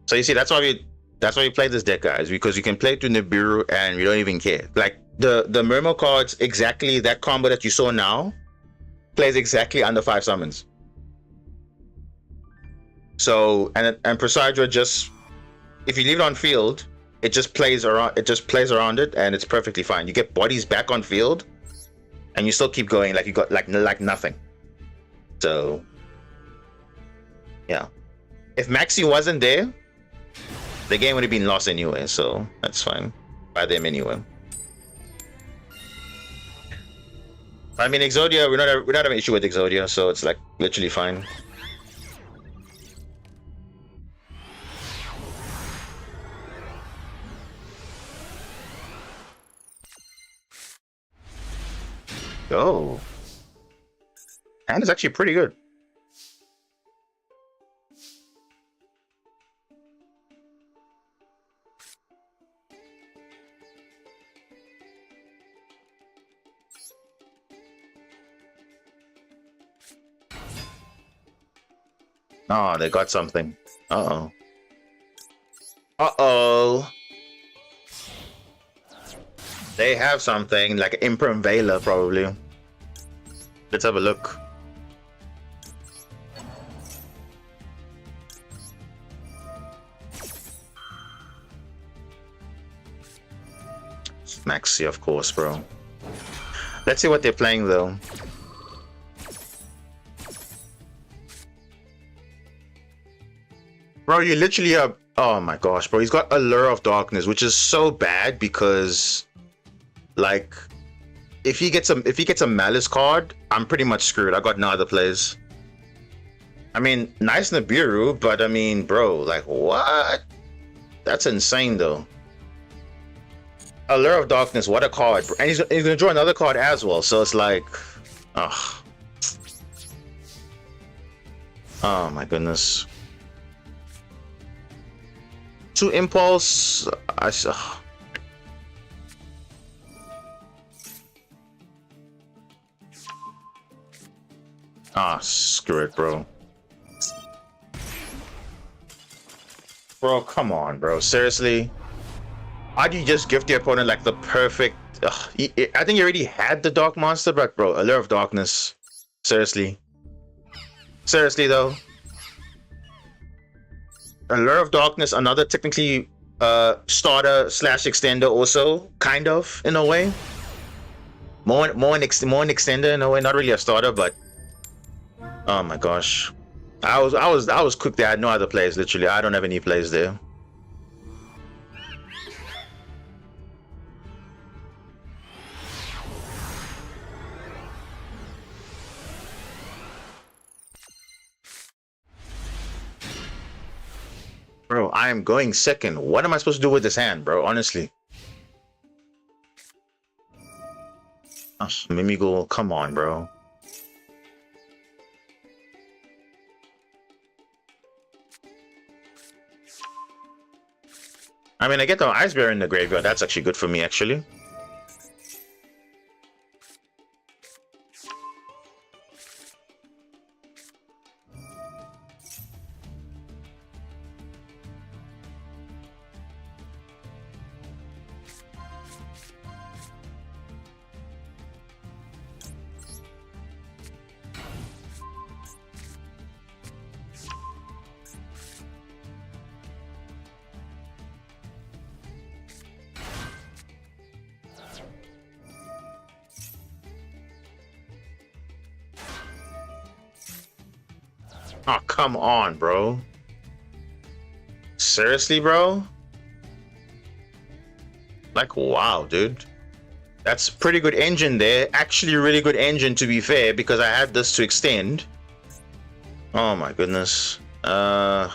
So you see, that's why we play this deck, guys, because you can play to Nibiru and we don't even care. Like the Murmur cards, exactly that combo that you saw now, plays exactly under 5 summons. So and Presidra just, if you leave it on field, it just plays around. It just plays around it, and it's perfectly fine. You get bodies back on field, and you still keep going like you got like nothing. So yeah, if Maxi wasn't there, the game would have been lost anyway. So that's fine by them anyway. I mean, Exodia, we're not having an issue with Exodia, so it's like literally fine. Oh, and it's actually pretty good. Oh, they got something. Uh-oh. Uh-oh. They have something, like Imperm Vela, probably. Let's have a look. Maxi, of course, bro. Let's see what they're playing, though. Bro, you literally have... Oh my gosh, bro. He's got Allure of Darkness, which is so bad because... Like... If he gets a Malice card, I'm pretty much screwed. I got no other plays. I mean, nice Nibiru, but I mean, bro, like, what? That's insane, though. Allure of Darkness, what a card. And he's gonna draw another card as well, so it's like... Oh. Oh my goodness. 2 Impulse... I saw... Ah, screw it, bro. Bro, come on, bro. Seriously? How do you just give the opponent like the perfect... I think you already had the Dark Monster, but bro, Allure of Darkness. Seriously. Seriously, though. Allure of Darkness, another technically starter / extender also, kind of, in a way. More an extender in a way, not really a starter, but... Oh my gosh. I was quick there. I had no other plays, literally. I don't have any plays there. Bro, I am going second. What am I supposed to do with this hand, bro? Honestly. Mimigo, come on, bro. I mean, I get the Ice Bear in the graveyard. That's actually good for me, actually. Oh, come on, bro. Seriously, bro? Like, wow, dude. That's pretty good engine there. Actually, really good engine, to be fair, because I had this to extend. Oh my goodness. You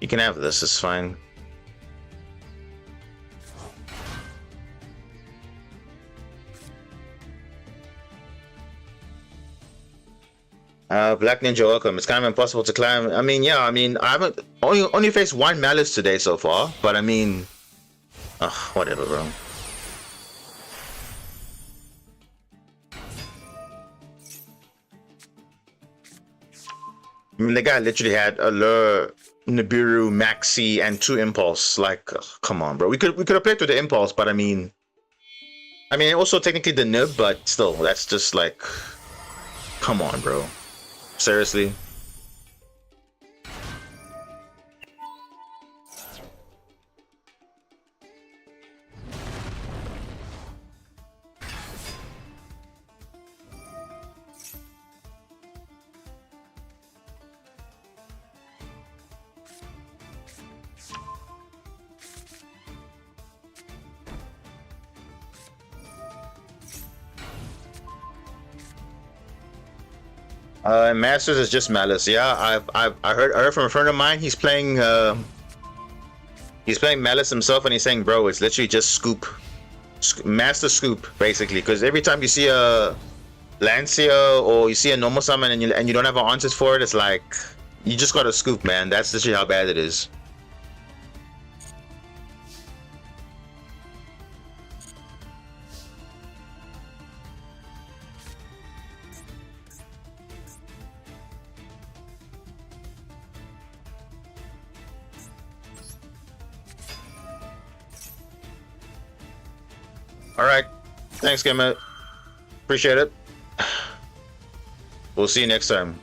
can have this, it's fine. Black Ninja, welcome. It's kind of impossible to climb. I mean, yeah, I mean, I haven't only faced one Malice today so far, but I mean, whatever, bro. I mean, the guy literally had Allure, Nibiru, Maxi, and 2 Impulse. Like, come on, bro. We could have played with the Impulse, but I mean, also technically the Nib, but still, that's just like, come on, bro. Seriously. Masters is just Malice. Yeah, I heard from a friend of mine. He's playing Malice himself, and he's saying, bro, it's literally just scoop, master scoop, basically. Because every time you see a Lancia or you see a normal summon and you don't have an answers for it, it's like you just gotta scoop, man. That's literally how bad it is. All right, thanks, Gamer. Appreciate it. We'll see you next time.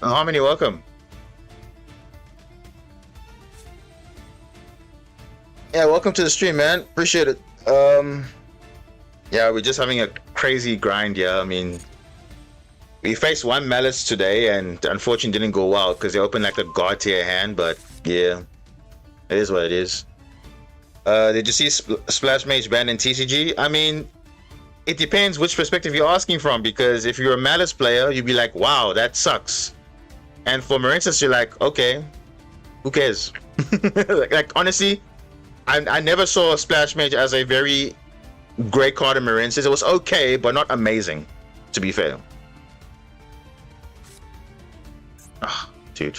Harmony, welcome. Yeah, welcome to the stream, man. Appreciate it. Yeah, we're just having a crazy grind. Yeah, I mean, we faced one Malice today, and unfortunately didn't go well because they opened like a god tier hand. But yeah, it is what it is. Did you see Splash Mage banned in TCG? I mean, it depends which perspective you're asking from. Because if you're a Malice player, you'd be like, "Wow, that sucks," and for Marincis, you're like, "Okay, who cares?" like honestly. I never saw Splash Mage as a very great card in Marincis. It was okay, but not amazing, to be fair. Ah, dude.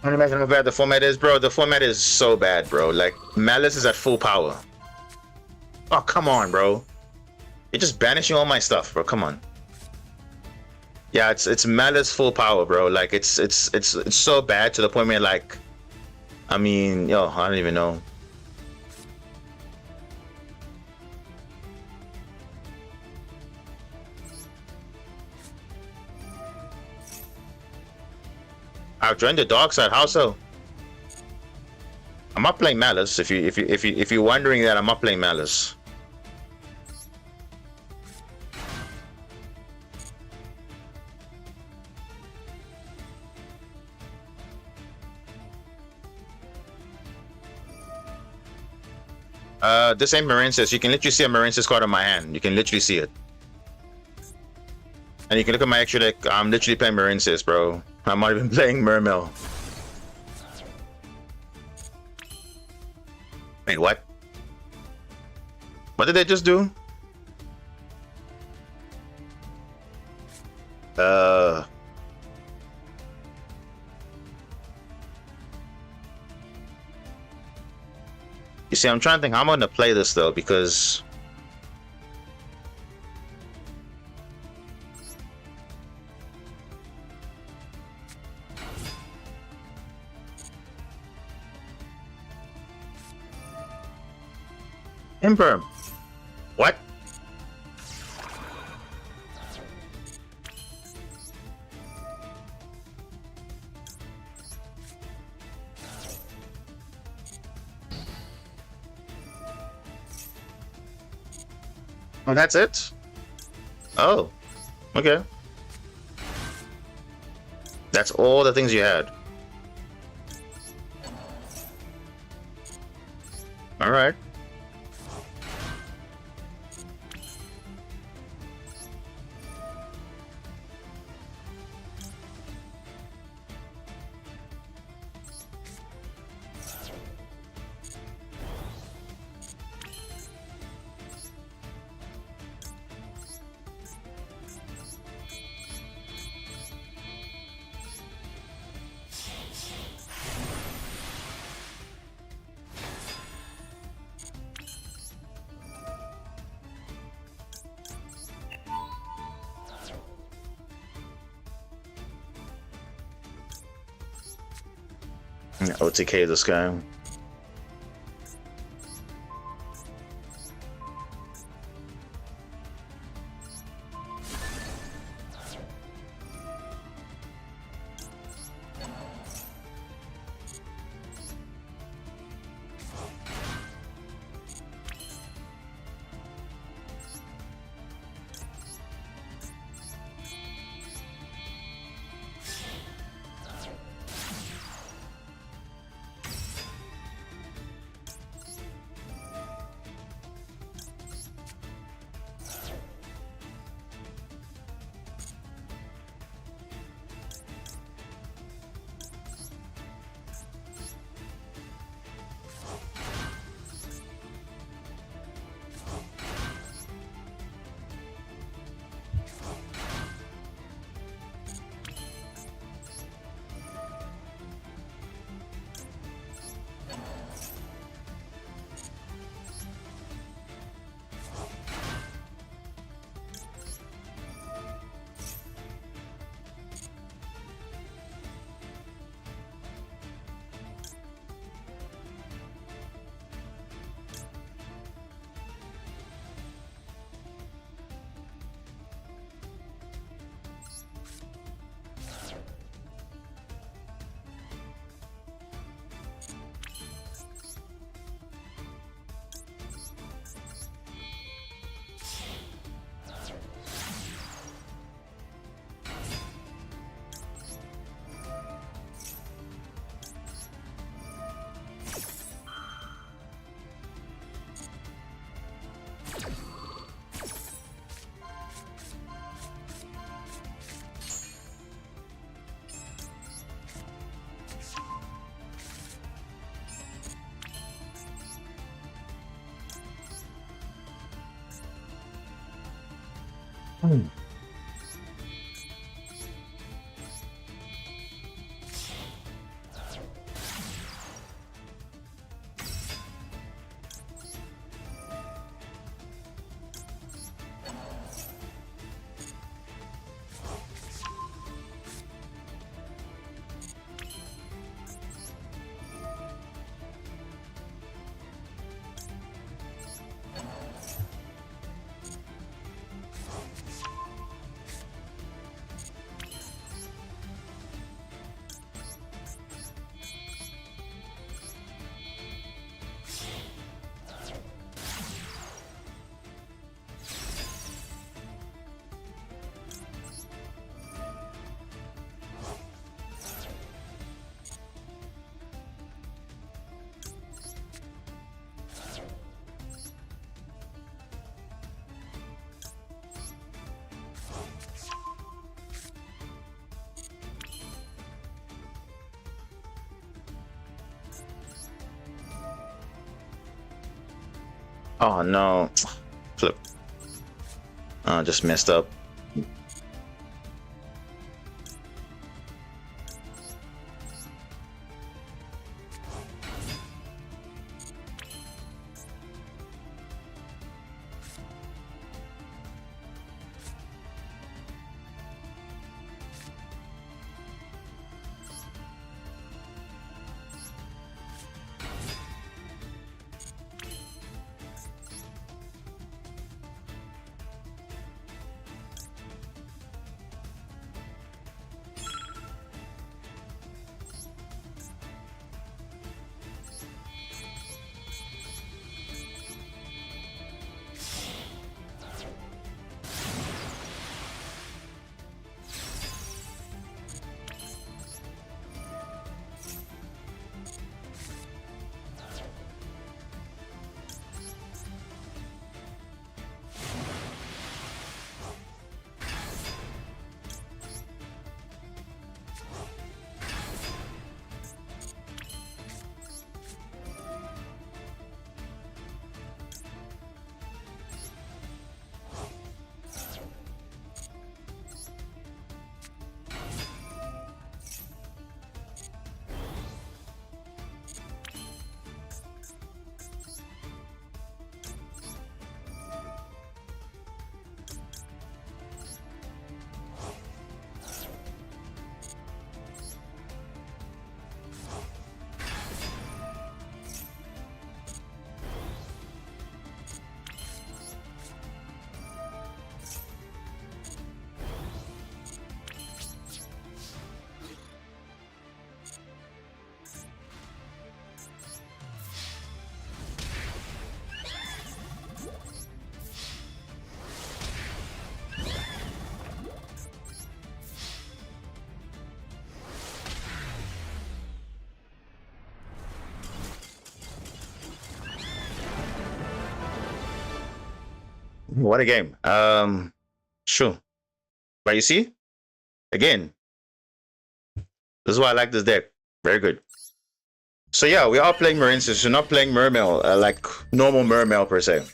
I don't imagine how bad the format is, bro. The format is so bad, bro. Like, Malice is at full power. Oh, come on, bro. You're just banishing all my stuff, bro. Come on. Yeah, it's Malice full power, bro. Like it's so bad to the point where like, I mean, yo, I don't even know. I've joined the dark side. How so? I'm not playing Malice. If you're wondering that, I'm not playing Malice. This ain't Marincis. You can literally see a Marincis card in my hand. You can literally see it. And you can look at my extra deck. I'm literally playing Marincis, bro. I'm not even playing Mermail. Wait, what? What did they just do? You see, I'm trying to think how I'm gonna play this though, because Imperm. What? Oh, that's it? Oh, okay. That's all the things you had. All right. OTK this guy. Oh no. Flip. Just messed up. What a game. Sure. But you see, again, this is why I like this deck. Very good. So yeah, we are playing Marincess. We're not playing Mermail, like normal Mermail per se.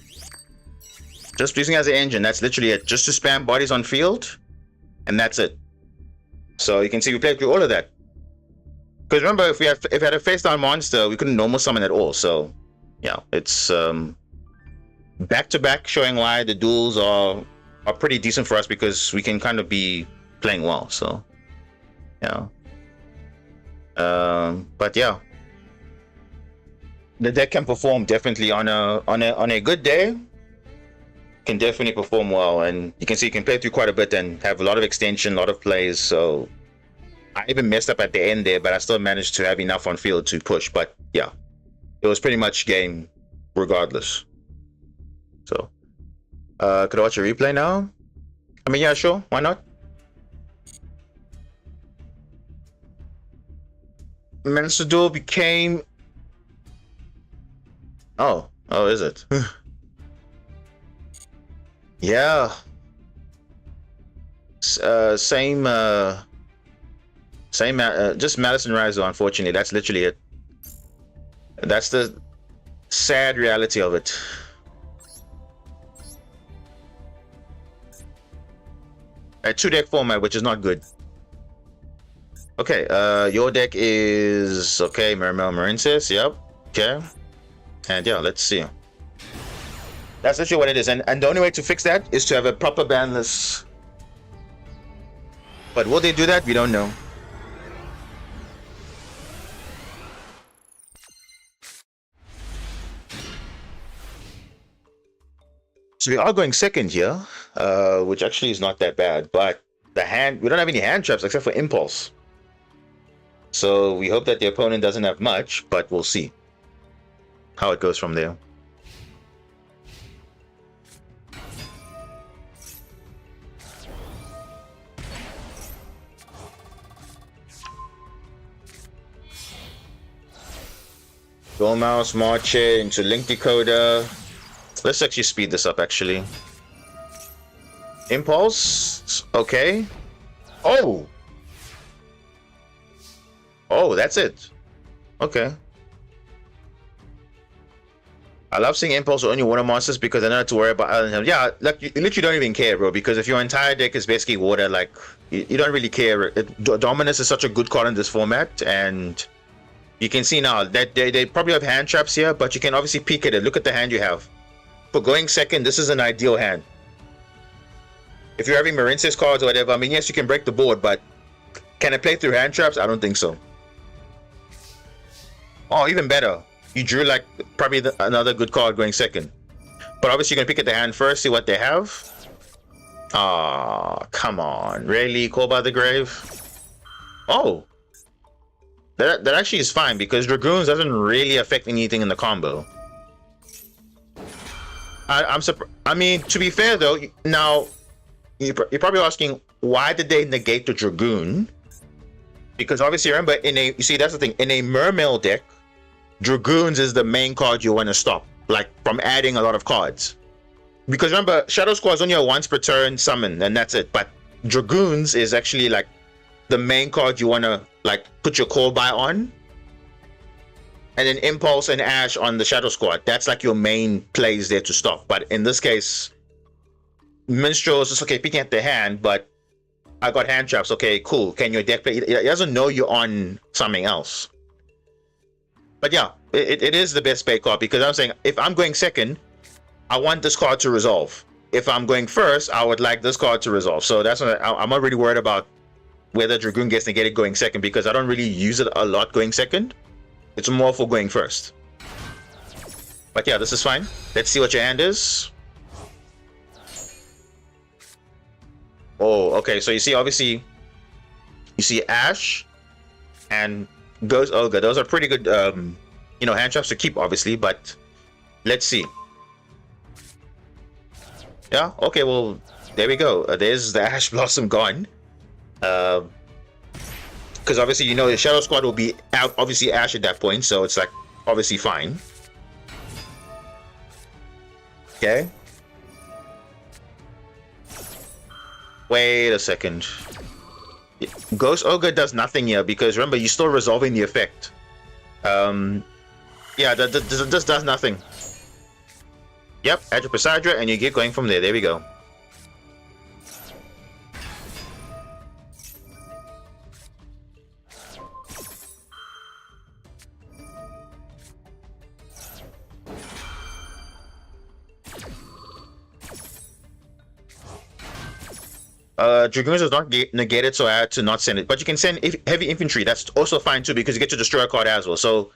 Just using as an engine. That's literally it. Just to spam bodies on field, and that's it. So you can see we played through all of that. Because remember, if we had a face down monster, we couldn't normal summon at all. So yeah, it's back to back, showing why the duels are pretty decent for us because we can kind of be playing well. So yeah. But yeah, the deck can perform definitely on a good day. Can definitely perform well, and you can see you can play through quite a bit and have a lot of extension, a lot of plays. So I even messed up at the end there, but I still managed to have enough on field to push. But yeah, it was pretty much game regardless. So could I watch a replay now? I mean, yeah, sure, why not? Masterduel became... Oh, is it? Yeah. Same, just Madison Rizzo, unfortunately. That's literally it. That's the sad reality of it. A 2-deck format, which is not good. Okay, your deck is... Okay, Mermail Marincess, yep. Okay. And yeah, let's see. That's literally what it is. And the only way to fix that is to have a proper ban list. But will they do that? We don't know. So we are going second here, which actually is not that bad. But the hand, we don't have any hand traps except for Impulse. So we hope that the opponent doesn't have much, but we'll see how it goes from there. Dual mouse, march it into link decoder. Let's actually speed this up actually. Impulse, okay. Oh, that's it. Okay. I love seeing Impulse only water monsters because I don't have to worry about other than yeah, like you literally don't even care, bro, because if your entire deck is basically water, like you don't really care. Dominus is such a good card in this format, and you can see now that they probably have hand traps here, but you can obviously peek at it. Look at the hand you have. For going second, this is an ideal hand. If you're having Marincess cards or whatever, I mean, yes, you can break the board, but can it play through hand traps? I don't think so. Oh, even better. You drew like probably another good card going second. But obviously you're going to pick at the hand first, see what they have. Ah, come on. Really? Call by the Grave? Oh. That actually is fine because Dragoons doesn't really affect anything in the combo. I'm surprised. I mean, to be fair though, now you're probably asking why did they negate the Dragoon? Because obviously remember you see that's the thing, in a Mermail deck, Dragoons is the main card you want to stop, like from adding a lot of cards. Because remember, Shadow Squad is only a once per turn summon and that's it. But Dragoons is actually like the main card you want to like put your call by on. And then Impulse and Ash on the Shadow Squad. That's like your main plays there to stop. But in this case, Minstrel is just okay picking at the hand, but I got hand traps. Okay, cool. Can your deck play? It doesn't know you're on something else. But yeah, it is the best play card because I'm saying if I'm going second, I want this card to resolve. If I'm going first, I would like this card to resolve. So that's what I'm not really worried about whether Dragoon gets negated going second because I don't really use it a lot going second. It's more for going first. But yeah, this is fine. Let's see what your hand is. Oh, okay. So you see, obviously, you see Ash and Ghost Ogre. Those are pretty good, you know, hand traps to keep, obviously. But let's see. Yeah. Okay. Well, there we go. There's the Ash Blossom gone. Because obviously, you know, the Shadow Squad will be out, obviously, Ash at that point. So it's like, obviously, fine. Okay. Wait a second. Ghost Ogre does nothing here because remember, you're still resolving the effect. Yeah, this does nothing. Yep, add your Presadra and you get going from there. There we go. Dragoons is not negated, so I had to not send it. But you can send heavy infantry. That's also fine too because you get to destroy a card as well. So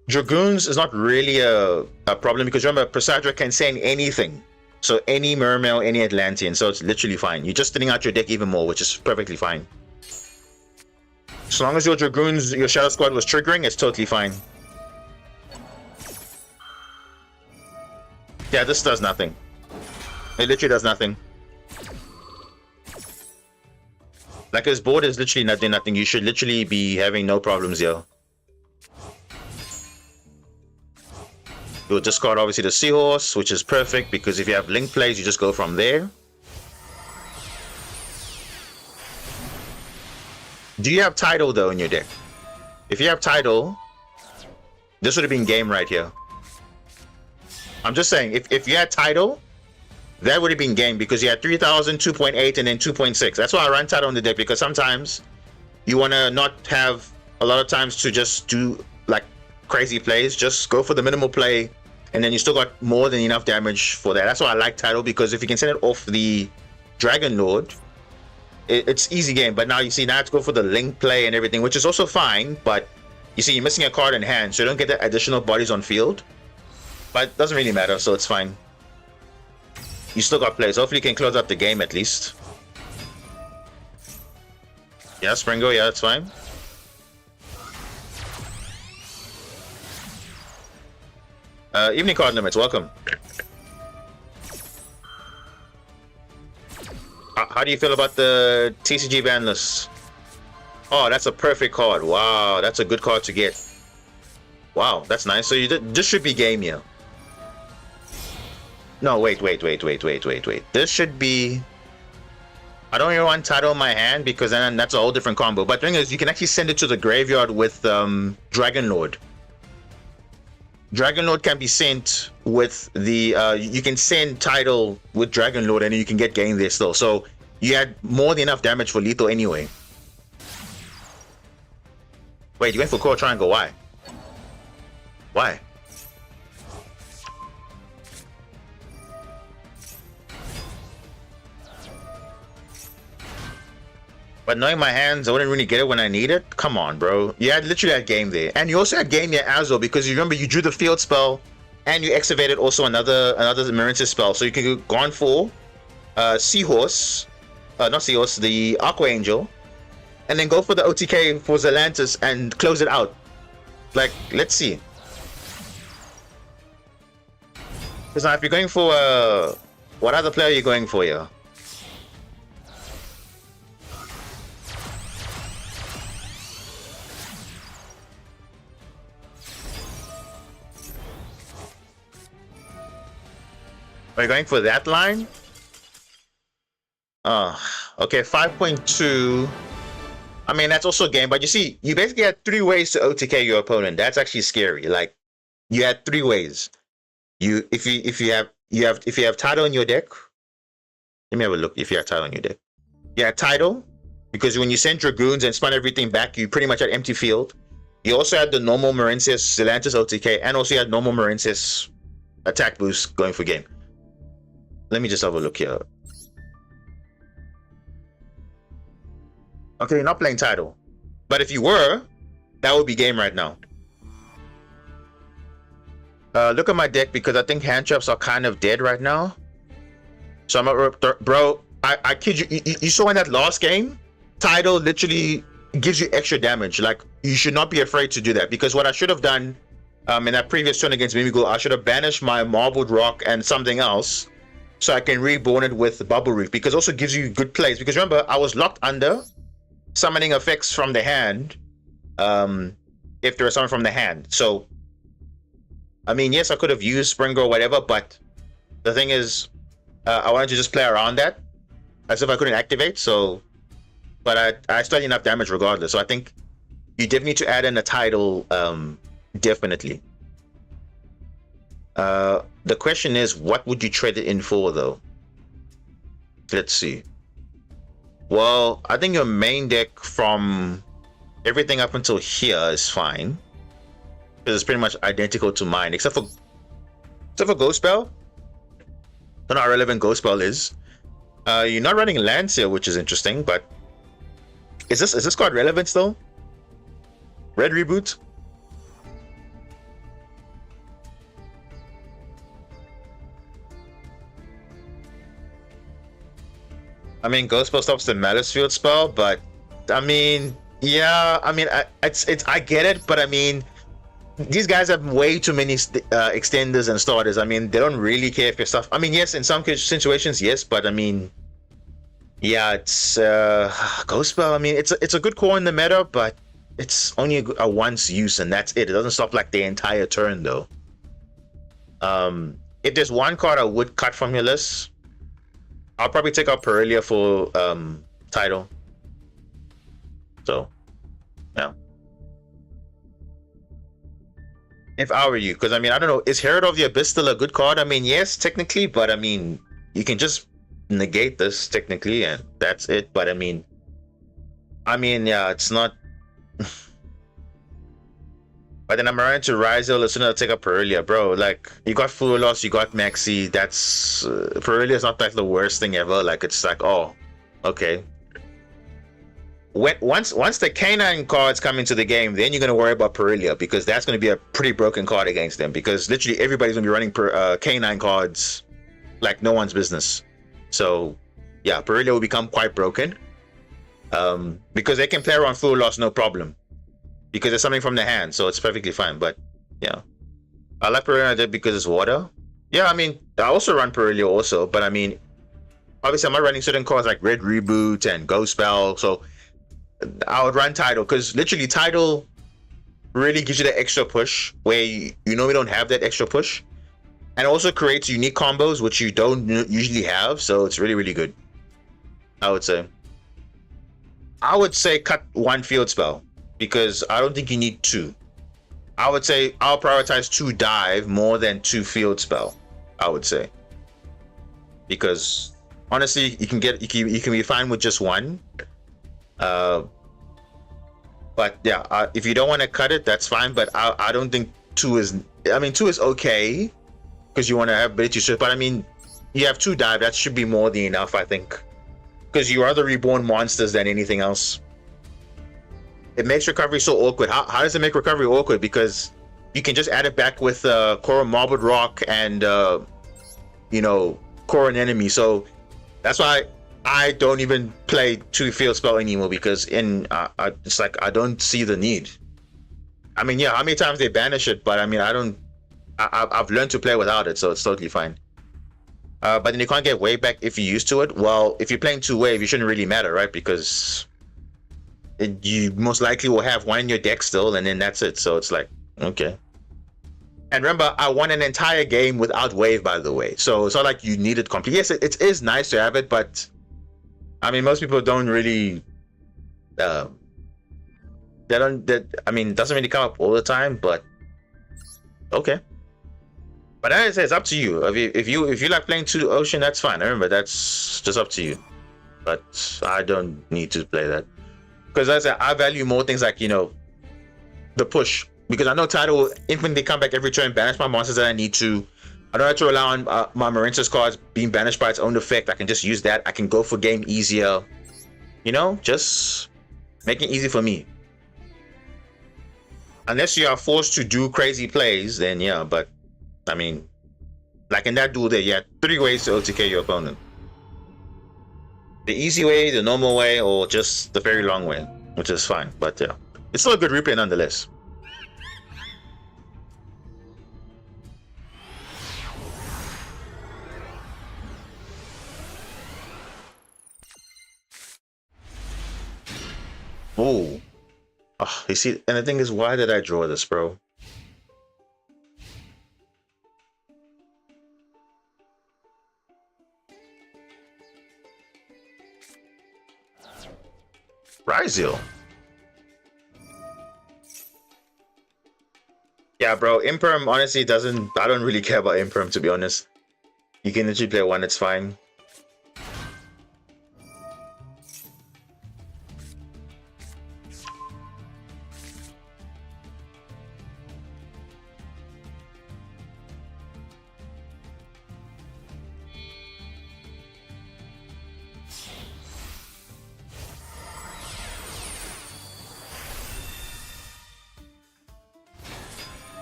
Dragoons is not really a problem because remember, Presadra can send anything. So any Mermail, any Atlantean. So it's literally fine. You're just thinning out your deck even more, which is perfectly fine. As long as your Dragoons, your Shadow Squad was triggering, it's totally fine. Yeah, this does nothing. It literally does nothing. Like his board is literally nothing. You should literally be having no problems here. You'll discard obviously the Seahorse, which is perfect because if you have link plays, you just go from there. Do you have Tidal though in your deck? If you have Tidal, this would have been game right here. I'm just saying, if you had Tidal, that would have been game because you had 3000, 2.8, and then 2.6. That's why I run Tidal on the deck because sometimes you want to not have a lot of times to just do like crazy plays. Just go for the minimal play and then you still got more than enough damage for that. That's why I like Tidal because if you can send it off the Dragon Lord, it's easy game. But now you see, now I have to go for the link play and everything, which is also fine. But you see, you're missing a card in hand, so you don't get the additional bodies on field. But it doesn't really matter, so it's fine. You still got plays. Hopefully you can close out the game at least. Yeah, Springo, yeah, that's fine. Evening card limits, welcome. How do you feel about the TCG ban list? Oh, that's a perfect card. Wow, that's a good card to get. Wow, that's nice. So this should be game here. No, wait. This should be... I don't even want Tidal in my hand because then that's a whole different combo. But the thing is, you can actually send it to the graveyard with Dragon Lord. Dragon Lord can be sent with the... you can send Tidal with Dragon Lord and you can get game there still. So you had more than enough damage for lethal anyway. Wait, you went for Core Triangle. Why? Why? But knowing my hands, I wouldn't really get it when I need it. Come on, bro. You had literally that game there. And you also had game here as well because you remember you drew the field spell and you activated also another Marintis spell. So you can go on for Seahorse, not Seahorse, the Aqua Angel, and then go for the OTK for Zelantis and close it out. Like, let's see. Because now if you're going for what other player are you going for here? Are you going for that line? Okay, 5.2. I mean, that's also a game, but you see, you basically had 3 ways to OTK your opponent. That's actually scary. Like, you had 3 ways. If you have Tidal in your deck, let me have a look. If you have Tidal in your deck, you had Tidal because when you send Dragoons and spun everything back, you pretty much had empty field. You also had the normal Marincis Zelantis OTK, and also you had normal Marincis attack boost going for game. Let me just have a look here. Okay, you're not playing Tidal. But if you were, that would be game right now. Look at my deck because I think hand traps are kind of dead right now. So I'm bro, I kid you, you saw in that last game, Tidal literally gives you extra damage. Like, you should not be afraid to do that because what I should have done in that previous turn against Mimigo, I should have banished my Marbled Rock and something else so I can reborn it with Bubble Reef because it also gives you good plays. Because remember, I was locked under summoning effects from the hand if there was something from the hand. So, I mean, yes, I could have used Springer or whatever, but the thing is, I wanted to just play around that. as if I couldn't activate. So, but I still had enough damage regardless. So I think you definitely need to add in a title. Definitely. The question is, what would you trade it in for, though? Let's see. Well, I think your main deck from everything up until here is fine, because it's pretty much identical to mine, except for Ghost Spell. I don't know how relevant Ghost Spell is. You're not running lands here, which is interesting, but is this card relevant still? Red Reboot? I mean, Ghost Spell stops the Malice Field spell, but I mean, yeah, I mean, I get it, but I mean, these guys have way too many extenders and starters. I mean, they don't really care if your stuff. I mean, yes, in some situations, yes, but I mean, yeah, it's Ghost Spell. I mean, it's a good core in the meta, but it's only a once use and that's it. It doesn't stop like the entire turn though. If there's one card I would cut from your list, I'll probably take out Perelia for title. So, yeah. If I were you, because I mean, I don't know, is Herald of the Abyss still a good card? I mean, yes, technically, but I mean, you can just negate this technically, and that's it. But I mean, yeah, it's not. But then I'm around to Rizal as soon as I take up Perelia, bro. Like, you got Full Loss, you got Maxi. That's Perelia is not like the worst thing ever. Like, it's like, oh, okay. Once the Canine cards come into the game, then you're gonna worry about Perelia, because that's gonna be a pretty broken card against them. Because literally everybody's gonna be running Canine cards like no one's business. So yeah, Perelia will become quite broken. Because they can play around Full Loss no problem, because there's something from the hand, so it's perfectly fine. But yeah, I like Perelia because it's water. Yeah, I mean, I also run Perelia also, but I mean, obviously I'm not running certain cards like Red Reboot and Ghost Spell, so I would run Tidal, because literally Tidal really gives you that extra push where you know we don't have that extra push, and also creates unique combos which you don't usually have. So it's really, really good. I would say cut one field spell, because I don't think you need two. I would say I'll prioritize 2 dive more than 2 field spell. I would say, because honestly, you can be fine with just one. But yeah, if you don't want to cut it, that's fine. But I don't think 2 is. I mean, 2 is okay because you want to have ability shift. But I mean, you have 2 dive. That should be more than enough, I think, because you are the reborn monsters than anything else. It makes recovery so awkward. How does it make recovery awkward? Because you can just add it back with Core Marbled Rock and Core and Enemy. So that's why I don't even play 2 field spell anymore, because it's like I don't see the need. I mean, yeah, how many times they banish it, but I mean, I've learned to play without it, so it's totally fine. But then you can't get wave back if you're used to it. Well, if you're playing 2 wave, it shouldn't really matter, right? Because you most likely will have one in your deck still, and then that's it. So it's like, okay. And remember, I won an entire game without wave, by the way. So it's not like you need it complete. Yes, it is nice to have it, but I mean, most people don't really. I mean, it doesn't really come up all the time, but okay. But as I say, it's up to you. If you like playing 2 Ocean, that's fine. Remember, that's just up to you. But I don't need to play that, because as I say, I value more things like the push. Because I know Tidal will infinitely come back every turn, banish my monsters that I need to. I don't have to rely on my Marinta's cards being banished by its own effect. I can just use that. I can go for game easier. Just make it easy for me. Unless you are forced to do crazy plays, then yeah. But I mean, like in that duel there, you had 3 ways to OTK your opponent. The easy way, the normal way, or just the very long way, which is fine. But yeah, it's still a good replay nonetheless. Oh, you see, and the thing is, why did I draw this, bro? Ryzio. Yeah, bro. Imperm honestly doesn't. I don't really care about Imperm, to be honest. You can literally play one. It's fine.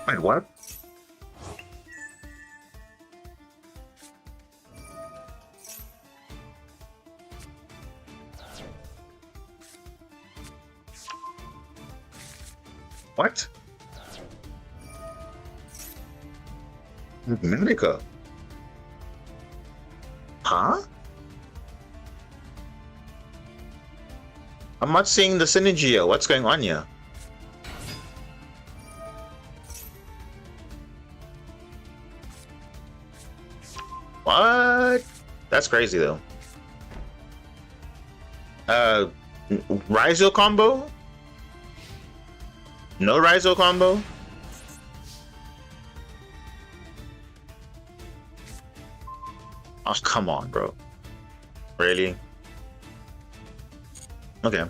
Wait, what? What? Medica? Huh? I'm not seeing the synergy here. What's going on here? What? That's crazy though. Ryzo combo? No Ryzo combo? Oh, come on, bro. Really? Okay.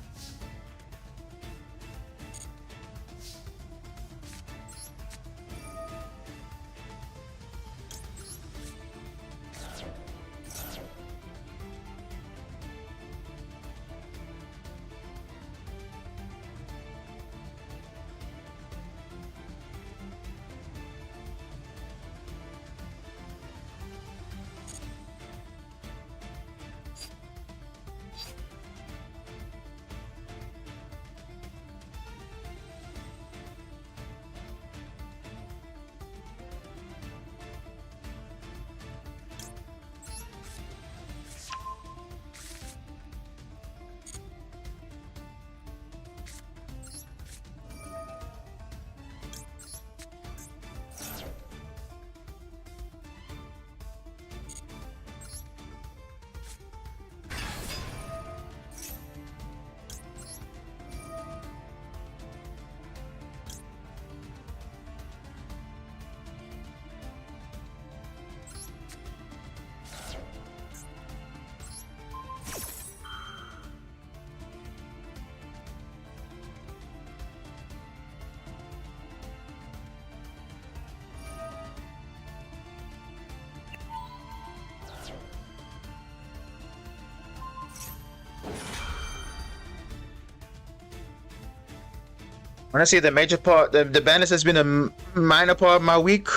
Honestly, the major part, the bandits has been a minor part of my week,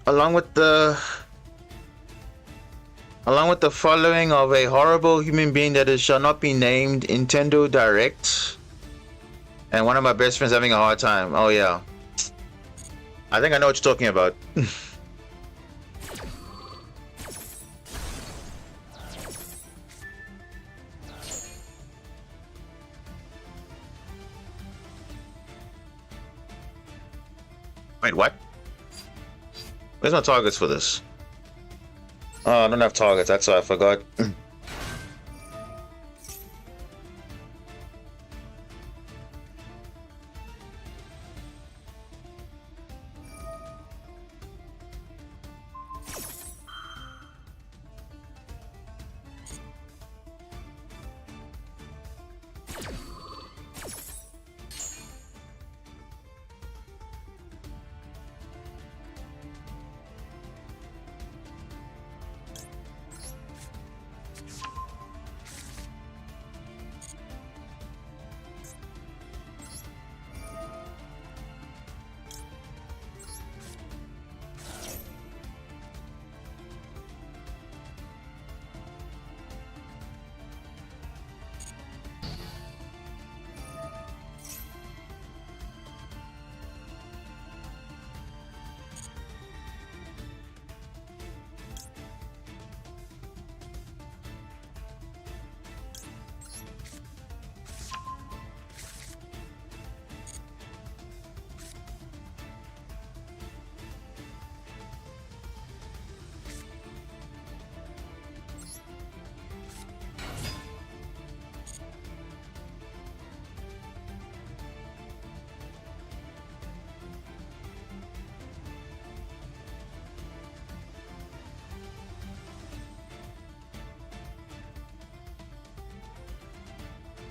along with the following of a horrible human being that shall not be named Nintendo Direct, and one of my best friends having a hard time. Oh yeah, I think I know what you're talking about. Wait, what? Where's my targets for this? Oh, I don't have targets, that's why I forgot.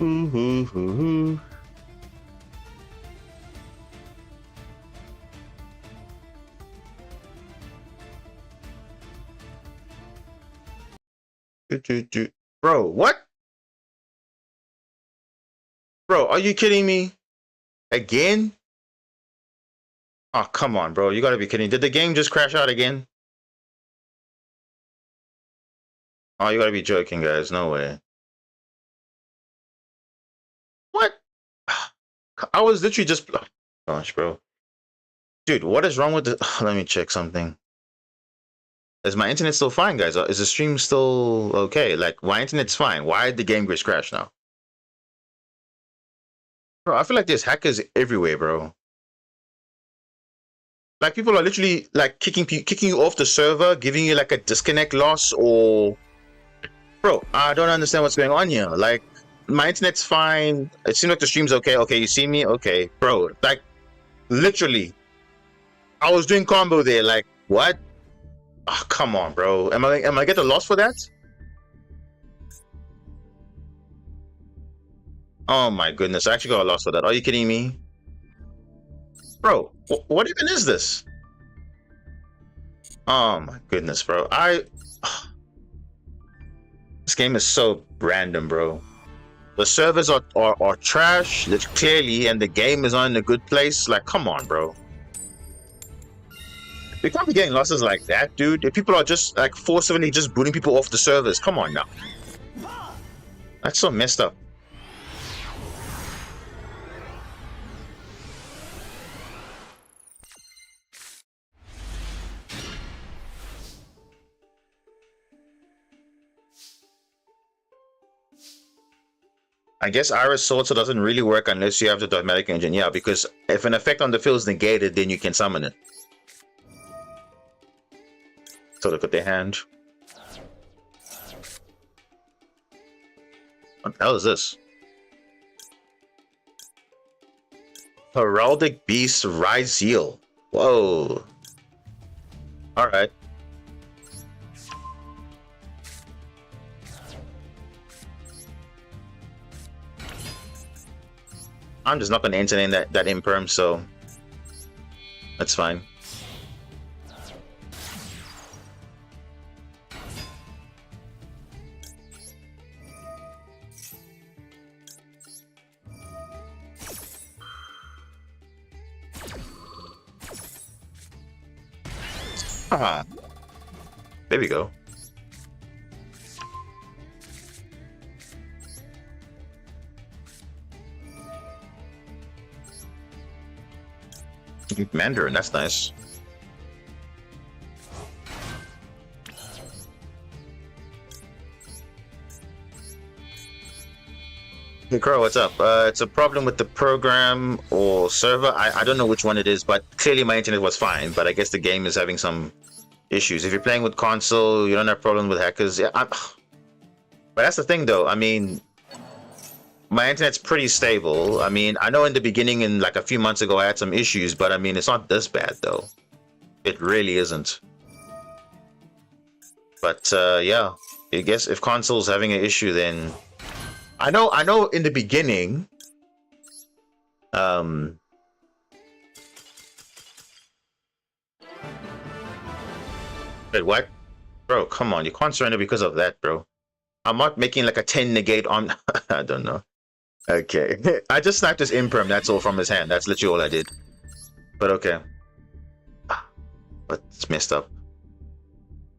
Ooh. Bro, what? Bro, are you kidding me? Again? Oh, come on, bro. You gotta be kidding. Did the game just crash out again? Oh, you gotta be joking, guys. No way. What? I was literally just... Oh, gosh, bro. Dude, what is wrong with the... Let me check something. Is my internet still fine, guys? Is the stream still okay? Like, my internet's fine. Why did the game just crash now? Bro, I feel like there's hackers everywhere, bro. Like, people are literally, like, kicking you off the server, giving you, like, a disconnect loss, or... Bro, I don't understand what's going on here. Like, my internet's fine. It seems like the stream's okay. Okay, you see me? Okay. Bro, like, literally, I was doing combo there. Like, what? Oh, come on, bro. Am I get a loss for that? Oh my goodness, I actually got a loss for that. Are you kidding me? Bro, what even is this? Oh my goodness, bro. This game is so random, bro. The servers are trash, clearly, and the game is not in a good place. Like, come on, bro. We can't be getting losses like that, dude. If people are just, like, forcibly just booting people off the servers. Come on now. That's so messed up. I guess Iris Sorcerer doesn't really work unless you have the dogmatic engine. Yeah, because if an effect on the field is negated, then you can summon it. So look at their hand. What the hell is this? Heraldic Beast Ryzeal. Whoa. Alright. I'm just not going to entertain that imperm, so that's fine. Ah, there we go. Mandarin, that's nice. Hey Crow, what's up? It's a problem with the program or server. I don't know which one it is, but clearly my internet was fine, but I guess the game is having some issues. If you're playing with console, you don't have problems with hackers. Yeah, but that's the thing though. I mean, my internet's pretty stable. I mean, I know in the beginning, in like a few months ago, I had some issues, but I mean, it's not this bad though. It really isn't. But yeah, I guess if console's having an issue, then I know in the beginning, wait, what? Bro, come on, you can't surrender because of that, bro. I'm not making like a 10 negate on I don't know. Okay. I just sniped his imperm, that's all from his hand. That's literally all I did. But okay. But it's messed up.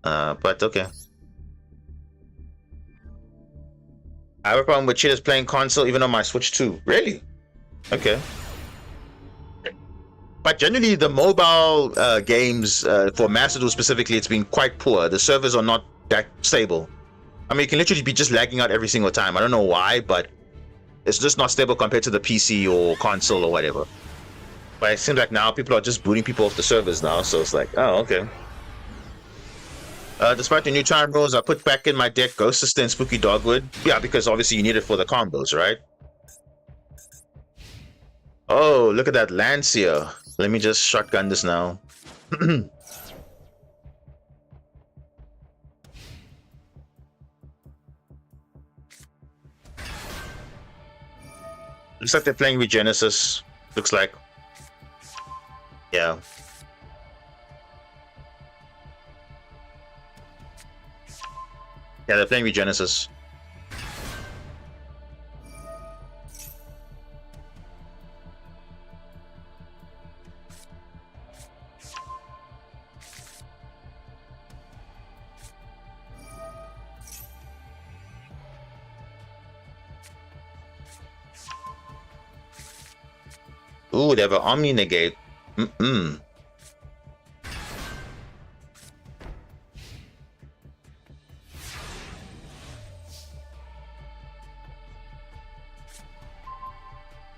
But okay. I have a problem with cheaters playing console even on my Switch too. Really? Okay. But generally, the mobile games for masterduel specifically, it's been quite poor. The servers are not that stable. I mean, you can literally be just lagging out every single time. I don't know why, but it's just not stable compared to the PC or console or whatever. But it seems like now people are just booting people off the servers now, so it's like, oh, okay. Despite the new time rules, I put back in my deck Ghost Sister and Spooky Dogwood. Yeah, because obviously you need it for the combos, right? Oh, look at that Lancia. Let me just shotgun this now. Looks like they're playing with Genesis. Looks like. Yeah. Yeah, they're playing with Genesis. Ooh, they have an Omni Negate.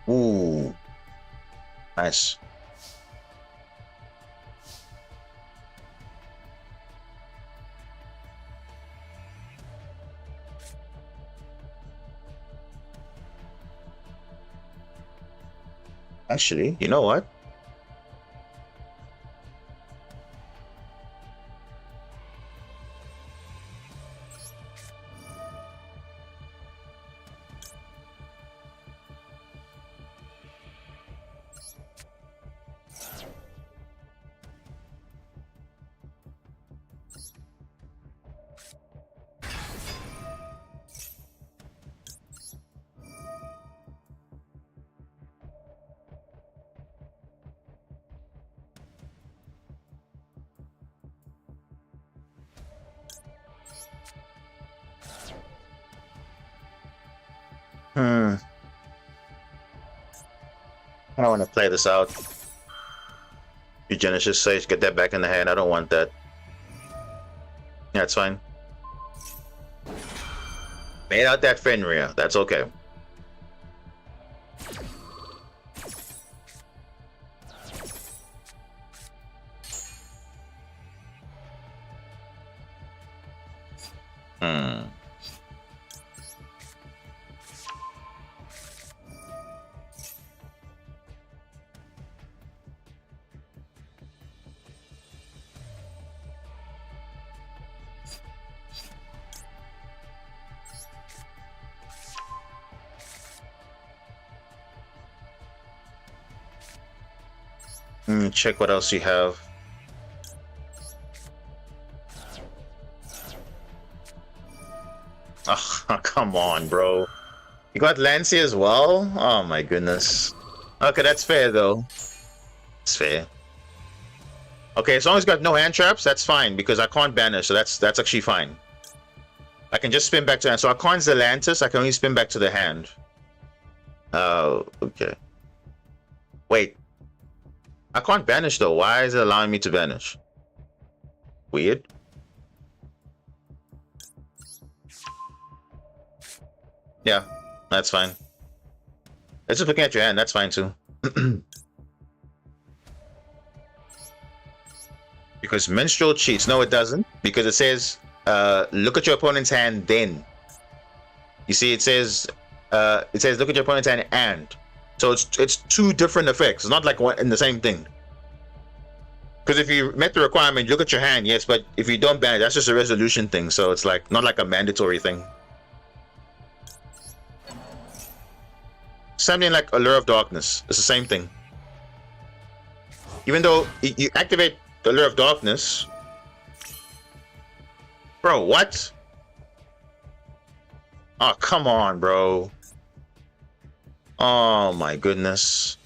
Ooh. Nice. Actually, you know what? I don't want to play this out. Eugenesis Sage, get that back in the hand. I don't want that. Yeah, it's fine. Made out that Fenrir. That's okay. Check what else you have. Oh, come on, bro. You got Lancia as well? Oh my goodness. Okay, that's fair though. It's fair. Okay, as long as you got no hand traps, that's fine because I can't banish, so that's actually fine. I can just spin back to hand. So I can't Zelantis, I can only spin back to the hand. Oh, okay. Wait. I can't banish though. Why is it allowing me to banish? Weird. Yeah, that's fine. It's just looking at your hand, that's fine too. Because Minstrel cheats. No, it doesn't. Because it says, look at your opponent's hand then. You see, it says look at your opponent's hand and. So it's two different effects. It's not like one in the same thing. Because if you met the requirement, look at your hand, yes, but if you don't ban it, that's just a resolution thing. So it's like not like a mandatory thing. Something like Allure of Darkness. It's the same thing. Even though you activate the Allure of Darkness. Bro, what? Oh, come on, bro. Oh my goodness.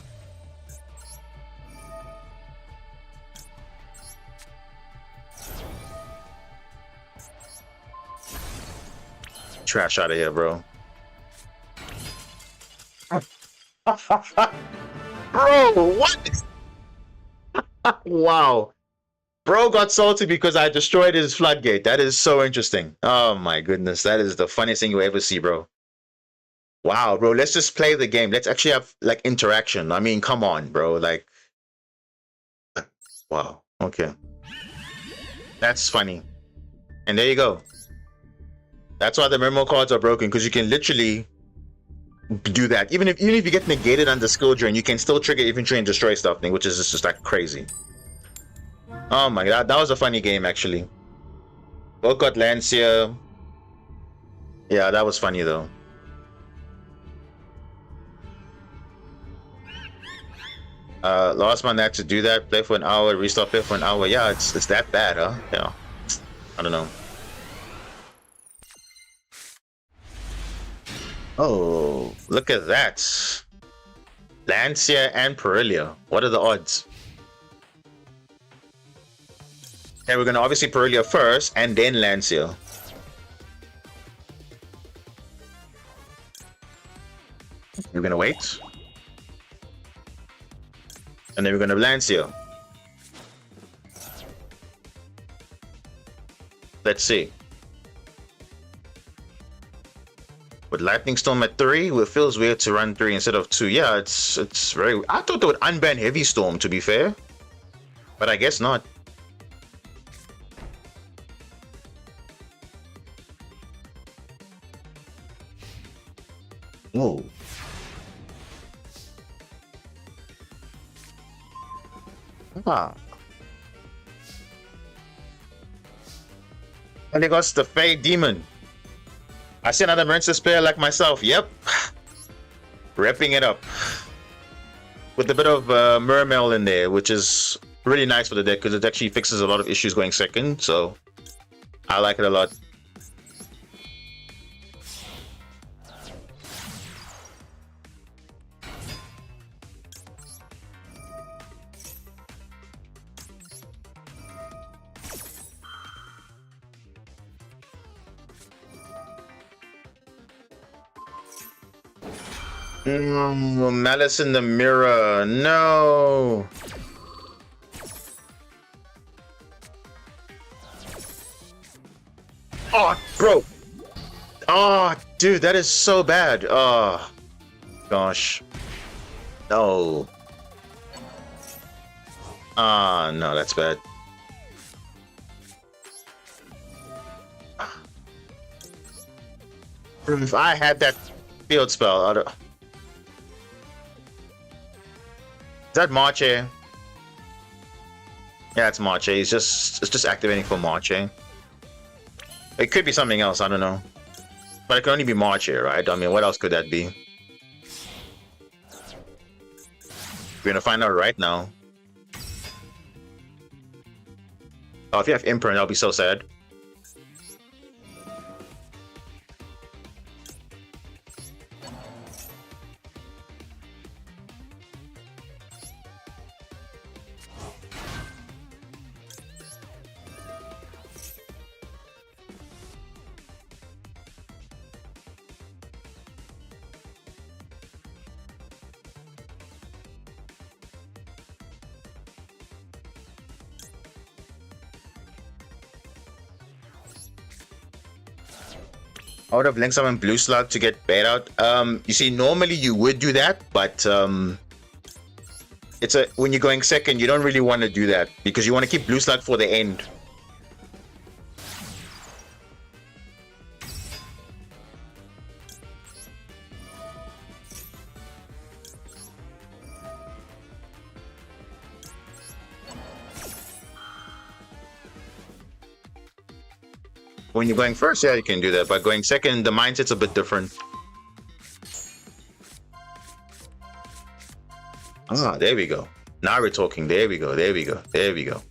Trash out of here, bro. Bro, what? Wow. Bro got salty because I destroyed his floodgate. That is so interesting. Oh my goodness. That is the funniest thing you ever see, bro. Wow, bro. Let's just play the game. Let's actually have like interaction. I mean, come on, bro. Like, wow. Okay. That's funny. And there you go. That's why the memo cards are broken, because you can literally do that. Even if you get negated under skill drain, you can still trigger infantry and destroy stuff, which is just like crazy. Oh my god, that was a funny game actually. Both got Lancia. Yeah, that was funny though. Last month I had to do that. Play for an hour, restart, play for an hour. Yeah, it's that bad, huh? Yeah. I don't know. Oh, look at that. Lancia and Perilia. What are the odds? Okay, we're gonna obviously Perilia first and then Lancia. We're gonna wait. And then we're gonna Lancia. Let's see. With Lightning Storm at 3, it feels weird to run 3 instead of 2. Yeah, it's very... I thought they would unban Heavy Storm, to be fair. But I guess not. Whoa. Ah. And they got the Fade Demon. I see another Marincess player like myself. Yep. Repping it up. With a bit of Mermail in there, which is really nice for the deck because it actually fixes a lot of issues going second. So I like it a lot. Malice in the Mirror. No. Oh, bro. Oh, dude, that is so bad. Oh, gosh. No. Ah, no, that's bad. If I had that field spell, I'd... Is that Marche? Yeah, it's Marche. It's just activating for Marche. It could be something else, I don't know. But it can only be Marche, right? I mean, what else could that be? We're gonna find out right now. Oh, if you have Imprint, I'll be so sad. I would have linked someone Blue Slug to get bait out. You see, normally you would do that, but when you're going second, you don't really want to do that because you want to keep Blue Slug for the end. When you're going first, yeah, you can do that. But going second, the mindset's a bit different. Ah, there we go. Now we're talking. There we go. There we go. There we go.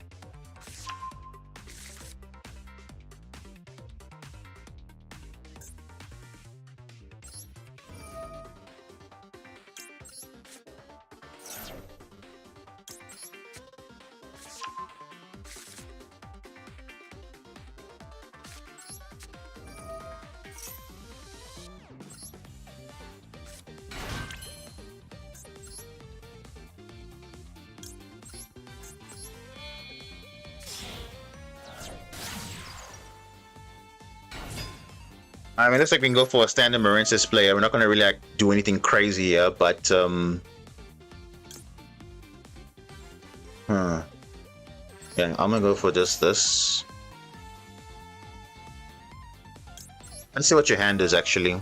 I mean, looks like we can go for a standard Marincess player. We're not going to really like, do anything crazy here, but yeah, I'm gonna go for just this. Let's see what your hand is actually,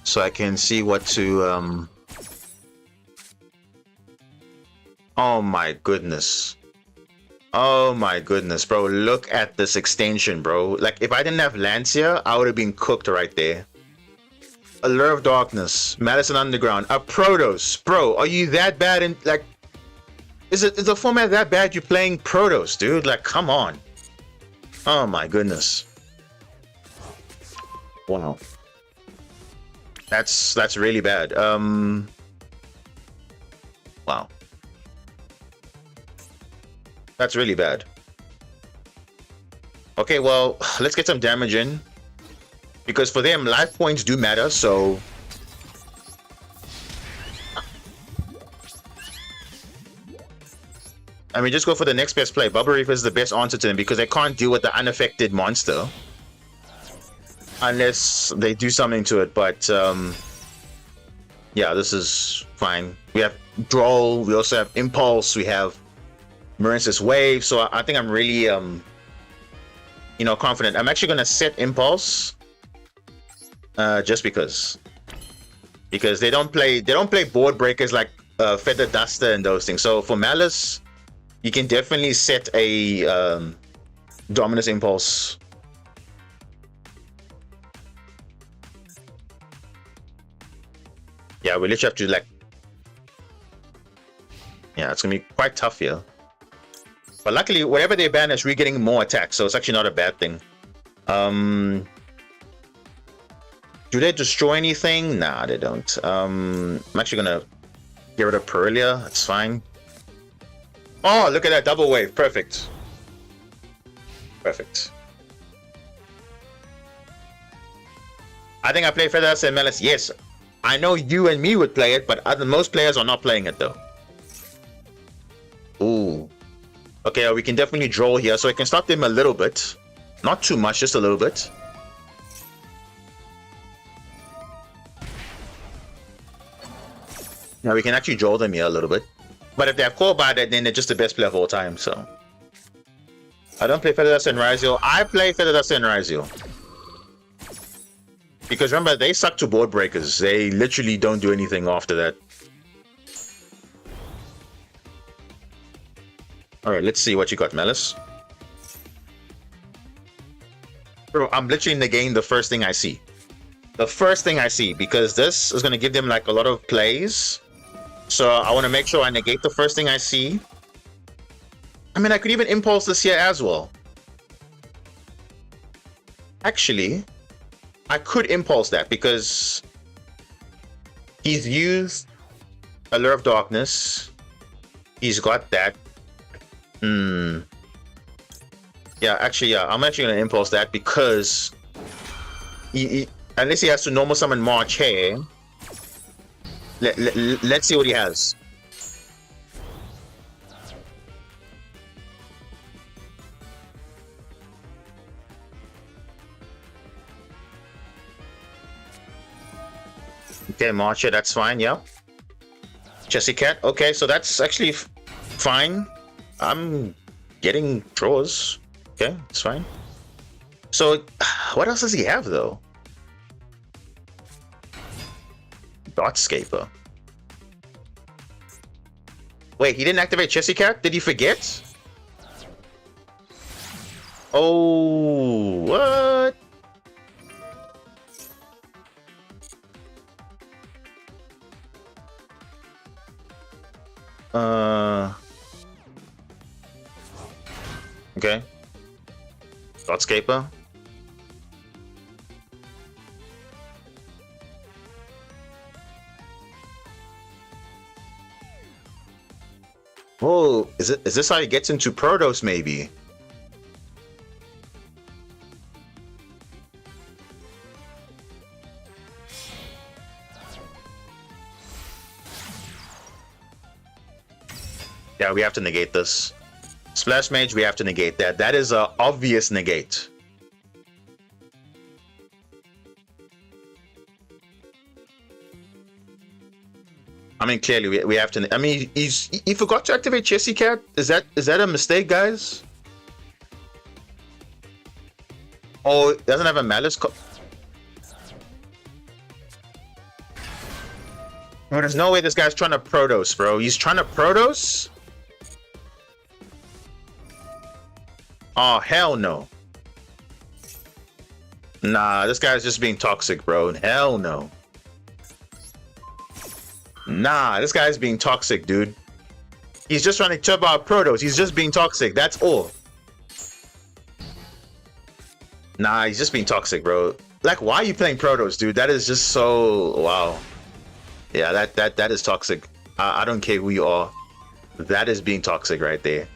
so I can see what to. Oh my goodness. Oh my goodness, bro. Look at this extension, bro. Like, if I didn't have Lancia, I would have been cooked right there. Allure of Darkness, Madison Underground, a Protoss. Bro, are you that bad in, like, is the format that bad you're playing Protoss, dude? Like, come on. Oh my goodness. Wow. That's really bad. Wow. That's really bad. Okay, well, let's get some damage in. Because for them, life points do matter, so... I mean, just go for the next best play. Bubble Reaper is the best answer to them because they can't deal with the unaffected monster. Unless they do something to it, but... yeah, this is fine. We have Duel, we also have Impulse, we have Marins's Wave, so I think I'm really, you know, confident. I'm actually going to set Impulse. Just because they don't play board breakers like Feather Duster and those things. So for Malice, you can definitely set a Dominus Impulse. Yeah, we literally have to like, yeah, it's gonna be quite tough here. But luckily, whatever they banish, we're getting more attacks, so it's actually not a bad thing. Do they destroy anything? Nah, they don't. I'm actually gonna get rid of Perelia. That's fine. Oh, look at that double wave. Perfect. Perfect. I think I play Feather and Malice. Yes, I know you and me would play it, but most players are not playing it though. Ooh. Okay, we can definitely draw here, so I can stop them a little bit. Not too much, just a little bit. Now we can actually draw them here a little bit. But if they have Core by that, then they're just the best player of all time, so. I don't play Feather and Rizio. I play Feather and Rizio. Because remember, they suck to board breakers. They literally don't do anything after that. Alright, let's see what you got, Malice. Bro, I'm literally negating the first thing I see. The first thing I see, because this is going to give them like a lot of plays. So I want to make sure I negate the first thing I see. I mean, I could even impulse this here as well. Actually, I could impulse that because he's used Allure of Darkness. He's got that. Yeah, actually, yeah. I'm actually going to impulse that because unless he has to normal summon March here. Let's see what he has. Okay, Marcher, that's fine, yeah. Jessie Cat, okay, so that's actually fine. I'm getting draws. Okay, it's fine. So, what else does he have, though? Dotscaper. Wait, he didn't activate Jessie Cat? Did he forget? Oh, what? Okay. Dotscaper. Oh, is this how he gets into Protoss, maybe? Yeah, we have to negate this. Splash Mage, we have to negate that. That is an obvious negate. I mean, clearly we have to. I mean, he forgot to activate Jessie Cat. Is that a mistake, guys? Oh, it doesn't have a Malice. Bro, there's no way this guy's trying to Protoss, bro. He's trying to Protoss? Oh, hell no. Nah, this guy's just being toxic, bro. Hell no. Nah, this guy's being toxic, dude. He's just trying to chop out Protos. He's just being toxic. That's all. Nah, he's just being toxic, bro. Like, why are you playing Protos, dude? That is just so... Wow. Yeah, that is toxic. I don't care who you are. That is being toxic right there.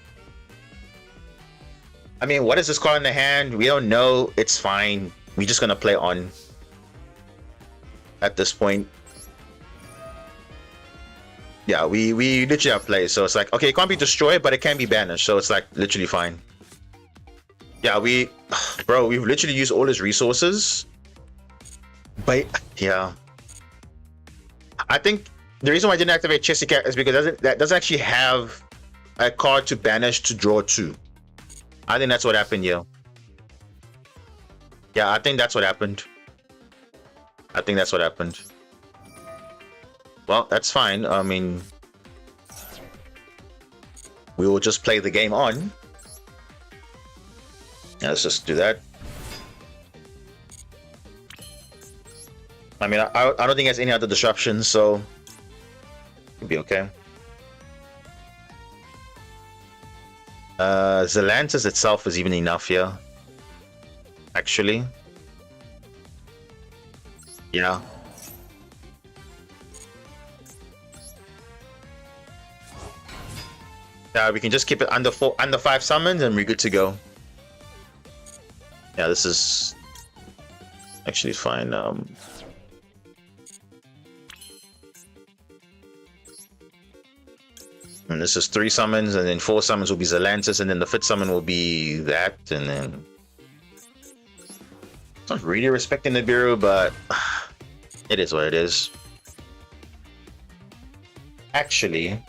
I mean, what is this card in the hand? We don't know. It's fine. We're just gonna play on. At this point. Yeah, we literally have play. So it's like, okay, it can't be destroyed, but it can be banished. So it's like literally fine. Yeah, bro, we've literally used all his resources. But yeah, I think the reason why I didn't activate Chessy Cat is because that doesn't actually have a card to banish to draw 2. I think that's what happened, yo. Yeah, I think that's what happened. Well, that's fine. I mean, we will just play the game on. Yeah, let's just do that. I mean, I don't think there's any other disruptions, so it'll be okay. Zelantis itself is even enough here. Actually. Yeah. Yeah, we can just keep it under 5 summons and we're good to go. Yeah, this is actually fine. And this is 3 summons, and then 4 summons will be Zelantis, and then the 5th summon will be that, and then it's not really respecting the Bureau, but it is what it is. Actually,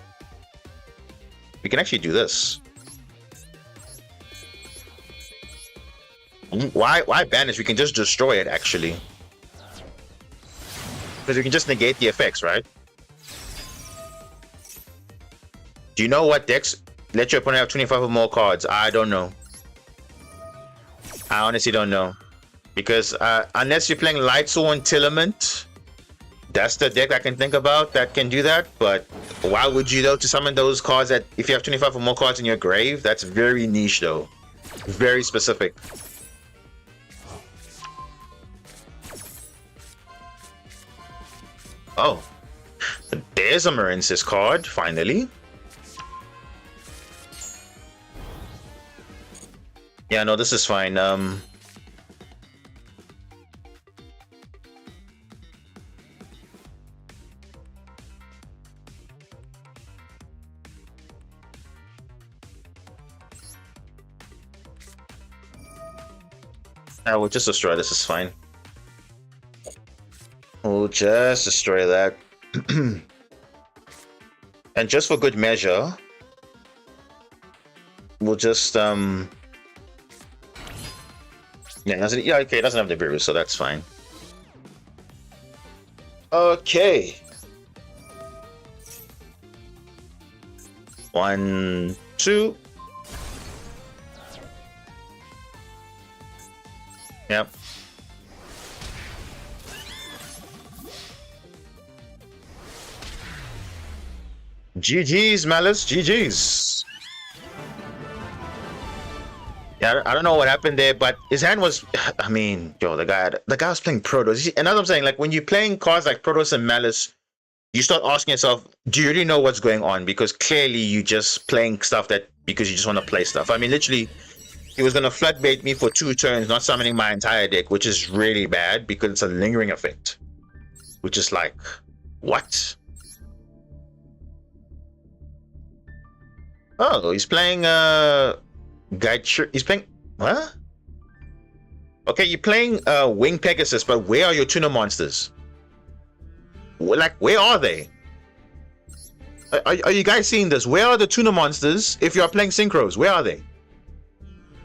we can actually do this. Why banish? We can just destroy it, actually. Because we can just negate the effects, right? Do you know what decks let your opponent have 25 or more cards? I don't know. I honestly don't know. Because unless you're playing Lightsworn Tilament, that's the deck I can think about that can do that. But why would you, though, to summon those cards that if you have 25 or more cards in your grave? That's very niche, though. Very specific. Oh. There's a Marinsys card, finally. Yeah, no, this is fine. We'll just destroy this, is fine. We'll just destroy that. And just for good measure, we'll just yeah, okay, it doesn't have the Nibiru, so that's fine. Okay. 1, 2. Yep. GG's, Malice, GG's. Yeah, I don't know what happened there, but his hand was, I mean, yo, the guy was playing Protoss. And that's what I'm saying, like, when you're playing cards like Protoss and Malice, you start asking yourself, do you really know what's going on? Because clearly you're just playing stuff because you just want to play stuff. I mean, literally, he was going to floodbait me for 2 turns, not summoning my entire deck, which is really bad because it's a lingering effect. Which is like, what? Oh, he's playing, he's playing, what? Okay, you're playing Wing Pegasus, but where are your tuna monsters? Like, where are they? Are you guys seeing this? Where are the tuna monsters if you are playing Synchros? Where are they?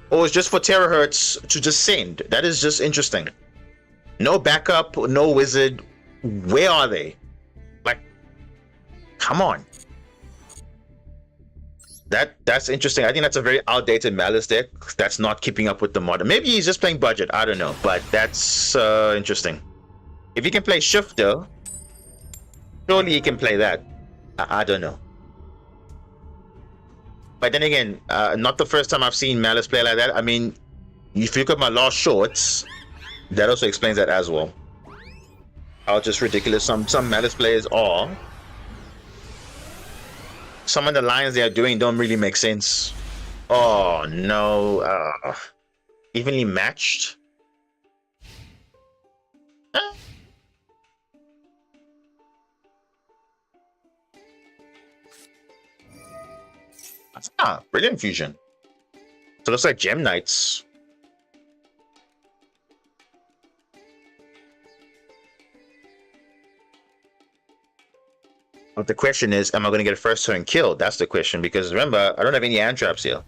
Or it's just for terahertz to just send? That is just interesting. No backup, no wizard. Where are they? Like, come on. That's interesting. I think that's a very outdated Malice deck. That's not keeping up with the modern. Maybe he's just playing budget. I don't know. But that's interesting. If you can play Shifter, Surely he can play that. I don't know. But then again, not the first time I've seen Malice play like that. I mean, if you look at my last shorts, that also explains that as well. How just ridiculous some Malice players are. Some of the lines they are doing don't really make sense. Oh no, evenly matched. Brilliant fusion. So it looks like Gem Knights. But the question is, am I going to get a first turn kill? That's the question, because remember, I don't have any hand traps here.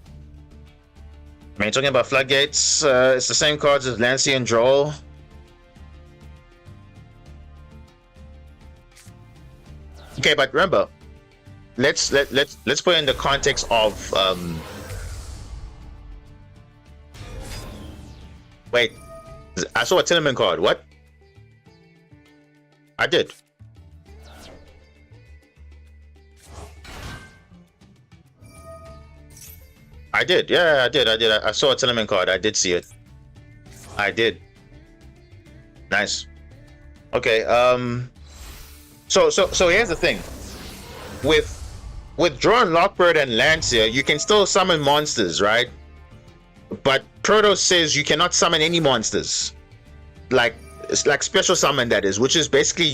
I mean, talking about Floodgates, it's the same cards as Lancey and Joel. Okay, but remember, let's put it in the context of wait, I saw a Tillerman card. What? I did. I did. Yeah, I did. I saw a Tillerman card. I did see it. I did. Nice. Okay. So here's the thing. With Drawn Lockbird and Lancia, you can still summon monsters, right? But Proto says you cannot summon any monsters. It's like special summon, that is, which is basically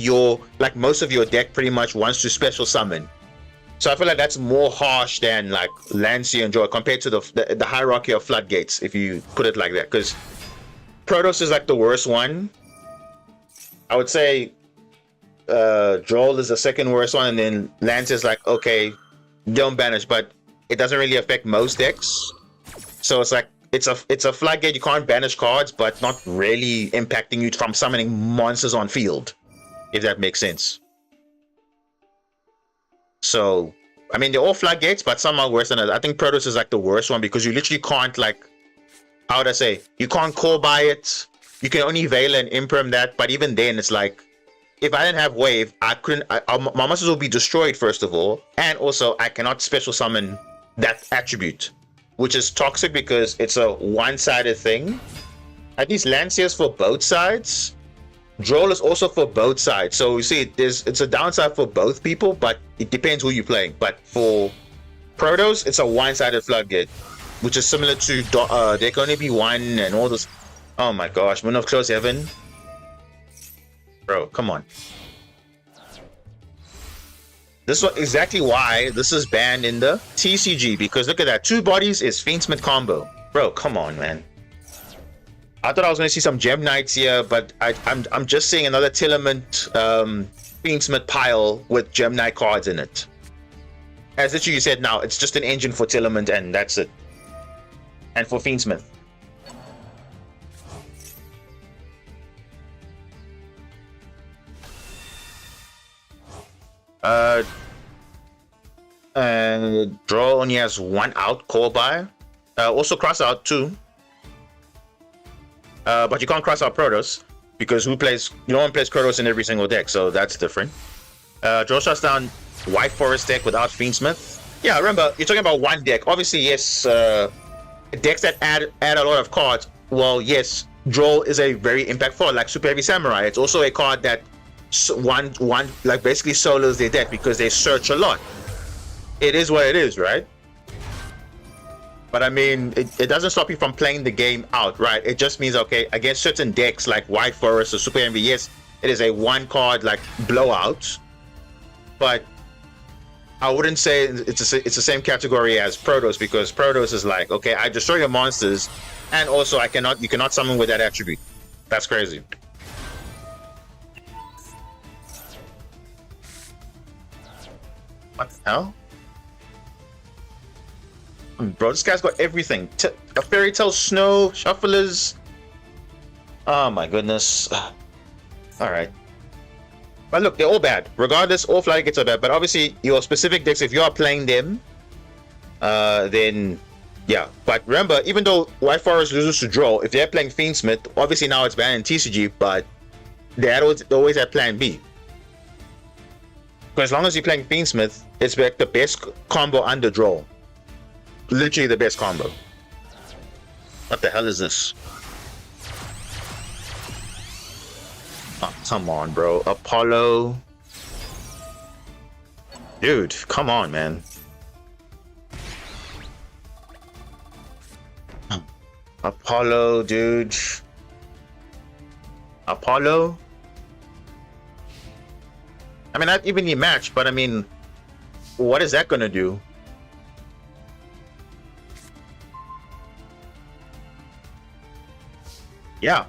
like most of your deck pretty much wants to special summon. So I feel like that's more harsh than like Lancia and Joel compared to the hierarchy of Floodgates, if you put it like that. Because Protoss is like the worst one. I would say Joel is the second worst one, and then Lancia is like, okay, don't banish, but it doesn't really affect most decks. So it's like it's a Floodgate, you can't banish cards, but not really impacting you from summoning monsters on field, if that makes sense. So, I mean, they're all Floodgates, but some are worse than others. I think Protoss is like the worst one because you literally can't, like, how would I say? You can't call by it. You can only Veil and Imperm that, but even then, it's like, if I didn't have Wave, I couldn't. My monsters will be destroyed, first of all, and also I cannot special summon that attribute, which is toxic because it's a one-sided thing. At least Lancia is for both sides. Droll is also for both sides. So you see, it's a downside for both people, but it depends who you're playing. But for Protoss, it's a one-sided Floodgate, which is similar to there can only be one and all this. Oh my gosh, Moon of Close Heaven. Bro, come on. This is exactly why this is banned in the TCG, because look at that. 2 bodies is Fiendsmith combo. Bro, come on, man. I thought I was going to see some Gem Knights here, but I'm just seeing another Tillerment Fiendsmith pile with Gem Knight cards in it. As literally you said, now it's just an engine for Tillerment and that's it. And for Fiendsmith. Draw only has 1 out, call by. Also cross out 2. But you can't cross out Protoss because no one plays Protoss in every single deck, so that's different. Draw shuts down White Forest deck without Fiendsmith. Yeah, remember, you're talking about one deck. Obviously, yes, decks that add a lot of cards. Well, yes, Draw is a very impactful, like Super Heavy Samurai. It's also a card that one like basically solos their deck because they search a lot. It is what it is, right? But I mean, it doesn't stop you from playing the game out, right? It just means, okay, against certain decks like White Forest or Super Envy, yes, it is a 1 card like blowout, but I wouldn't say it's the same category as Protoss, because Protoss is like, okay, I destroy your monsters, and also you cannot summon with that attribute. That's crazy. What the hell? Bro, this guy's got everything. A Fairy Tale Snow, Shufflers. Oh my goodness. Alright. But look, they're all bad. Regardless, all Floodgates are bad. But obviously, your specific decks, if you are playing them, then yeah. But remember, even though White Forest loses to Draw, if they're playing Fiendsmith, obviously now it's banned in TCG, but they always had plan B. But as long as you're playing Fiendsmith, it's like the best combo under draw. Literally the best combo. What the hell is this? Oh, come on, bro. Apollo. Dude, come on, man. Apollo, dude. Apollo? I mean, not even the match, but I mean, what is that gonna do? Yeah.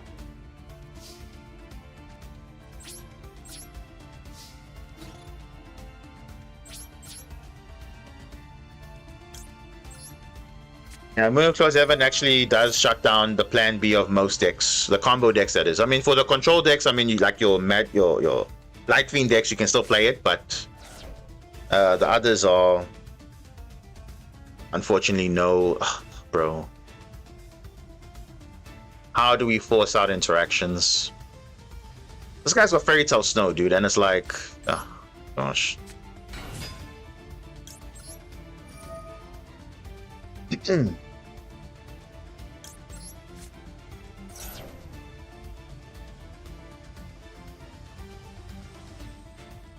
Yeah, Moon Clause Evan actually does shut down the plan B of most decks, the combo decks that is. I mean, for the control decks, I mean, you like your Light Fiend decks, you can still play it, but the others are unfortunately no. Ugh, bro. How do we force out interactions? This guy's got Fairy Tale Snow, dude, and it's like, oh gosh.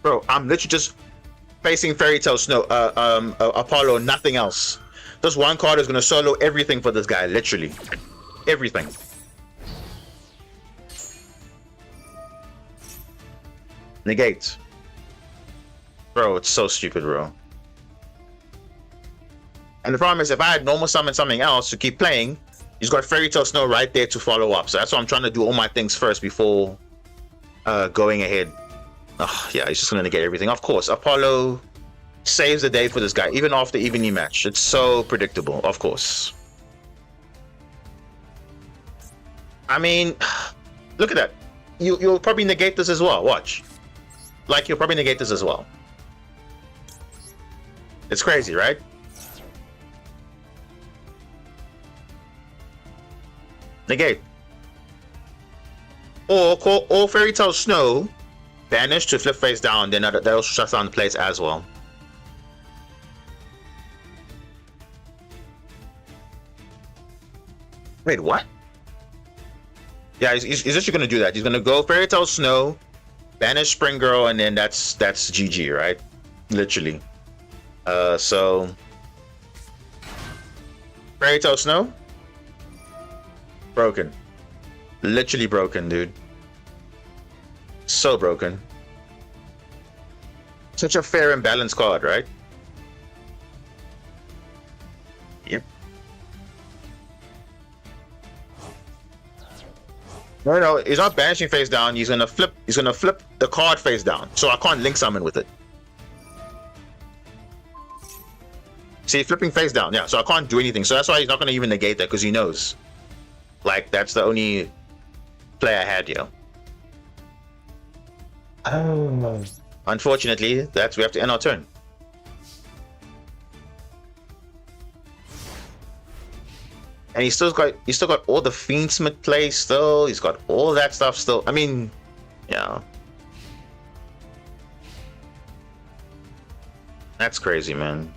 Bro, I'm literally just facing Fairy Tale Snow, Apollo, nothing else. This one card is gonna solo everything for this guy, literally. Everything. Negate. Bro, it's so stupid, bro. And the problem is, if I had normal summon something else to keep playing, he's got Fairy Tale Snow right there to follow up. So that's why I'm trying to do all my things first before going ahead. Oh, yeah, he's just gonna negate everything. Of course, Apollo saves the day for this guy, even after evening match. It's so predictable, of course. I mean, look at that. You'll probably negate this as well. Watch. Like, you'll probably negate this as well. It's crazy, right? Negate. Or Fairy Tale Snow, banish to flip face down, then that also shuts down the place as well. Wait, what? Yeah, he's actually gonna do that. He's gonna go Fairy Tale Snow, banish Spring Girl, and then that's GG, right? Literally. So Fairy Tale Snow, broken. Literally broken, dude. So broken. Such a fair and balanced card, right? Yep. No, he's not banishing face down. He's gonna flip the card face down. So I can't link summon with it. See, flipping face down, yeah. So I can't do anything. So that's why he's not gonna even negate that, because he knows. Like, that's the only play I had here. Oh. Unfortunately, we have to end our turn. And he's still got all the Fiendsmith play still. He's got all that stuff still. I mean, yeah. That's crazy, man.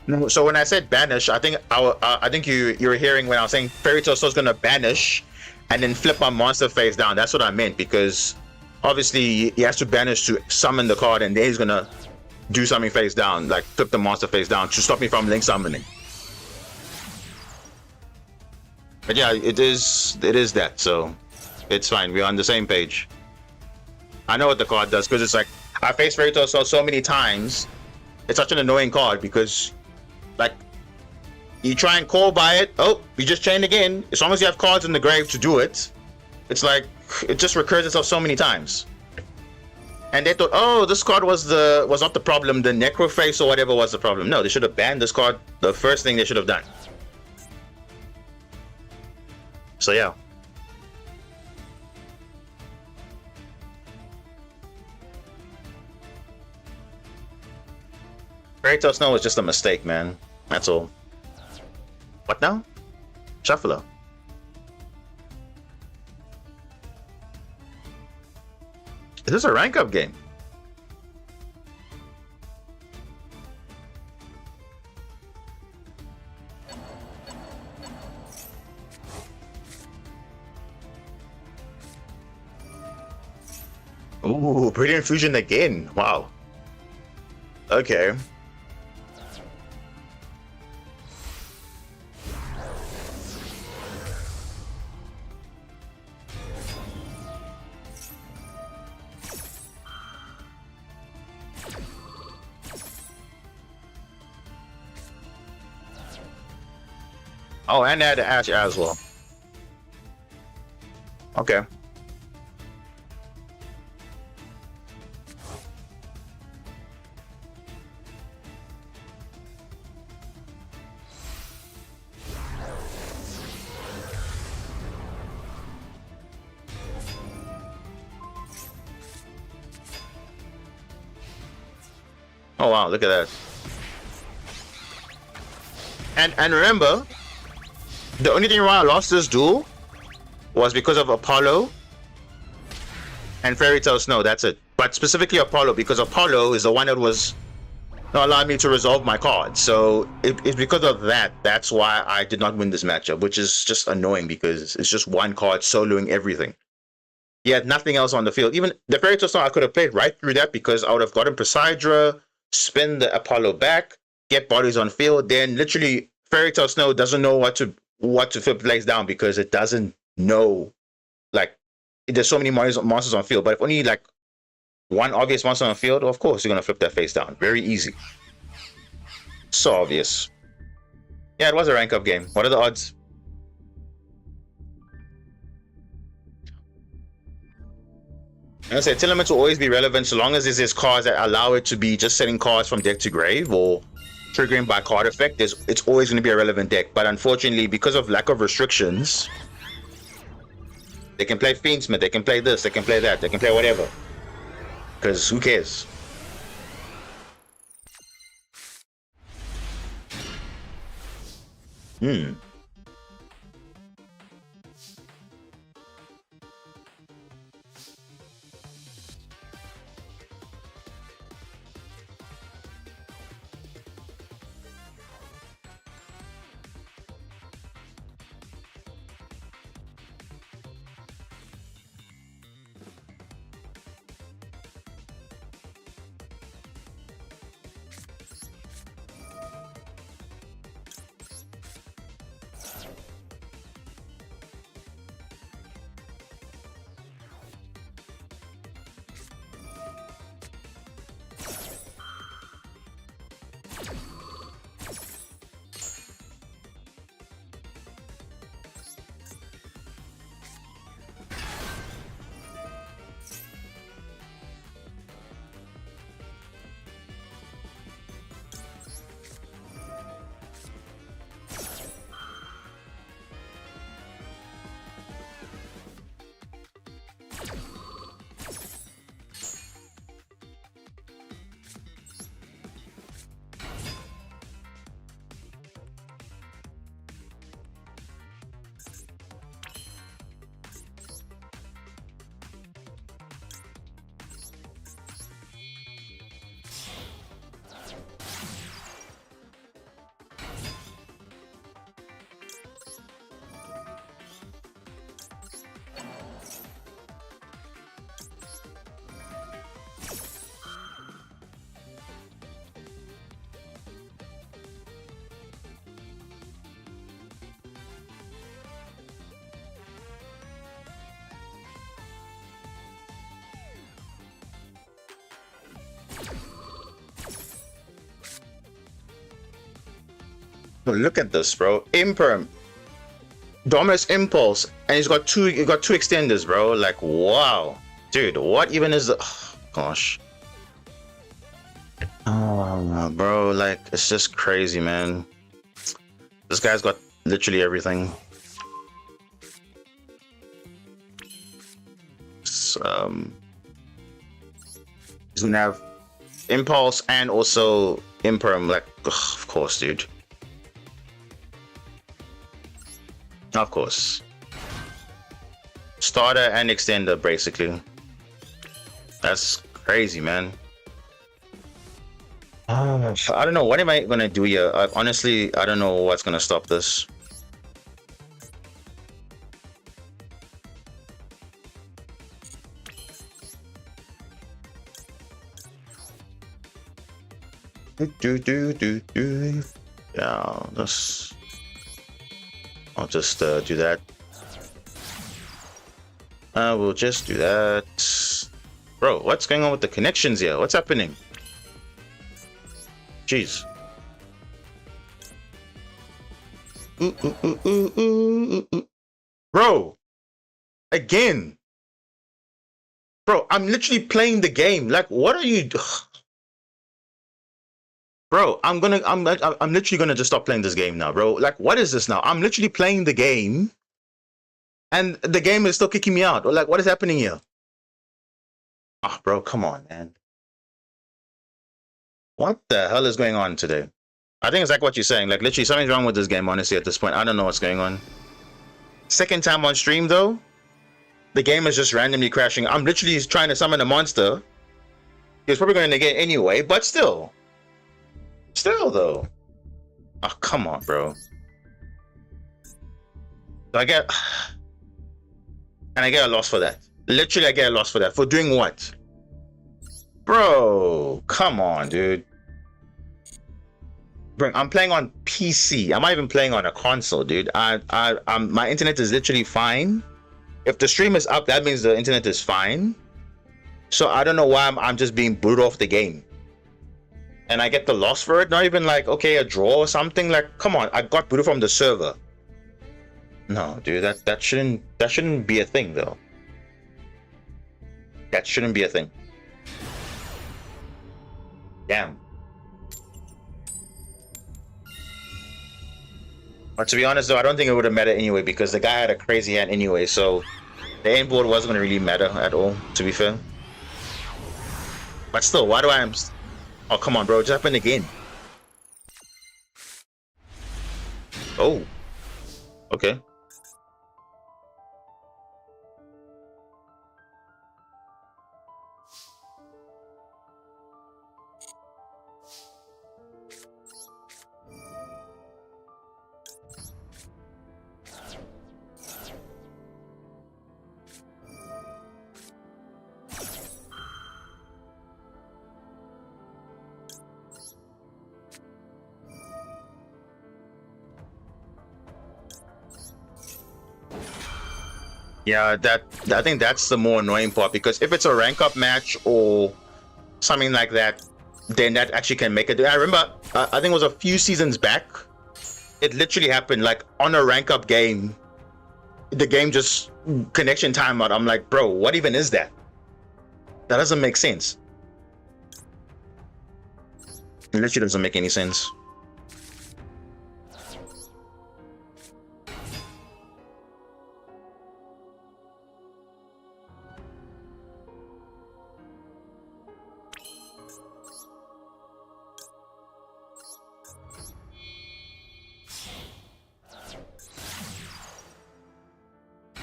No, so when I said banish, I think you were hearing when I was saying Fairy Tale Snow's gonna banish and then flip my monster face down. That's what I meant, because obviously he has to banish to summon the card, and then he's gonna do something face down, like flip the monster face down to stop me from link summoning. But yeah, it is that, so it's fine. We're on the same page. I know what the card does, because it's like I faced Fairy Tale Snow so many times. It's such an annoying card because, like, you try and call by it, oh, you just chain again. As long as you have cards in the grave to do it, it's like, it just recurs itself so many times. And they thought, oh, this card was not the problem, the Necroface or whatever was the problem. No, they should have banned this card, the first thing they should have done. So yeah. Fairy Tale Snow was just a mistake, man. That's all. What now? Shuffler. Is this a rank up game? Ooh, Brilliant Fusion again. Wow. Okay. Oh, and add the Ash as well. Okay. Oh wow, look at that. And remember, the only thing why I lost this duel was because of Apollo and Fairy Tale Snow. That's it. But specifically Apollo, because Apollo is the one that was not allowing me to resolve my card. So it's because of that. That's why I did not win this matchup, which is just annoying because it's just one card soloing everything. He had nothing else on the field. Even the Fairy Tale Snow, I could have played right through that because I would have gotten Poseidra, spin the Apollo back, get bodies on field. Then literally Fairy Tale Snow doesn't know what to flip legs down because it doesn't know, like, there's so many monsters on field. But if only like one obvious monster on field, of course you're gonna flip that face down. Very easy. So obvious. Yeah, it was a rank up game. What are the odds? I say Telements will always be relevant so long as there's cards that allow it to be just setting cards from deck to grave or triggering by card effect. It's always going to be a relevant deck. But unfortunately, because of lack of restrictions, they can play Fiendsmith, they can play this, they can play that, they can play whatever. Because who cares? Look at this, bro. Imperm, Dominus Impulse, and he's got two. He got two extenders, bro. Like, wow, dude. What even is the? Oh, gosh. Oh, bro. Like, it's just crazy, man. This guy's got literally everything. He's gonna have Impulse and also Imperm, like, ugh, of course, dude. Of course. Starter and extender, basically. That's crazy, man. I don't know. What am I gonna do here? Honestly, I don't know what's gonna stop this. Yeah, I'll just do that. We'll just do that. Bro, what's going on with the connections here? What's happening? Jeez. Bro, again. Bro, I'm literally playing the game. Like, what are you? Bro, I'm literally gonna just stop playing this game now, bro. Like, what is this now? I'm literally playing the game, and the game is still kicking me out. Or like, what is happening here? Ah, bro, come on, man. What the hell is going on today? I think it's like what you're saying. Like, literally, something's wrong with this game, honestly, at this point. I don't know what's going on. Second time on stream, though, the game is just randomly crashing. I'm literally trying to summon a monster. He's probably going to negate anyway, but still. Still, though. Oh, come on, bro. So I get... And I get a loss for that. Literally, I get a loss for that. For doing what? Bro, come on, dude. Bro, I'm playing on PC. I'm not even playing on a console, dude. My internet is literally fine. If the stream is up, that means the internet is fine. So I don't know why I'm just being booted off the game. And I get the loss for it. Not even like, okay, a draw or something. Like, come on, I got booted from the server. No, dude, that shouldn't be a thing, though. That shouldn't be a thing. Damn. But to be honest, though, I don't think it would have mattered anyway because the guy had a crazy hand anyway. So the aim board wasn't going to really matter at all, to be fair. But still, why do I am? Oh, come on, bro. It just happened again. Oh. Okay. Yeah, I think that's the more annoying part because if it's a rank up match or something like that, then that actually can make it. I remember, I think it was a few seasons back, it literally happened like on a rank up game. The game just connection timeout. I'm like, bro, what even is that? That doesn't make sense. It literally doesn't make any sense.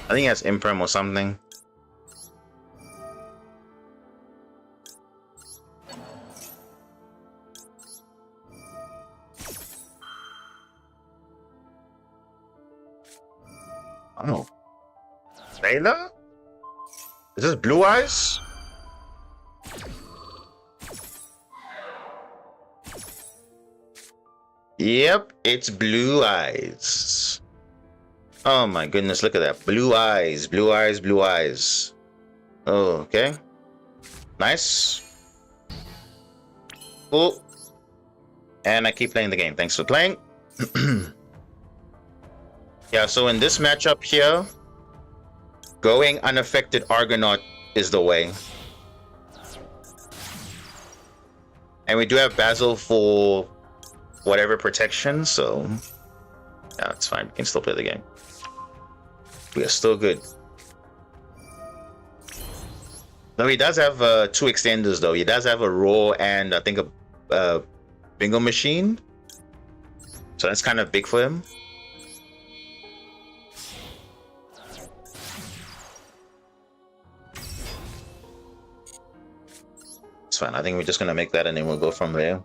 I think that's Imprem or something. Oh. Layla? Is this Blue Eyes? Yep, it's Blue Eyes. Oh my goodness, look at that. Blue eyes, blue eyes, blue eyes. Oh, okay. Nice. Cool. And I keep playing the game. Thanks for playing. Yeah, so in this matchup here, going unaffected Argonaut is the way. And we do have Basil for whatever protection, so yeah, it's fine. We can still play the game. We are still good. No, he does have 2 extenders though. He does have a raw and I think a bingo machine. So that's kind of big for him. It's fine. I think we're just gonna make that and then we'll go from there.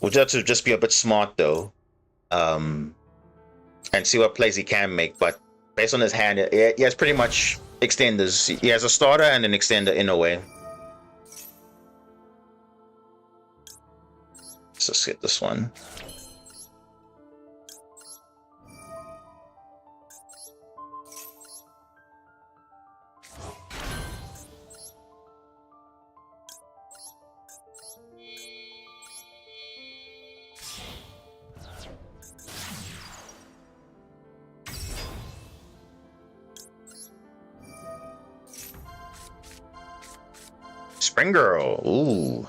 We'll have to just be a bit smart though. And see what plays he can make, but based on his hand, he has pretty much extenders. He has a starter and an extender in a way. Let's just get this one. Spring Girl. Ooh.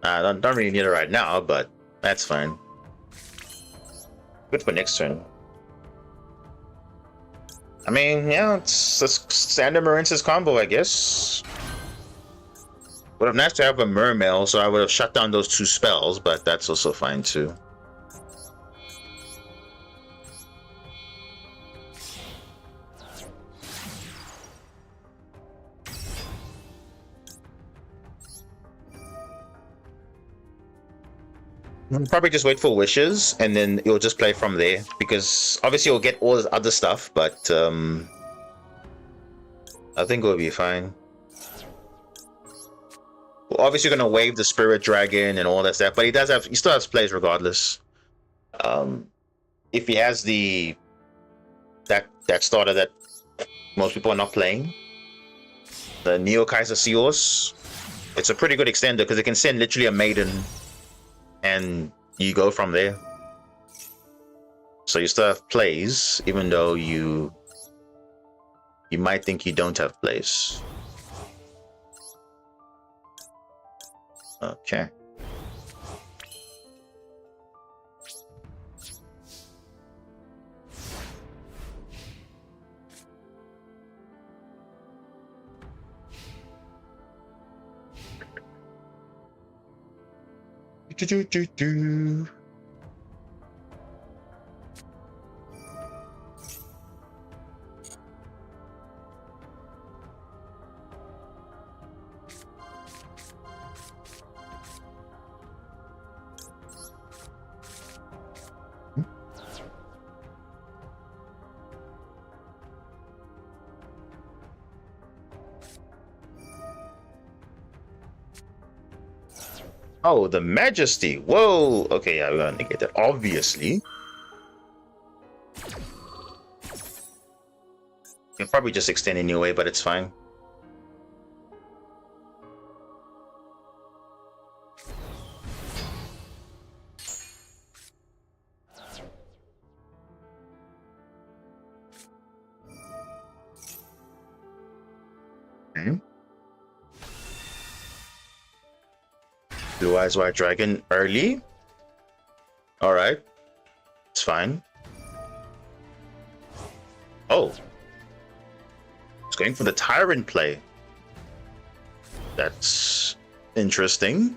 I don't really need it right now, but that's fine. Good for next turn. I mean, yeah, it's standard Marince's combo, I guess. Would have nice to have a Mermail, so I would have shut down those 2 spells, but that's also fine too. I'll probably just wait for wishes and then you'll just play from there, because obviously you'll get all this other stuff, but I think it'll be fine. Well, obviously you're gonna wave the Spirit Dragon and all that stuff, but he still has plays regardless. If he has that starter that most people are not playing, the Neo Kaiser Seos, it's a pretty good extender because it can send literally a Maiden and you go from there. So you still have plays, even though you might think you don't have plays. Okay. Do. Oh, the Majesty. Whoa. Okay, yeah, we're gonna negate that, obviously. You can probably just extend anyway, but it's fine. Okay. Blue Eyes White Dragon early. Alright. It's fine. Oh. It's going for the Tyrant play. That's interesting.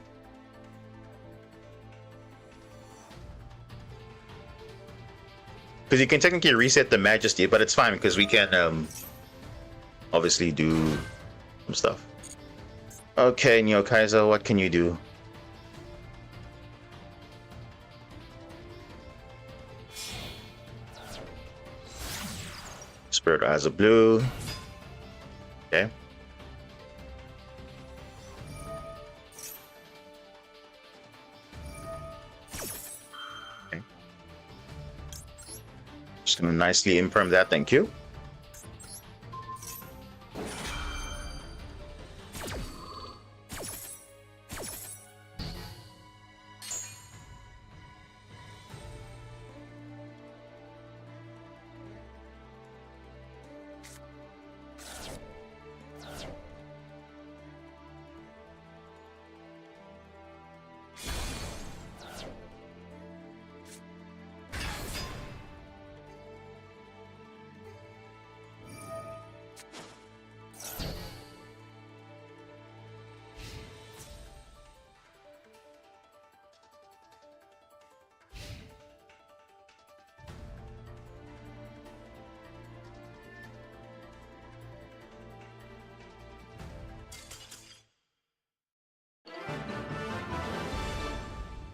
Because you can technically reset the Majesty, but it's fine because we can obviously do some stuff. Okay, Neo Kaiser, what can you do? Spirit Eyes of Blue. Okay. Okay. Just gonna nicely imperm that, thank you.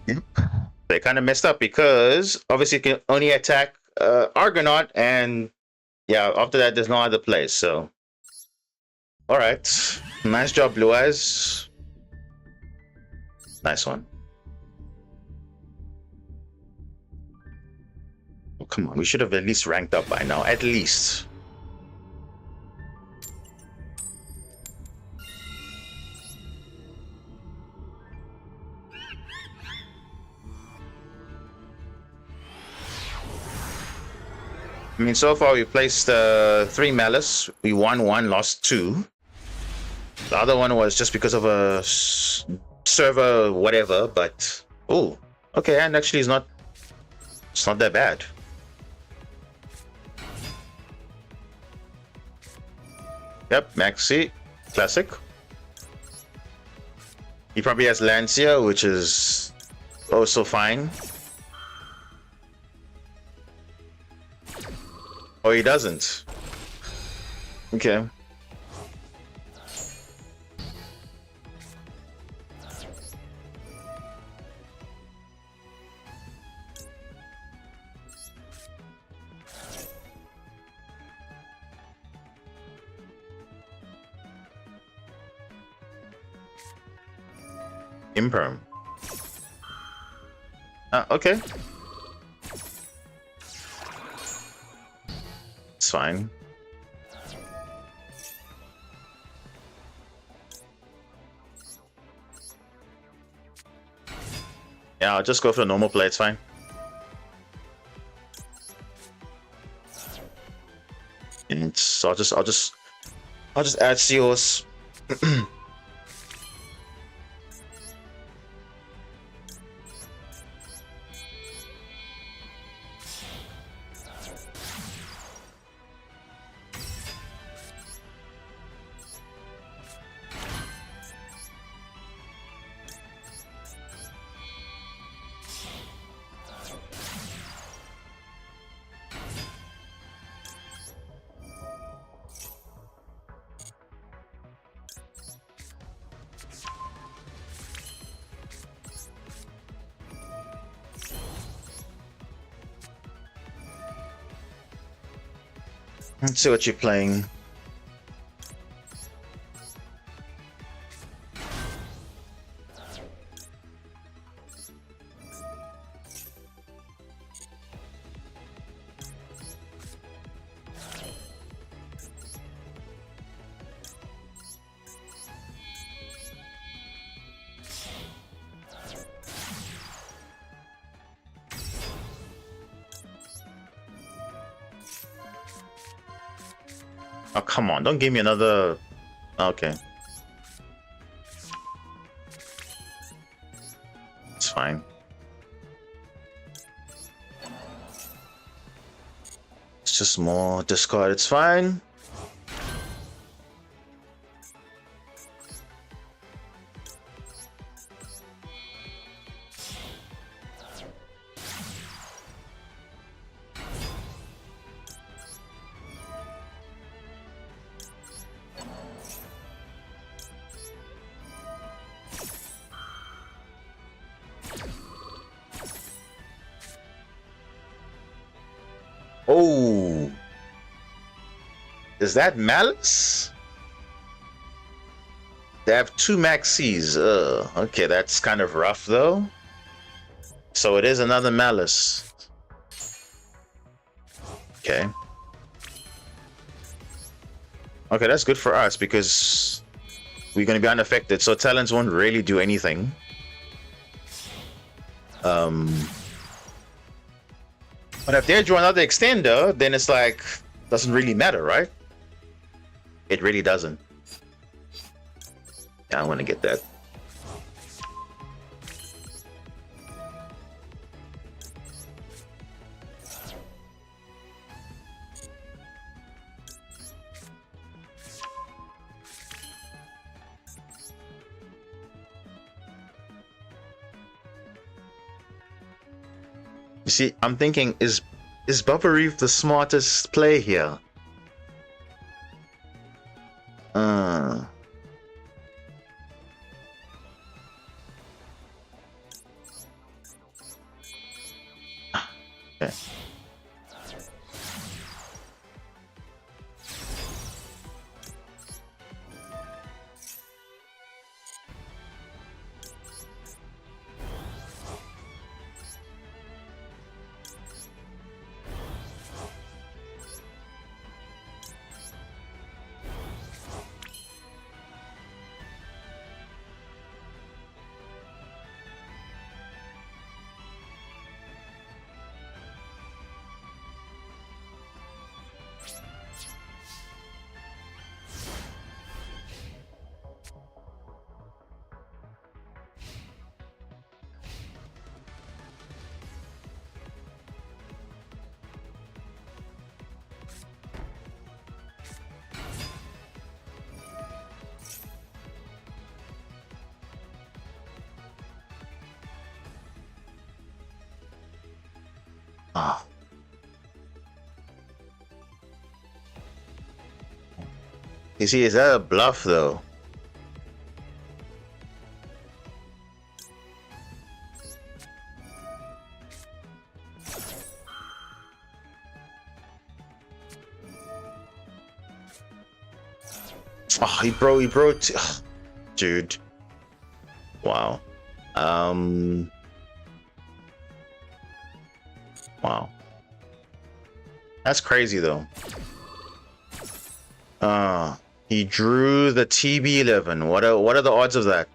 Yep. They kind of messed up because obviously you can only attack Argonaut, and yeah, after that there's no other place. So, all right, nice job, Blue Eyes. Nice one. Oh, come on, we should have at least ranked up by now. At least. I mean, so far we placed 3 Malice. We won 1, lost 2. The other one was just because of a server whatever, but oh, okay, and actually it's not that bad. Yep, Maxi, classic. He probably has Lancia, which is also fine. Oh, he doesn't. Okay. Imperm. Okay. It's fine. Yeah, I'll just go for the normal play, it's fine. And so I'll just add Seals. Let's see what you're playing. Oh, come on, don't give me another... Okay. It's fine. It's just more discard, it's fine. Oh, is that Malice? They have 2 Maxis. Okay, that's kind of rough though. So it is another Malice. Okay. Okay, that's good for us because we're going to be unaffected. So talents won't really do anything. But if they draw another extender, then it's like, doesn't really matter, right? It really doesn't. Yeah, I want to get that. You see, I'm thinking, is Bubba Reef the smartest play here? Okay. Ah. You see, is that a bluff though? Oh, he broke. Dude. Wow. Wow. That's crazy though. He drew the TB11. What are the odds of that?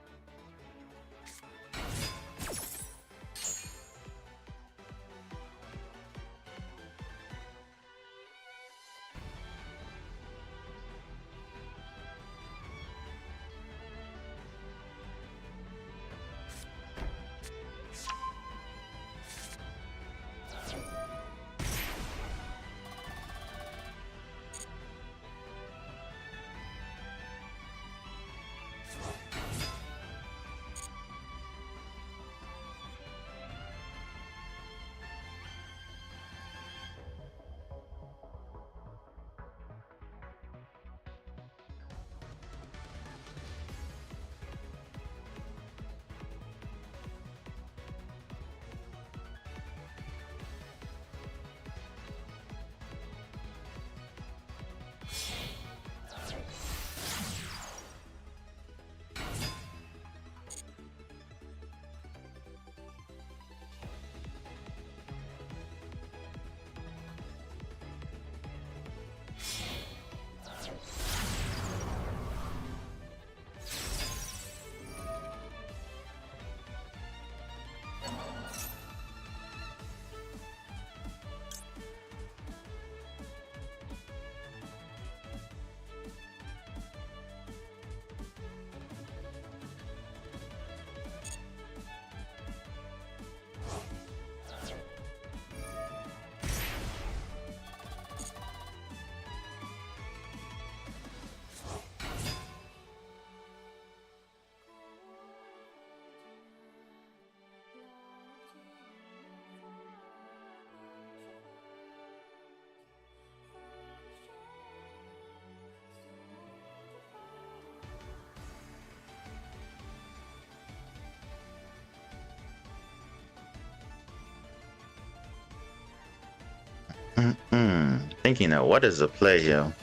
Thinking now, what is the play here?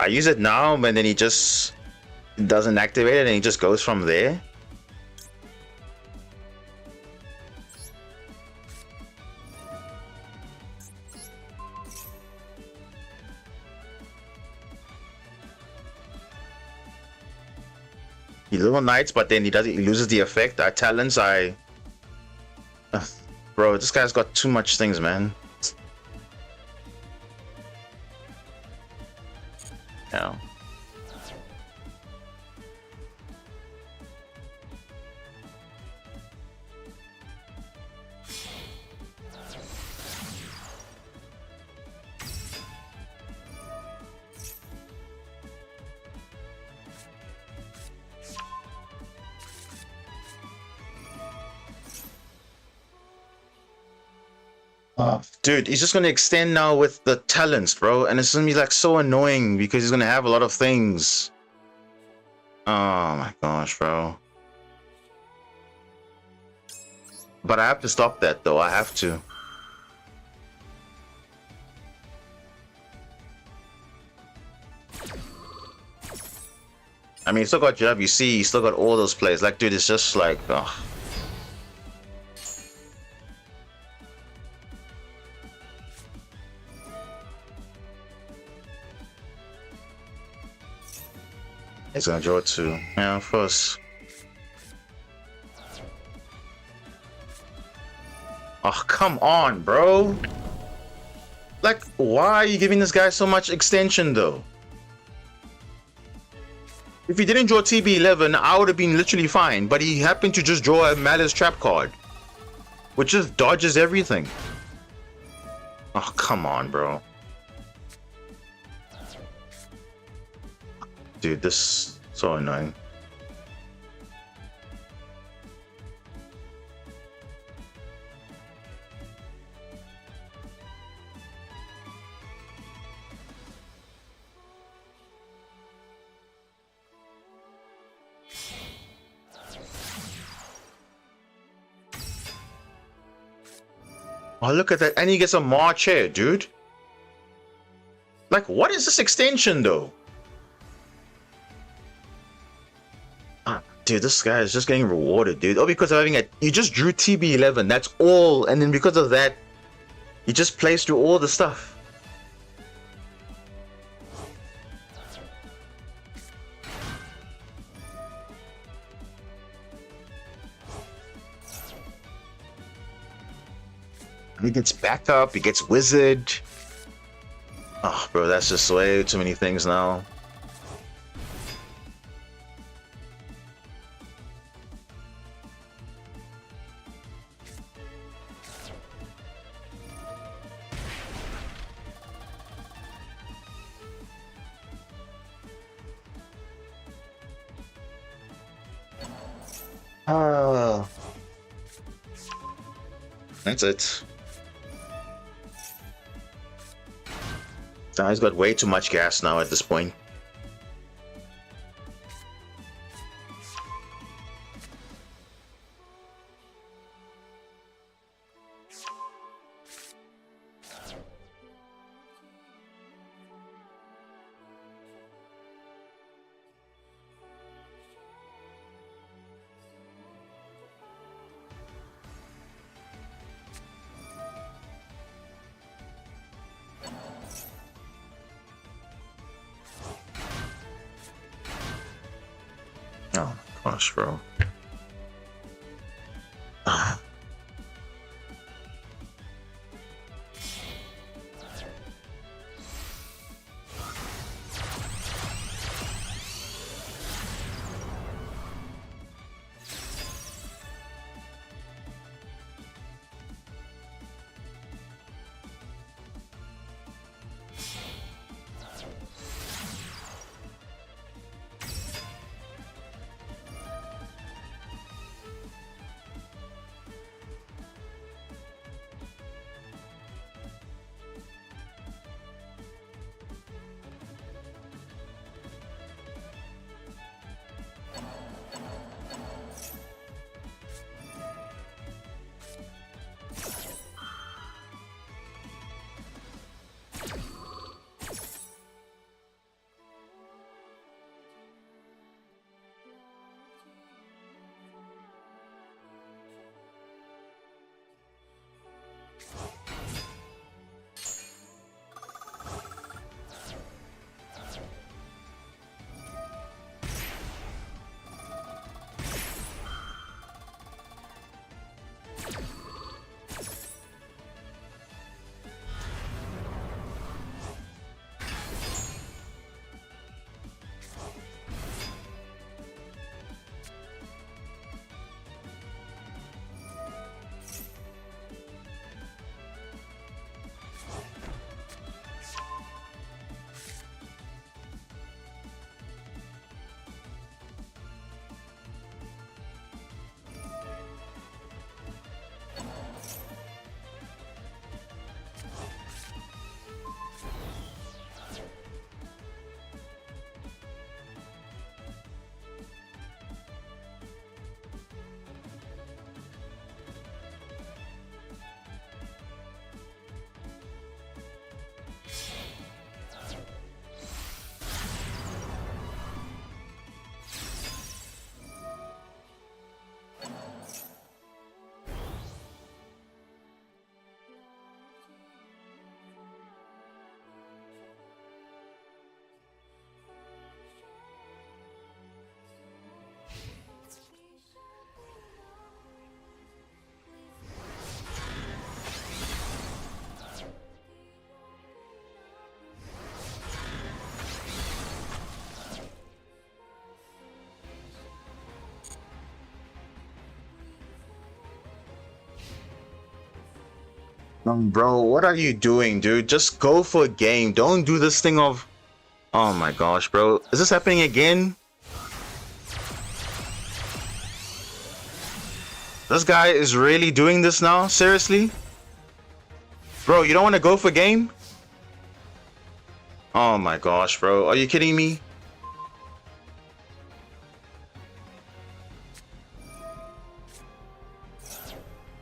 I use it now, but then he just doesn't activate it and he just goes from there. He little knights, but then he loses the effect. Our talents, bro, this guy's got too much things, man. Yeah. Dude, he's just gonna extend now with the talents, bro, and it's gonna be like so annoying because he's gonna have a lot of things. Oh my gosh, bro. But I have to stop that though. I have to. I mean, he still got JWC, he still got all those plays. Like, dude, it's just like, oh. He's gonna draw 2. Yeah, of course. Oh, come on, bro. Like, why are you giving this guy so much extension, though? If he didn't draw TB11, I would have been literally fine. But he happened to just draw a Malice Trap card, which just dodges everything. Oh, come on, bro. Dude, this is so annoying. Oh, look at that. And he gets a March here, dude. Like, what is this extension, though? Dude, this guy is just getting rewarded, dude. Oh, because of having a... You just drew TB11. That's all. And then because of that, you just plays through all the stuff. He gets backup. He gets wizard. Oh, bro, that's just way too many things now. That's it. He's got way too much gas now at this point. Oh my gosh, bro. Bro, what are you doing, dude? Just go for a game. Don't do this thing of... Oh my gosh, bro. Is this happening again? This guy is really doing this now? Seriously? Bro, you don't want to go for game? Oh my gosh, bro. Are you kidding me?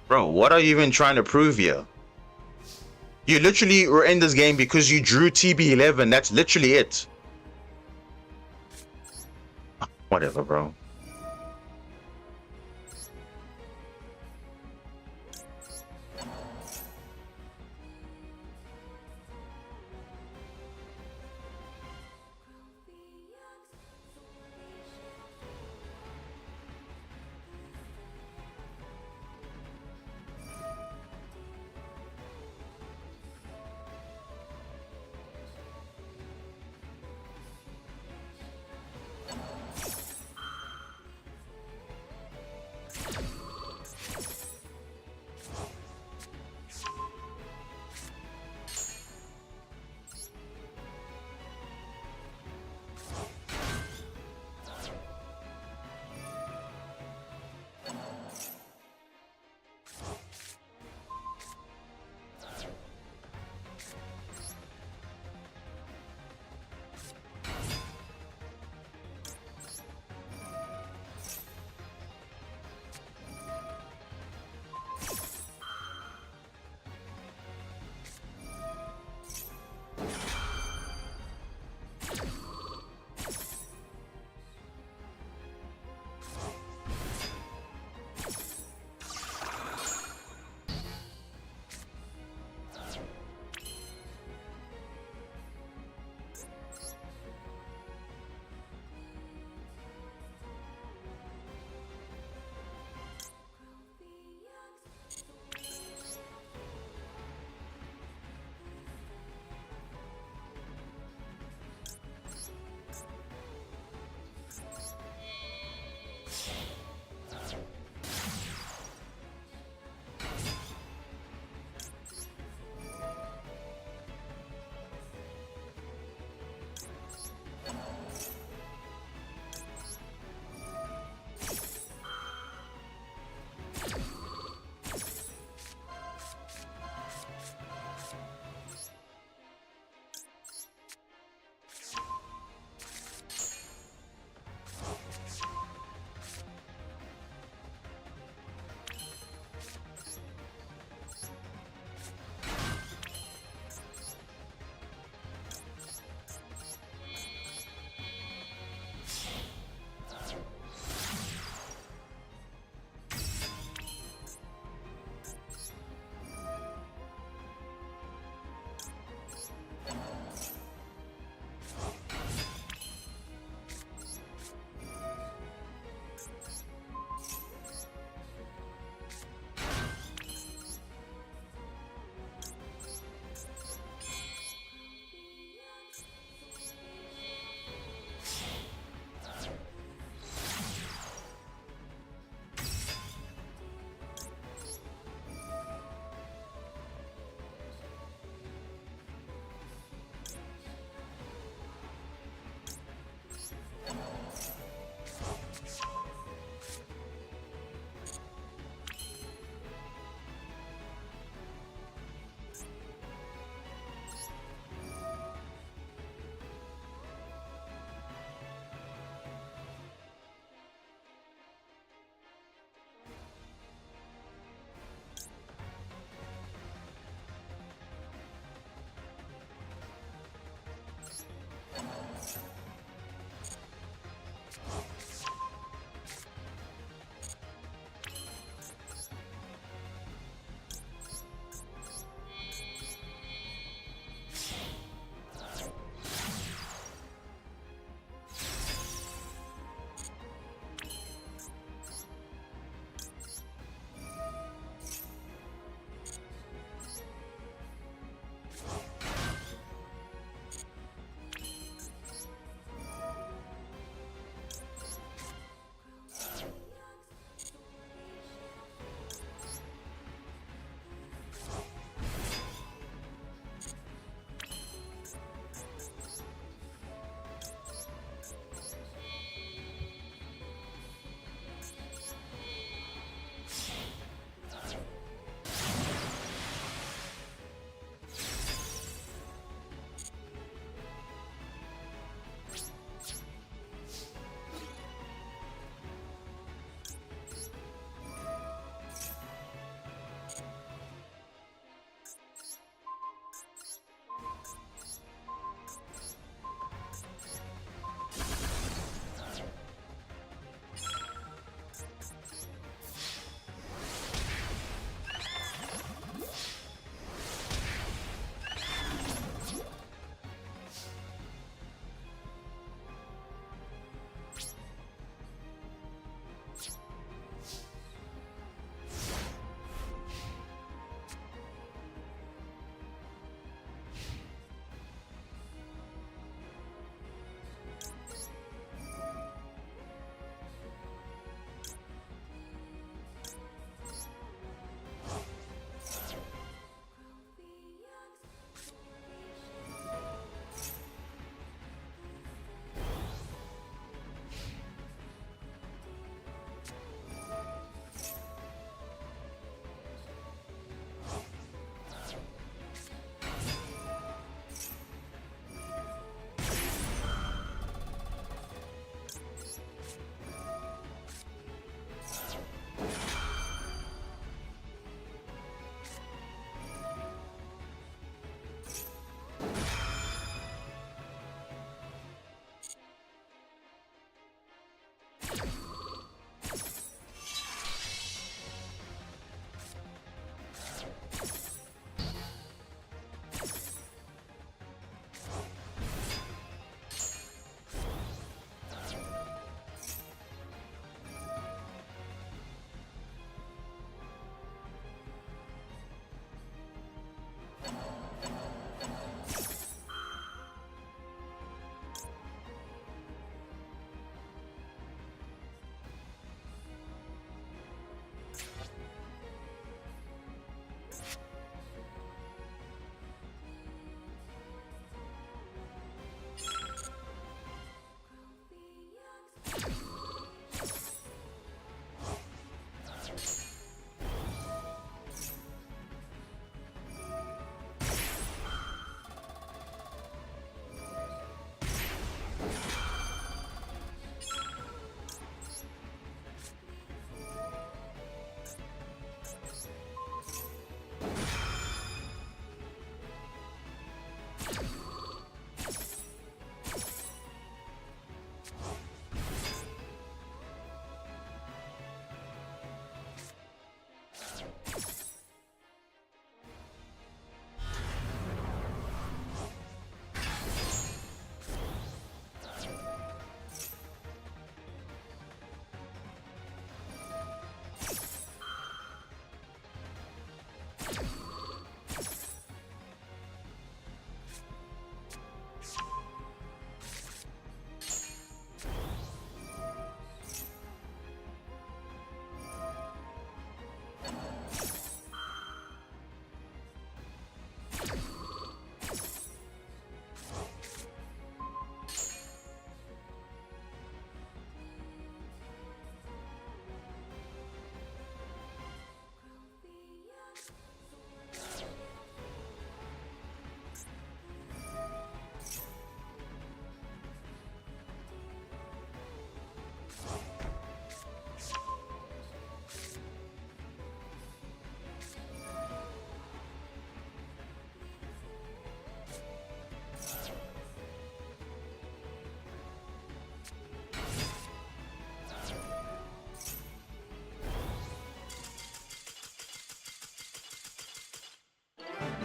Bro, what are you even trying to prove here? You literally were in this game because you drew TB11. That's literally it. Whatever, bro.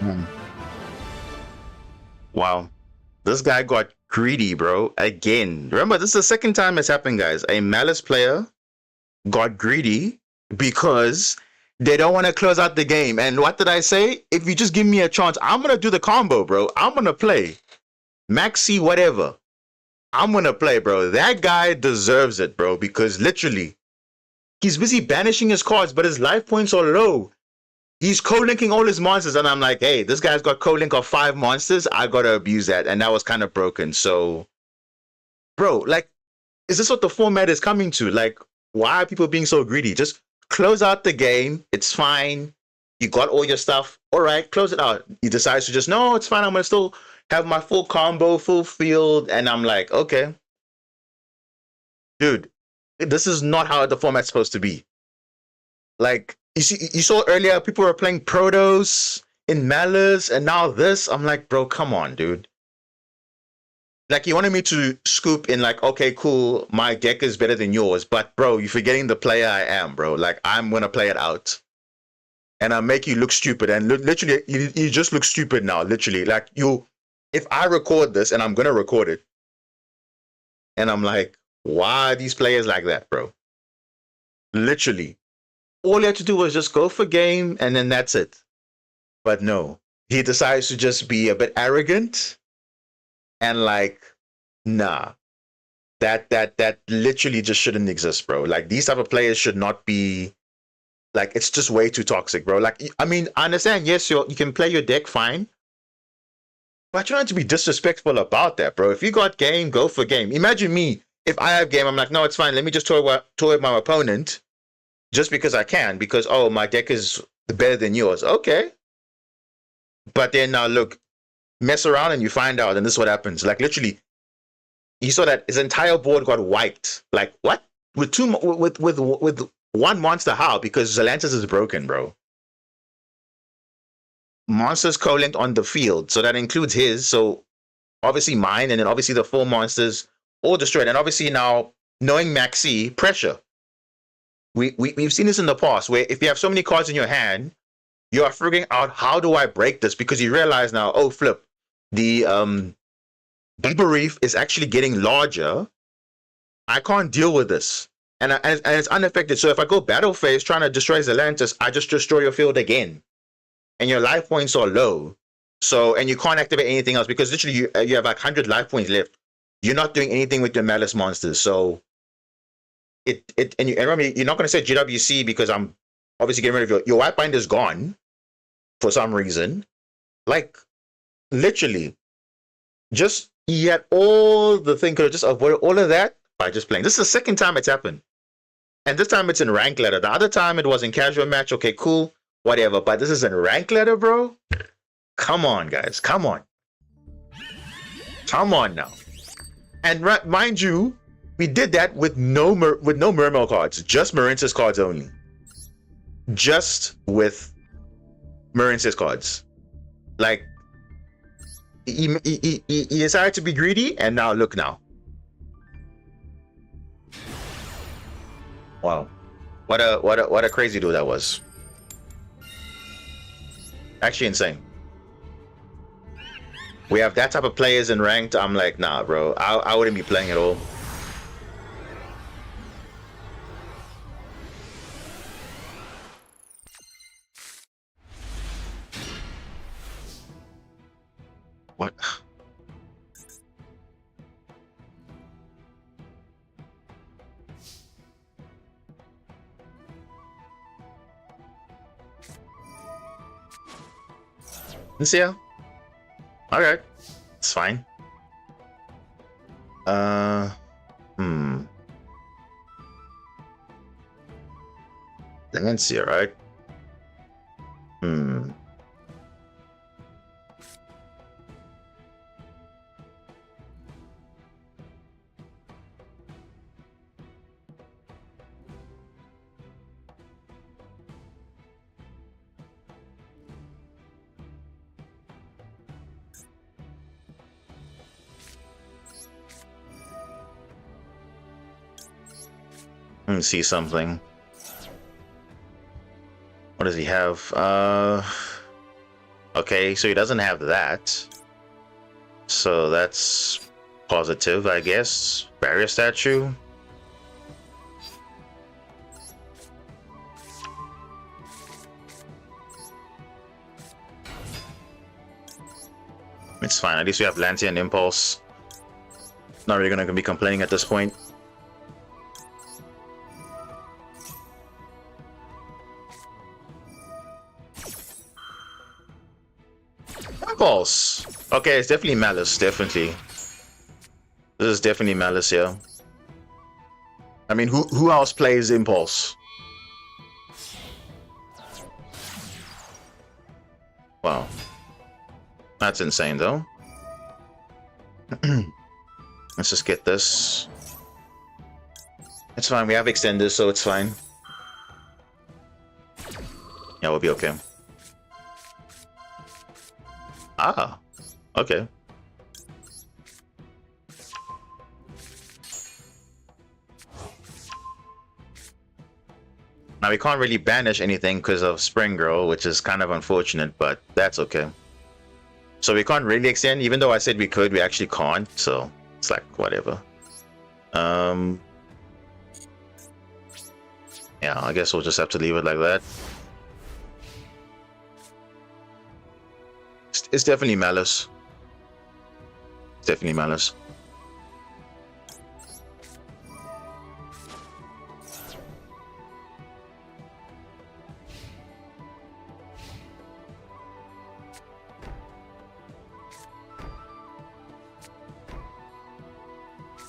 Hmm. Wow. This guy got greedy, bro. Again. Remember, this is the second time it's happened, guys. A Malice player got greedy because they don't want to close out the game. And what did I say? If you just give me a chance, I'm going to do the combo, bro. I'm going to play. Maxi, whatever. I'm going to play, bro. That guy deserves it, bro, because literally, he's busy banishing his cards, but his life points are low. He's co-linking all his monsters, and I'm like, hey, this guy's got co-link of 5 monsters. I got to abuse that, and that was kind of broken. So, bro, like, is this what the format is coming to? Like, why are people being so greedy? Just close out the game. It's fine. You got all your stuff. All right, close it out. He decides to just, no, it's fine. I'm going to still have my full combo, full field. And I'm like, okay. Dude, this is not how the format's supposed to be. Like, you saw earlier, people were playing Protos in Malice, and now this. I'm like, bro, come on, dude. Like, you wanted me to scoop in, like, okay, cool, my deck is better than yours, but bro, you're forgetting the player I am, bro. Like, I'm gonna play it out, and I'll make you look stupid, and literally, you just look stupid now, literally. Like, if I record this, and I'm gonna record it, and I'm like, why are these players like that, bro? Literally, all you had to do was just go for game, and then that's it. But no, he decides to just be a bit arrogant, and like, nah. That literally just shouldn't exist, bro. Like, these type of players should not be, like, it's just way too toxic, bro. Like, I mean, I understand, yes, you can play your deck fine, but you don't have to be disrespectful about that, bro. If you got game, go for game. Imagine me, if I have game, I'm like, no, it's fine, let me just toy with my opponent just because I can, because, oh, my deck is better than yours. Okay. But then now look, mess around and you find out, and this is what happens. Like, literally, you saw that his entire board got wiped. Like, what? With one monster? How? Because Zelantis is broken, bro. Monsters co-linked on the field, so that includes his. So obviously mine, and then obviously the 4 monsters all destroyed. And obviously now, knowing Maxi, pressure. We've seen this in the past, where if you have so many cards in your hand, you are figuring out, how do I break this? Because you realize now, oh flip, the Bubble Reef is actually getting larger. I can't deal with this. And it's unaffected. So if I go battle phase trying to destroy Zelantis, I just destroy your field again. And your life points are low. So, and you can't activate anything else, because literally you have like 100 life points left. You're not doing anything with your Malice monsters. So, and remember, you're not going to say GWC, because I'm obviously getting rid of your white bind is gone for some reason. Like, literally, just, he had all the thing, could have just avoided all of that by just playing. This is the second time it's happened. And this time it's in rank ladder. The other time it was in casual match. Okay, cool, whatever. But this is in rank ladder, bro. Come on, guys. Come on. Come on now. And mind you, we did that with no Mermail cards. Just Marince's cards only. Just with Marince's cards. Like, he decided to be greedy, and now look now. Wow, what a crazy dude that was. Actually insane. We have that type of players in ranked. I'm like, nah, bro. I wouldn't be playing at all. What? Let's see. Okay, it's fine. Dementia, right? Let me see something. What does he have? Okay, so he doesn't have that. So that's positive, I guess. Barrier statue. It's fine. At least we have Lancy and Impulse. Not really gonna be complaining at this point. Impulse. Okay, it's definitely Malice. Definitely. This is definitely Malice here. I mean, who else plays Impulse? Wow. That's insane, though. Let's just get this. It's fine. We have extenders, so it's fine. Yeah, we'll be okay. Ah, okay. Now we can't really banish anything because of Spring Girl, which is kind of unfortunate, but that's okay. So we can't really extend, even though I said we could, we actually can't, so it's like whatever. Yeah, I guess we'll just have to leave it like that. It's definitely Malice. It's definitely Malice.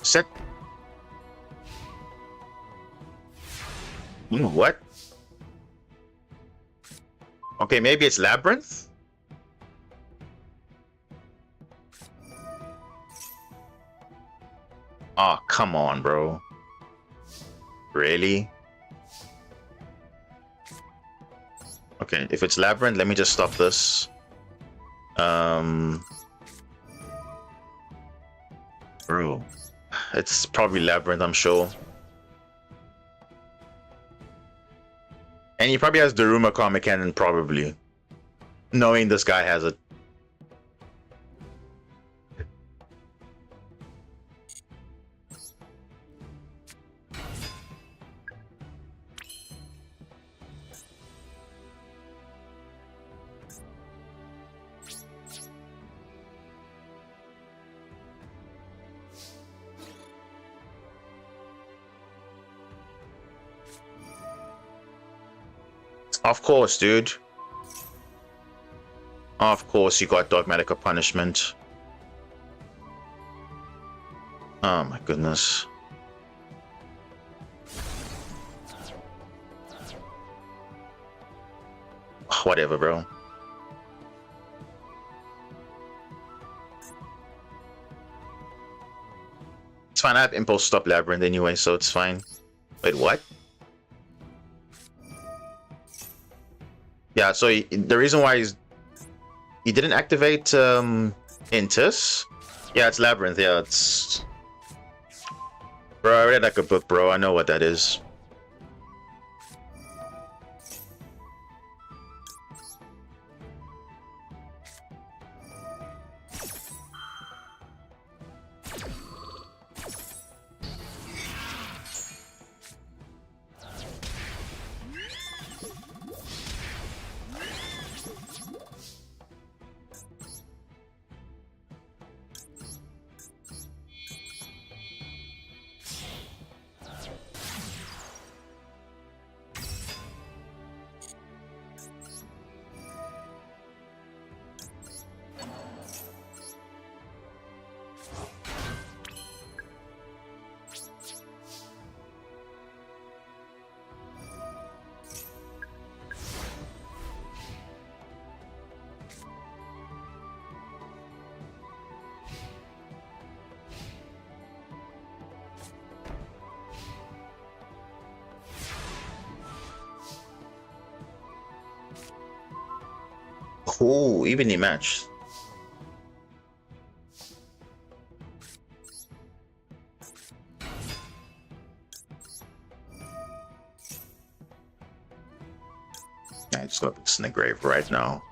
Set. What? Okay, maybe it's Labyrinth? Oh, come on, bro. Really? Okay, if it's Labyrinth, let me just stop this. Bro. It's probably Labyrinth, I'm sure. And he probably has Daruma Comic Cannon, probably. Knowing this guy has it. Of course, dude. Of course you got Dogmatica Punishment. Oh my goodness. Whatever, bro. It's fine, I have Impulse Stop Labyrinth anyway, so it's fine. Wait, what? Yeah, so the reason why he didn't activate Intus. Yeah, it's Labyrinth. Yeah, it's. Bro, I read like a book, bro. I know what that is. Oh, evenly matched. I just got this in the grave right now.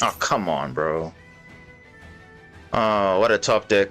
Oh, come on, bro. Oh, what a top deck.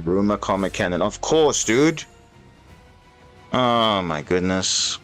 Rumor Comic Cannon. Of course, dude. Oh my goodness.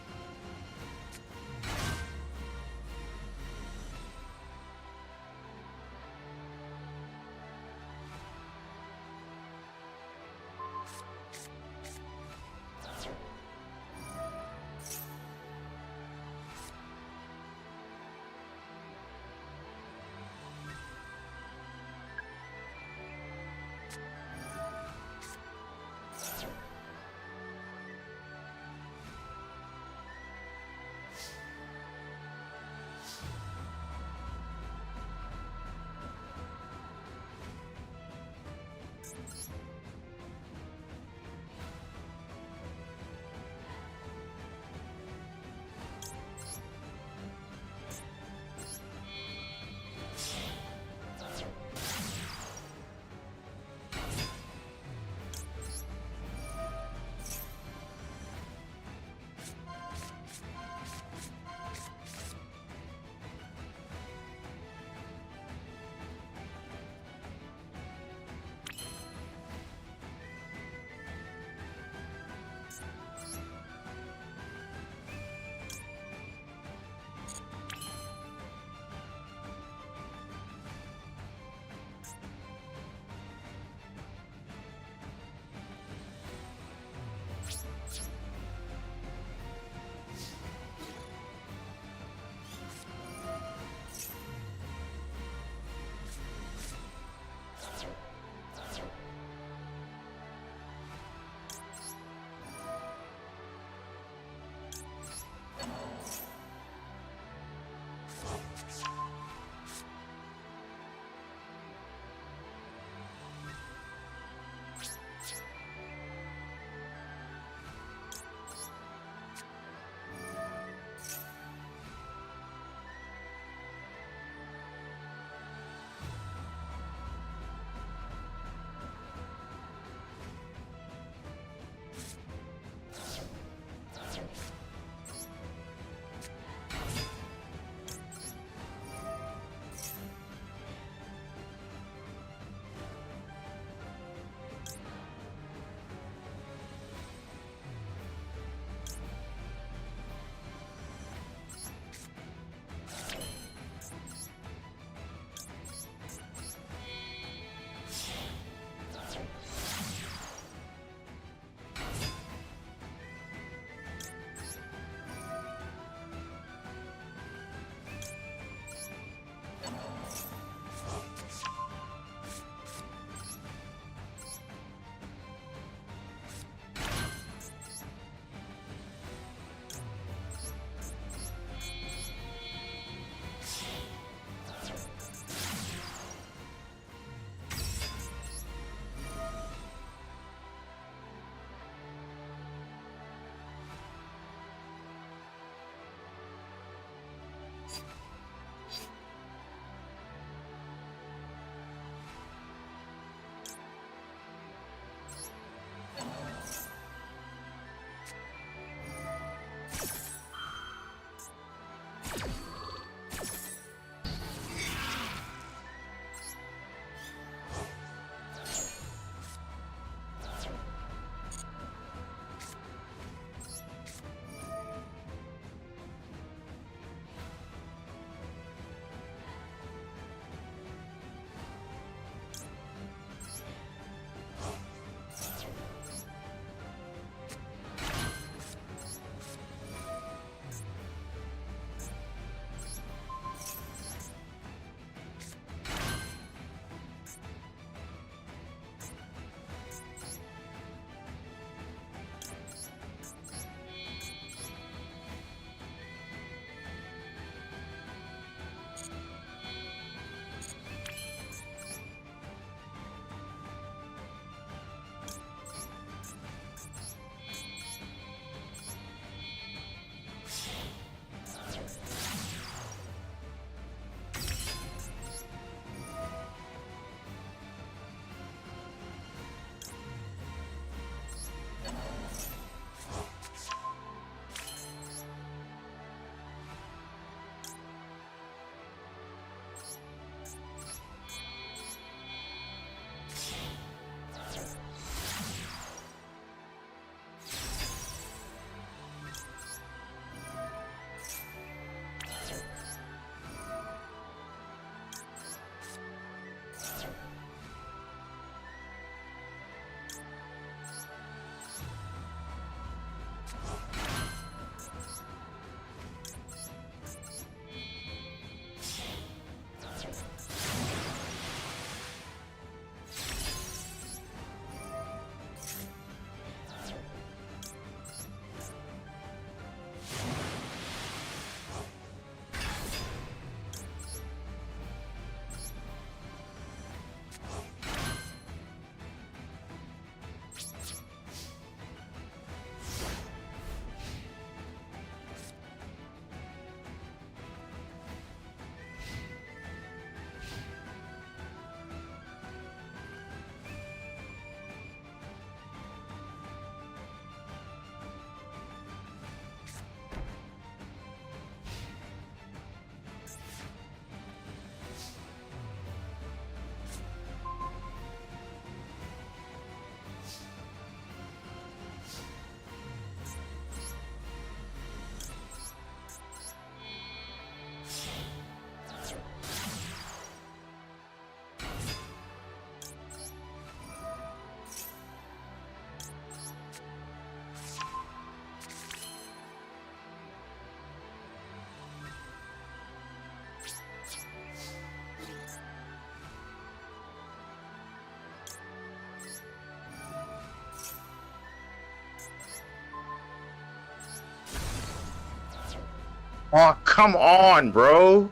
Oh, come on, bro.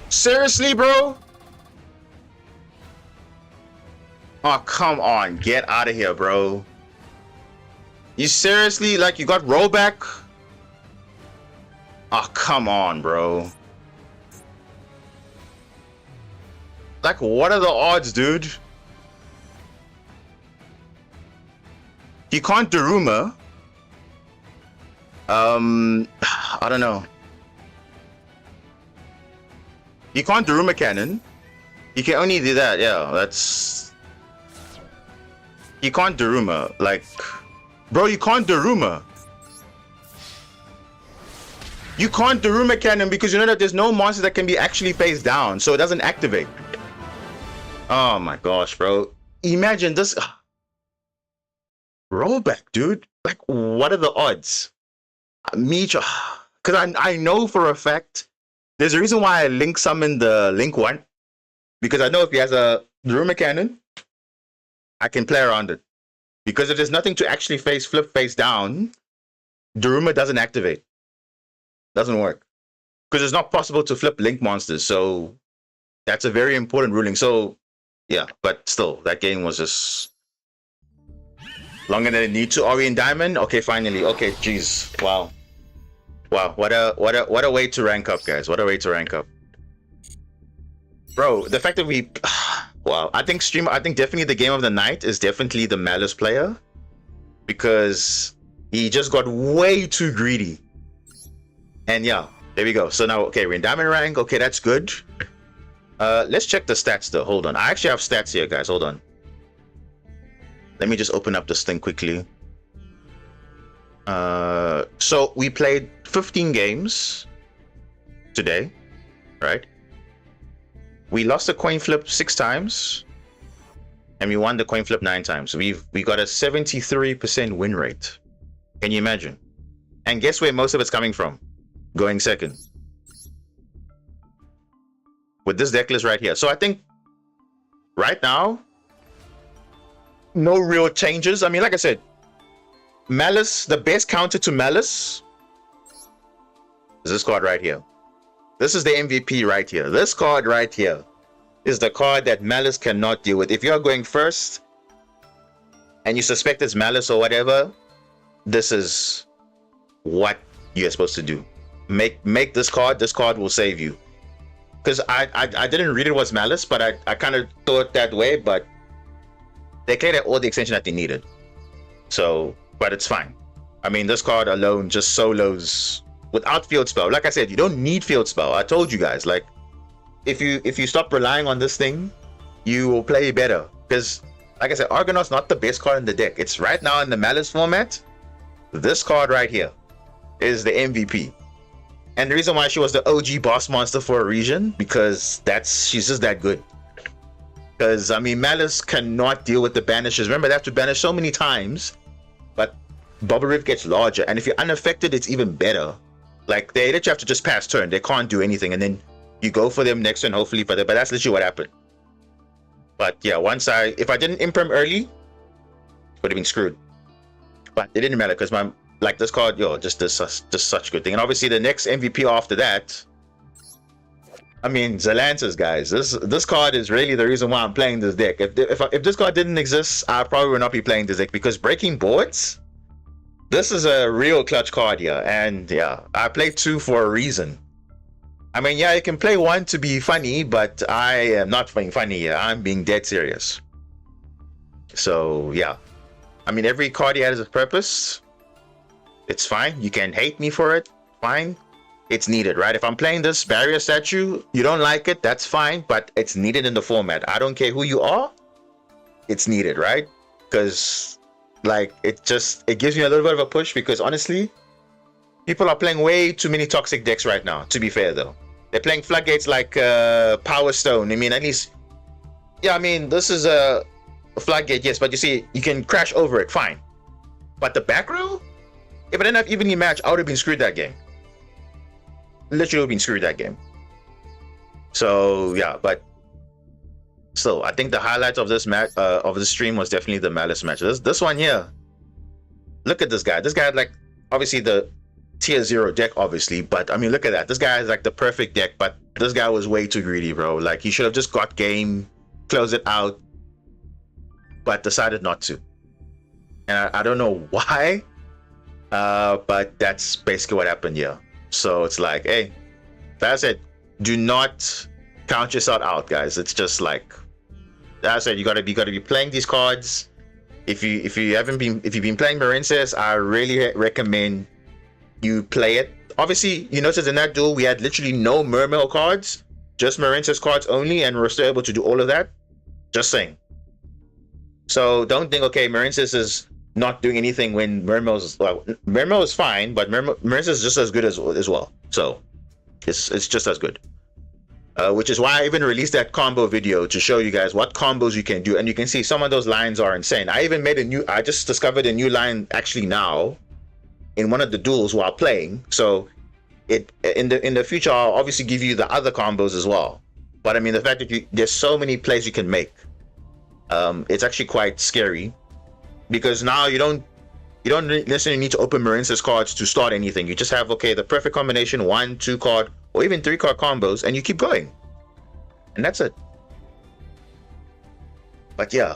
Seriously, bro? Oh, come on. Get out of here, bro. You seriously, like, you got rollback? Oh, come on, bro. Like, what are the odds, dude? You can't Daruma. I don't know. You can't Daruma Cannon. You can only do that, yeah. That's... You can't Daruma, like... Bro, you can't Daruma. You can't Daruma Cannon because you know that there's no monster that can be actually face down, so it doesn't activate. Oh my gosh, bro. Imagine this... Rollback, dude. Like, what are the odds? Me, because I know for a fact there's a reason why I link summon the Link 1. Because I know if he has a Daruma Cannon, I can play around it. Because if there's nothing to actually flip face down, Daruma doesn't activate. Doesn't work. Because it's not possible to flip Link monsters. So that's a very important ruling. So yeah, but still, that game was just longer than it needs to. Are we in Diamond? Okay, finally. Okay, jeez. Wow. Wow, what a way to rank up, guys. What a way to rank up. Bro, the fact that we... Wow, I think definitely the game of the night is definitely the Malice player. Because he just got way too greedy. And yeah, there we go. So now, okay, we're in Diamond rank. Okay, that's good. Let's check the stats though. Hold on. I actually have stats here, guys. Hold on. Let me just open up this thing quickly. So we played 15 games today, right? We lost the coin flip 6 times, and we won the coin flip 9 times. We got a 73% win rate. Can you imagine? And guess where most of it's coming from? Going second. With this deck list right here. So I think right now, no real changes. I mean, like I said, Malice, the best counter to Malice is this card right here. This is the MVP right here. This card right here is the card that Malice cannot deal with. If you're going first and you suspect it's Malice or whatever, this is what you're supposed to do. Make this card. This card will save you. Because I didn't read it was Malice, but I kind of thought that way, but they cleared out all the extension that they needed. So, but it's fine. I mean, this card alone just solos without field spell. Like I said, you don't need field spell. I told you guys, like, if you stop relying on this thing, you will play better. Because, like I said, Argonaut's not the best card in the deck. It's right now in the Malice format. This card right here is the MVP. And the reason why she was the OG boss monster for a reason, because she's just that good. Because, I mean, Malice cannot deal with the banishes. Remember, they have to banish so many times. But Bubble Rift gets larger. And if you're unaffected, it's even better. Like, they literally have to just pass turn. They can't do anything. And then you go for them next turn, hopefully for them. But that's literally what happened. But yeah, if I didn't imperm early, would have been screwed. But it didn't matter because this card, just such a good thing. And obviously the next MVP after that, I mean, Zelantis, guys. This card is really the reason why I'm playing this deck. If this card didn't exist, I probably would not be playing this deck, because breaking boards, this is a real clutch card here. And yeah, I played 2 for a reason. I mean, yeah, you can play 1 to be funny, but I am not being funny here. I'm being dead serious. So yeah, I mean, every card he has a purpose. It's fine. You can hate me for it. Fine. It's needed, right? If I'm playing this barrier statue, you don't like it, that's fine, but it's needed in the format. I don't care who you are, it's needed, right? Because, like, it gives me a little bit of a push, because honestly, people are playing way too many toxic decks right now, to be fair though. They're playing floodgates like Power Stone. I mean, at least, yeah, I mean, this is a floodgate, yes, but you see, you can crash over it, fine. But the back row? If I didn't have evenly match, I would have been screwed that game. Literally been screwed that game. So yeah, but still, I think the highlight of this match of the stream was definitely the Malice match. This one here. Look at this guy. This guy had, like, obviously the tier 0 deck, obviously, but I mean, look at that. This guy is like the perfect deck, but this guy was way too greedy, bro. Like, he should have just got game, closed it out, but decided not to. And I don't know why, but that's basically what happened here. So it's like, hey, like I said, do not count yourself out, guys. It's just like, like I said, you gotta be playing these cards. If you've been playing Marincess, I really recommend you play it. Obviously, you noticed in that duel we had literally no Mermail cards, just Marincess cards only, and we're still able to do all of that. Just saying. So don't think, okay, Marincess is not doing anything when Mermail is fine, but Marincess is just as good as well. So it's just as good. Which is why I even released that combo video to show you guys what combos you can do, and you can see some of those lines are insane. I just discovered a new line actually now in one of the duels while playing. So in the future I'll obviously give you the other combos as well. But I mean, the fact that there's so many plays you can make, it's actually quite scary, because now you don't necessarily need to open Marincess cards to start anything. You just have, okay, the perfect combination, 1, 2 card, or even 3 card combos, and you keep going. And that's it. But yeah,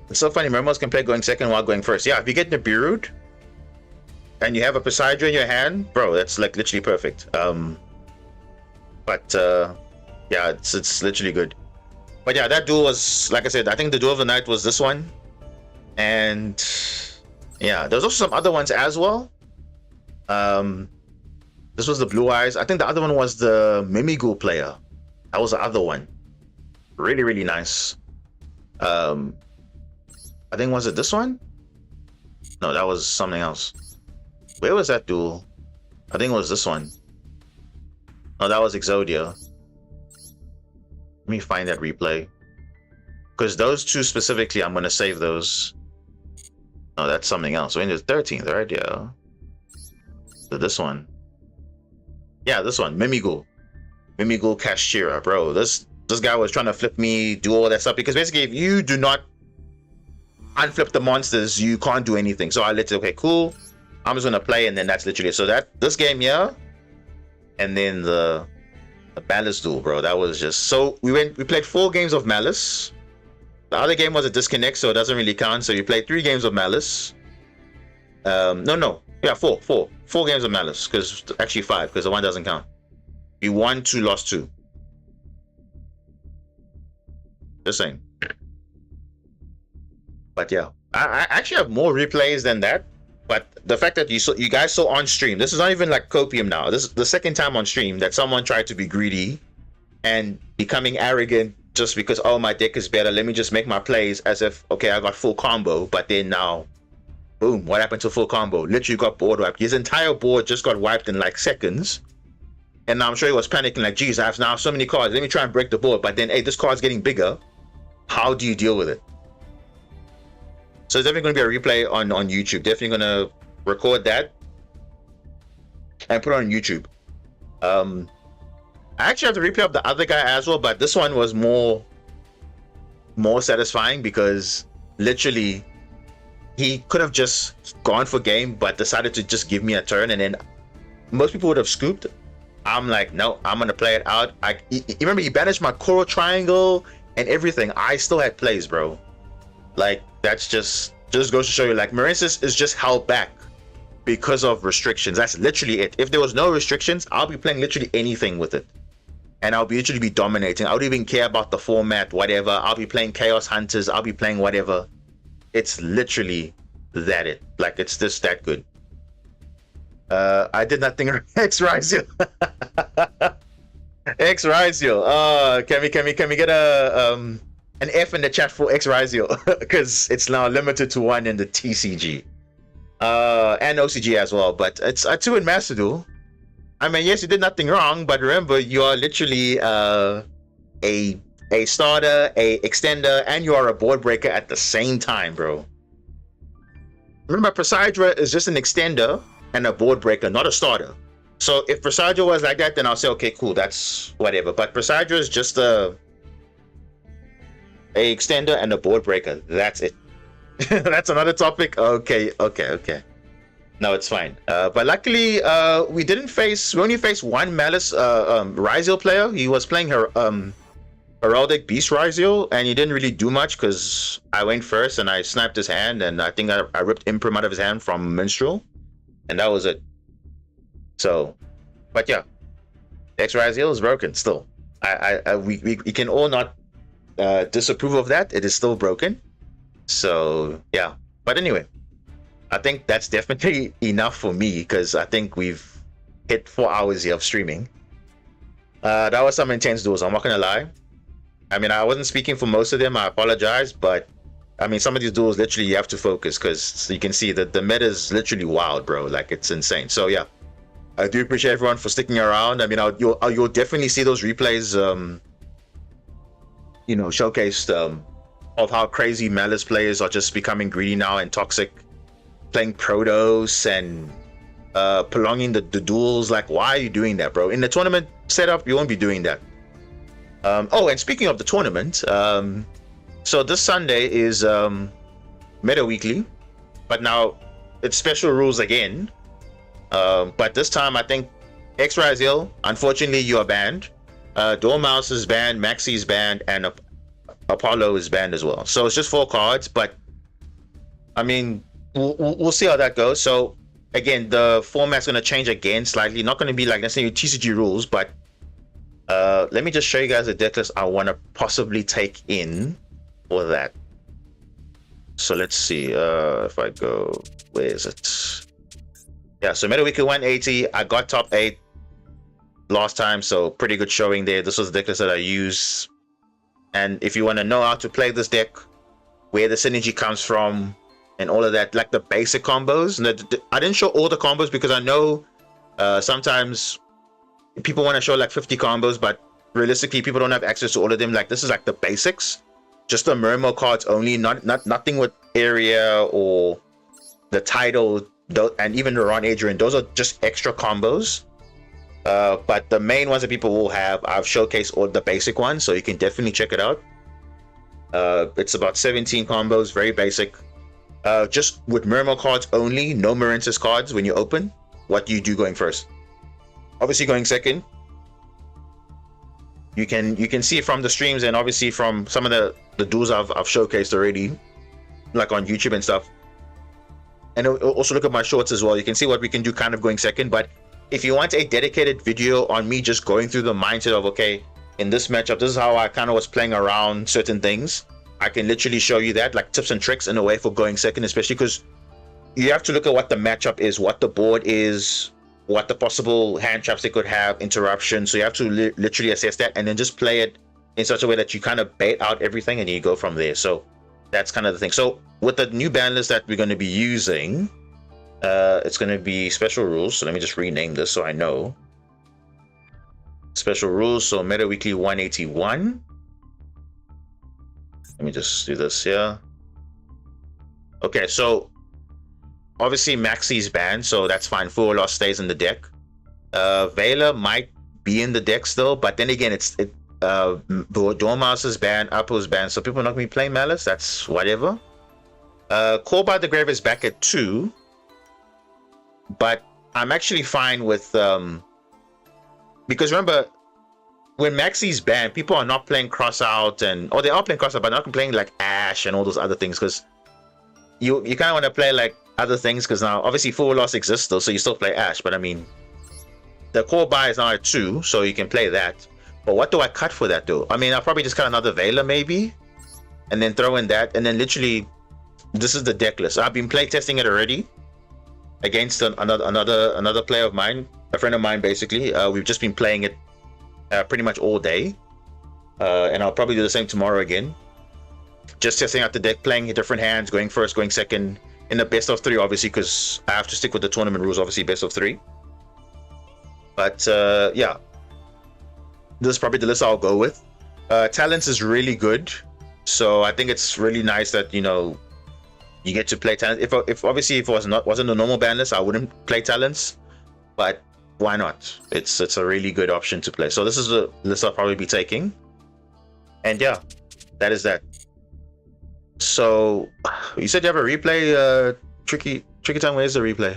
it's so funny, Mermails can play going second while going first. Yeah, if you get Nibiru'd and you have a Poseidon in your hand, bro, that's like literally perfect. But yeah, it's literally good. But yeah, that duel was, like I said, I think the duel of the night was this one. And yeah, there's also some other ones as well. This was the Blue Eyes. I think the other one was the Mimigul player. That was the other one. Really, really nice. I think, was it this one? No, that was something else. Where was that duel? I think it was this one. No, that was Exodia. Let me find that replay. Because those two specifically, I'm going to save those. No, that's something else. We're in the 13th, right? Yeah. So this one. Yeah, this one. Mimigul. Mimigul Kashira, bro. This guy was trying to flip me, do all that stuff. Because basically, if you do not unflip the monsters, you can't do anything. So I literally, okay, cool. I'm just going to play, and then that's literally it. So this game here, and then the Malice duel, bro. That was just so. We played 4 games of Malice. The other game was a disconnect, so it doesn't really count. So you played 3 games of Malice. No. Yeah, 4 games of Malice. Because actually 5, because the one doesn't count. You won 2, lost 2. Just saying. But yeah, I actually have more replays than that. But the fact that you guys saw on stream, this is not even like copium now. This is the second time on stream that someone tried to be greedy and becoming arrogant just because, oh, my deck is better. Let me just make my plays as if, okay, I got full combo. But then now, boom, what happened to full combo? Literally got board wiped. His entire board just got wiped in like seconds. And now I'm sure he was panicking like, geez, I have now so many cards. Let me try and break the board. But then, hey, this card's getting bigger. How do you deal with it? So it's definitely going to be a replay on YouTube. Definitely going to record that and put it on YouTube. I actually have the replay of the other guy as well, but this one was more satisfying because literally he could have just gone for game, but decided to just give me a turn, and then most people would have scooped. I'm like, no, I'm going to play it out. Remember, he banished my coral triangle and everything. I still had plays, bro. Like, that's just goes to show you, like, Marincess is just held back because of restrictions. That's literally it. If there was no restrictions, I'll be playing literally anything with it. And I'll literally be dominating. I don't even care about the format, whatever. I'll be playing Chaos Hunters. I'll be playing whatever. It's literally that it. Like, it's just that good. I did nothing. X-Rizio. X-Rizio. Can we get an F in the chat for X-Rizio? Because it's now limited to 1 in the TCG. And OCG as well. But it's a 2 in Master Duel. I mean, yes, you did nothing wrong, but remember, you are literally a starter, a extender, and you are a board breaker at the same time, bro. Remember, Poseidra is just an extender and a board breaker, not a starter. So if Poseidra was like that, then I'll say, okay, cool, that's whatever. But Poseidra is just a extender and a board breaker. That's it. That's another topic. Okay, okay, okay. No, it's fine. But luckily, we only faced one Malice Ryziel player. He was playing her Heraldic Beast Ryziel, and he didn't really do much because I went first and I sniped his hand, and I think I ripped Imprim out of his hand from Minstrel, and that was it. So, but yeah, X Ryziel is broken still. We can all not disapprove of that. It is still broken. So yeah, but anyway, I think that's definitely enough for me because I think we've hit 4 hours here of streaming. That was some intense duels. I'm not gonna lie. I mean, I wasn't speaking for most of them. I apologize, but I mean, some of these duels literally you have to focus because you can see that the meta is literally wild, bro. Like it's insane. So yeah, I do appreciate everyone for sticking around. I mean, you'll definitely see those replays, showcased of how crazy Malice players are just becoming greedy now and toxic, playing Protoss and prolonging the duels. Like, why are you doing that, bro? In the tournament setup, you won't be doing that. Oh, and speaking of the tournament, so this Sunday is Meta Weekly, but now it's special rules again. But this time, I think X Ryziel, unfortunately, you are banned. Dormouse is banned, Maxi is banned, and Apollo is banned as well. So it's just 4 cards, but I mean, we'll see how that goes. So again, the format's going to change again slightly. Not going to be like necessarily TCG rules, but let me just show you guys the deck list I want to possibly take in for that. So let's see if I go, where is it? Yeah, so Meta Weekly 180. I got top 8 last time, so pretty good showing there. This was the deck list that I used. And if you want to know how to play this deck, where the synergy comes from, and all of that, like the basic combos. And I didn't show all the combos because I know sometimes people want to show like 50 combos, but realistically, people don't have access to all of them. Like this is like the basics, just the Murmur cards only, nothing with area or the title, and even the Ron Adrian. Those are just extra combos. But the main ones that people will have, I've showcased all the basic ones, so you can definitely check it out. It's about 17 combos, very basic. Just with Murmur cards only, no Marensis cards when you open. What do you do going first? Obviously going second. You can see from the streams and obviously from some of the duels I've showcased already, like on YouTube and stuff. And also look at my shorts as well. You can see what we can do kind of going second. But if you want a dedicated video on me just going through the mindset of, okay, in this matchup, this is how I kind of was playing around certain things, I can literally show you that, like tips and tricks in a way for going second, especially because you have to look at what the matchup is, what the board is, what the possible hand traps they could have, interruption. So you have to literally assess that and then just play it in such a way that you kind of bait out everything and you go from there. So that's kind of the thing. So with the new ban list that we're going to be using, it's going to be special rules. So let me just rename this so I know. Special rules. So Meta Weekly 181. Let me just do this here. Okay, so obviously Maxi's banned, so that's fine. Full loss stays in the deck. Vela might be in the deck still, but then again, Dormouse is banned, Apple is banned, so people are not going to be playing Malice. That's whatever. Call by the Grave is back at 2, but I'm actually fine with because remember, when Maxi's banned, people are not playing Crossout or they are playing Crossout, but not playing like Ash and all those other things, because you kind of want to play like other things, because now obviously full loss exists still, so you still play Ash. But I mean, the core buy is now at 2, so you can play that. But what do I cut for that though? I mean, I'll probably just cut another Vela maybe, and then throw in that, and then literally, this is the deck list. I've been play testing it already against another player of mine, a friend of mine basically. We've just been playing it pretty much all day, and I'll probably do the same tomorrow again. Just testing out the deck, playing different hands, going first, going second, in the best of 3 obviously, because I have to stick with the tournament rules, obviously best of 3. But yeah, this is probably the list I'll go with. Talents is really good, so I think it's really nice that you get to play talent. If obviously if it wasn't a normal ban list, I wouldn't play talents, but why not? It's a really good option to play. So this is the list I'll probably be taking, and yeah, that is that. So you said you have a replay, tricky time. Where's the replay?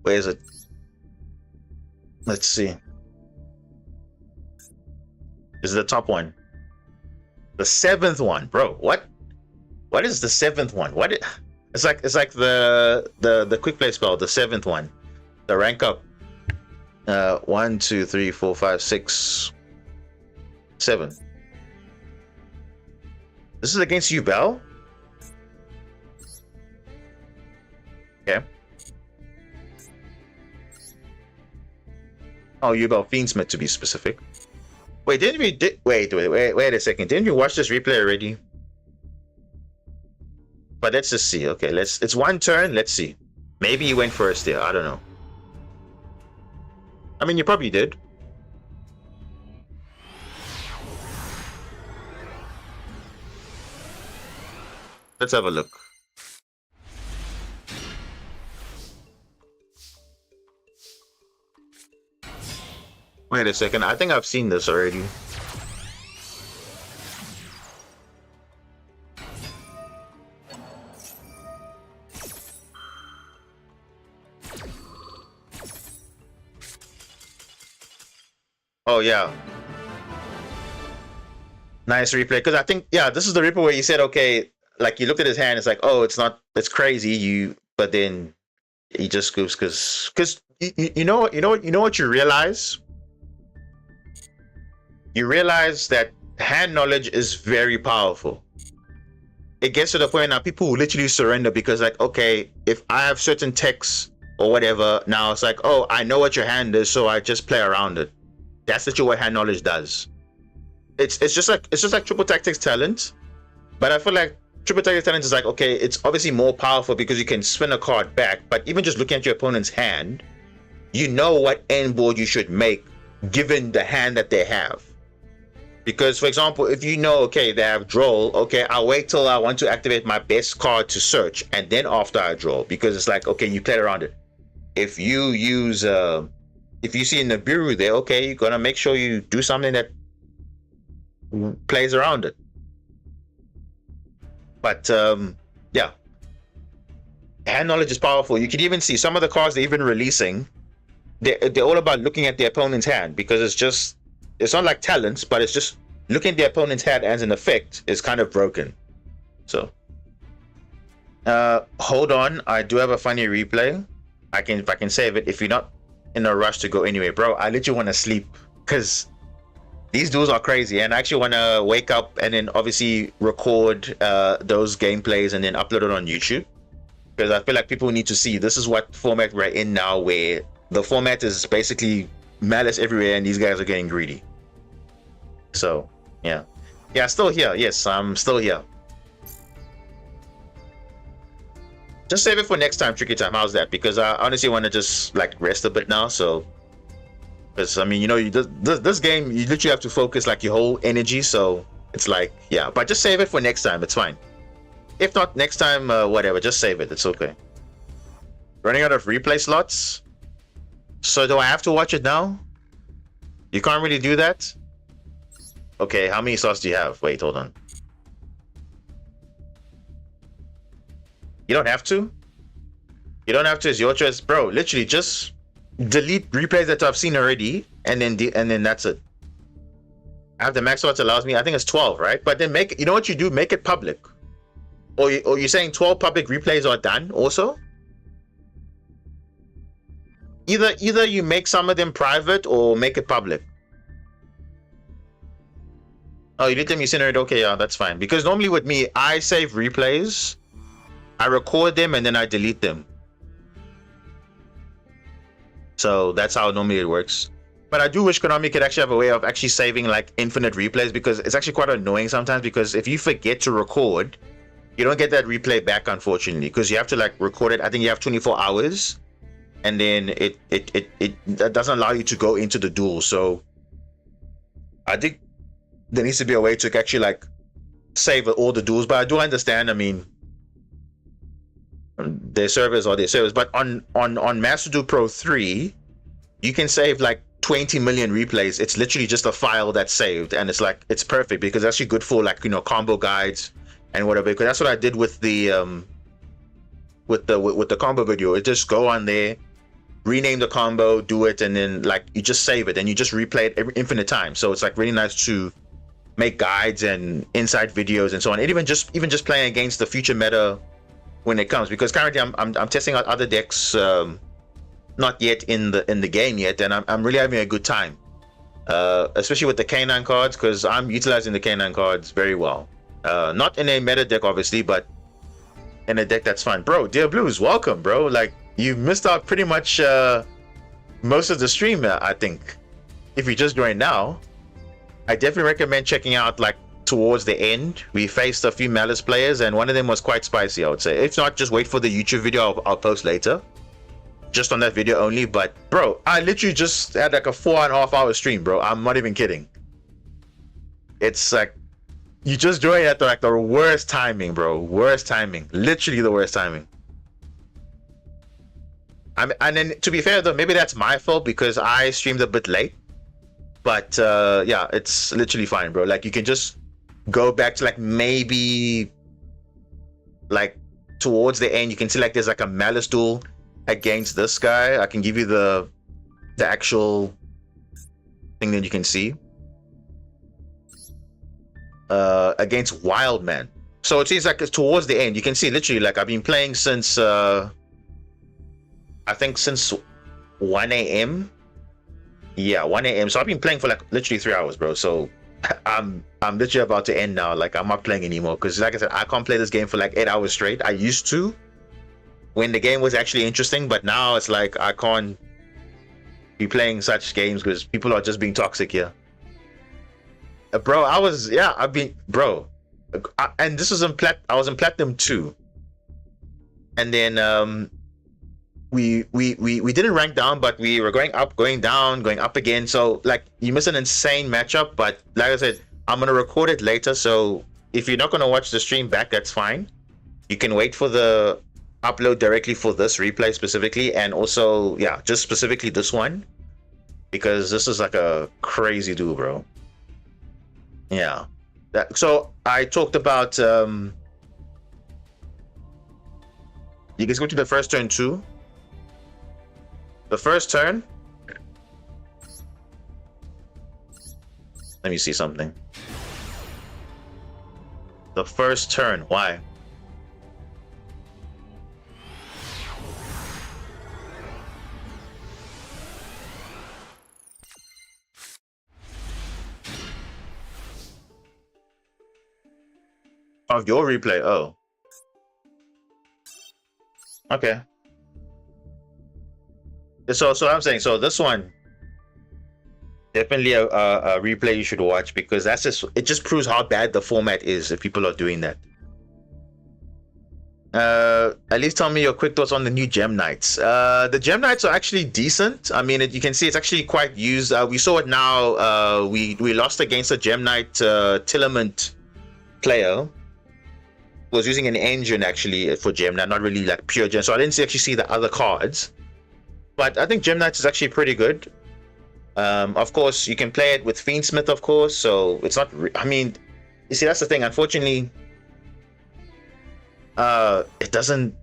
Where is it? Let's see. This is the top one. The 7th one, bro. What is the 7th one? It's like the quick play spell, the 7th one. The rank up. 1, 2, 3, 4, 5, 6, 7. This is against you, Bell? Okay. Oh, Yubel Fiendsmith to be specific. Wait, didn't we wait a second. Didn't you watch this replay already? But let's just see. Okay, it's one turn. Let's see. Maybe you went first there. I don't know. I mean, you probably did. Let's have a look. Wait a second. I think I've seen this already. Oh, yeah. Nice replay. Because I think, yeah, this is the replay where you said, okay, like you looked at his hand, it's like, oh, it's crazy. But then he just scoops because you know what you realize? You realize that hand knowledge is very powerful. It gets to the point now people will literally surrender because, like, okay, if I have certain texts or whatever, now it's like, oh, I know what your hand is, so I just play around it. That's literally what hand knowledge does. It's just like triple tactics talent, but I feel like triple tactics talent is like, okay, it's obviously more powerful because you can spin a card back, but even just looking at your opponent's hand, you know what end board you should make given the hand that they have. Because, for example, if you know, okay, they have draw, okay, I'll wait till I want to activate my best card to search, and then after I draw, because it's like, okay, you play around it. If you use, if you see Nibiru there, okay, you're gonna make sure you do something that plays around it. But, yeah. Hand knowledge is powerful. You can even see some of the cards they're even releasing, they're all about looking at the opponent's hand, because it's not like talents, but it's just looking at the opponent's hand as an effect is kind of broken. So, hold on. I do have a funny replay. If I can save it. If you're not in a rush to go anyway, bro, I literally want to sleep because these duels are crazy, and I actually want to wake up and then obviously record those gameplays and then upload it on YouTube, because I feel like people need to see this is what format we're in now, where the format is basically malice everywhere and these guys are getting greedy. So yeah, still here. Yes, I'm still here. Just save it for next time, tricky time. How's that? Because I honestly want to just like rest a bit now. So, because I mean, you know, this game you literally have to focus like your whole energy. So it's like, yeah, but just save it for next time. It's fine. If not next time, whatever, just save it. It's okay. Running out of replay slots. So do I have to watch it now? You can't really do that. Okay, how many slots do you have? Wait, hold on. You don't have to. You don't have to. It's your choice, bro. Literally, just delete replays that I've seen already, and then that's it. I have the max slots allows me. I think it's 12, right? But then you know what you do? Make it public. Or you're saying 12 public replays are done also? Either you make some of them private or make it public. Oh, you did them, you sent it. Okay, yeah, that's fine. Because normally with me, I save replays, I record them, and then I delete them. So that's how normally it works. But I do wish Konami could actually have a way of actually saving like infinite replays, because it's actually quite annoying sometimes, because if you forget to record, you don't get that replay back, unfortunately, because you have to like record it. I think you have 24 hours, and then that doesn't allow you to go into the duel. So I think there needs to be a way to actually like save all the duels. But I do understand, I mean, their servers are their servers, but on Master Duel Pro 3 you can save like 20 million replays. It's literally just a file that's saved, and it's like, it's perfect because it's actually good for like, you know, combo guides. and whatever. Because that's what I did with the combo video. It just go on there, rename the combo, do it, and then like you just save it and you just replay it every infinite time. So it's like really nice to make guides and inside videos and so on. And even just playing against the future meta when it comes, because currently I'm testing out other decks, not yet in the game yet, and I'm really having a good time, especially with the K9 cards, because I'm utilizing the K9 cards very well. Not in a meta deck obviously, but in a deck that's fun. Bro, Dear Blues, welcome, bro. Like, you missed out pretty much most of the stream, I think. If you just joined now, I definitely recommend checking out, like, towards the end. We faced a few Malice players, and one of them was quite spicy, I would say. If not, just wait for the YouTube video I'll post later. Just on that video only. But, bro, I literally just had, like, a 4.5 hour stream, bro. I'm not even kidding. It's, like, you just joined at, like, the worst timing, bro. Worst timing. Literally the worst timing. And then, to be fair, though, maybe that's my fault because I streamed a bit late. But, yeah, it's literally fine, bro. Like, you can just go back to, like, maybe, like, towards the end. You can see, like, there's, like, a Malice duel against this guy. I can give you the actual thing that you can see. Against Wildman. So it seems like it's towards the end. You can see literally, like, I've been playing since I think since 1 a.m. Yeah, 1 a.m. So I've been playing for like literally 3 hours, bro. So I'm literally about to end now. Like, I'm not playing anymore because, like I said, I can't play this game for like 8 hours straight. I used to when the game was actually interesting, but now it's like I can't be playing such games because people are just being toxic here. Bro, I've been, bro, and this was I was in Platinum 2, and then we didn't rank down, but we were going up, going down, going up again. So like, you miss an insane matchup. But like I said, I'm gonna record it later. So if you're not gonna watch the stream back, that's fine. You can wait for the upload directly for this replay specifically, and also, yeah, just specifically this one, because this is like a crazy duel, bro. Yeah. So I talked about you guys go to the first turn too. The first turn, let me see something. The first turn, why? Of your replay, oh. Okay. So I'm saying, so this one, definitely a replay you should watch, because it just proves how bad the format is if people are doing that. At least tell me your quick thoughts on the new Gem Knights. The Gem Knights are actually decent. I mean, you can see it's actually quite used. We saw it now. We lost against a Gem Knight Tilament player. Was using an engine actually for Gem Knight, not really like pure Gem. So I didn't actually see the other cards. But I think Gem Knights is actually pretty good. Of course, you can play it with Fiendsmith, of course. So it's not. I mean, you see, that's the thing. Unfortunately, it doesn't.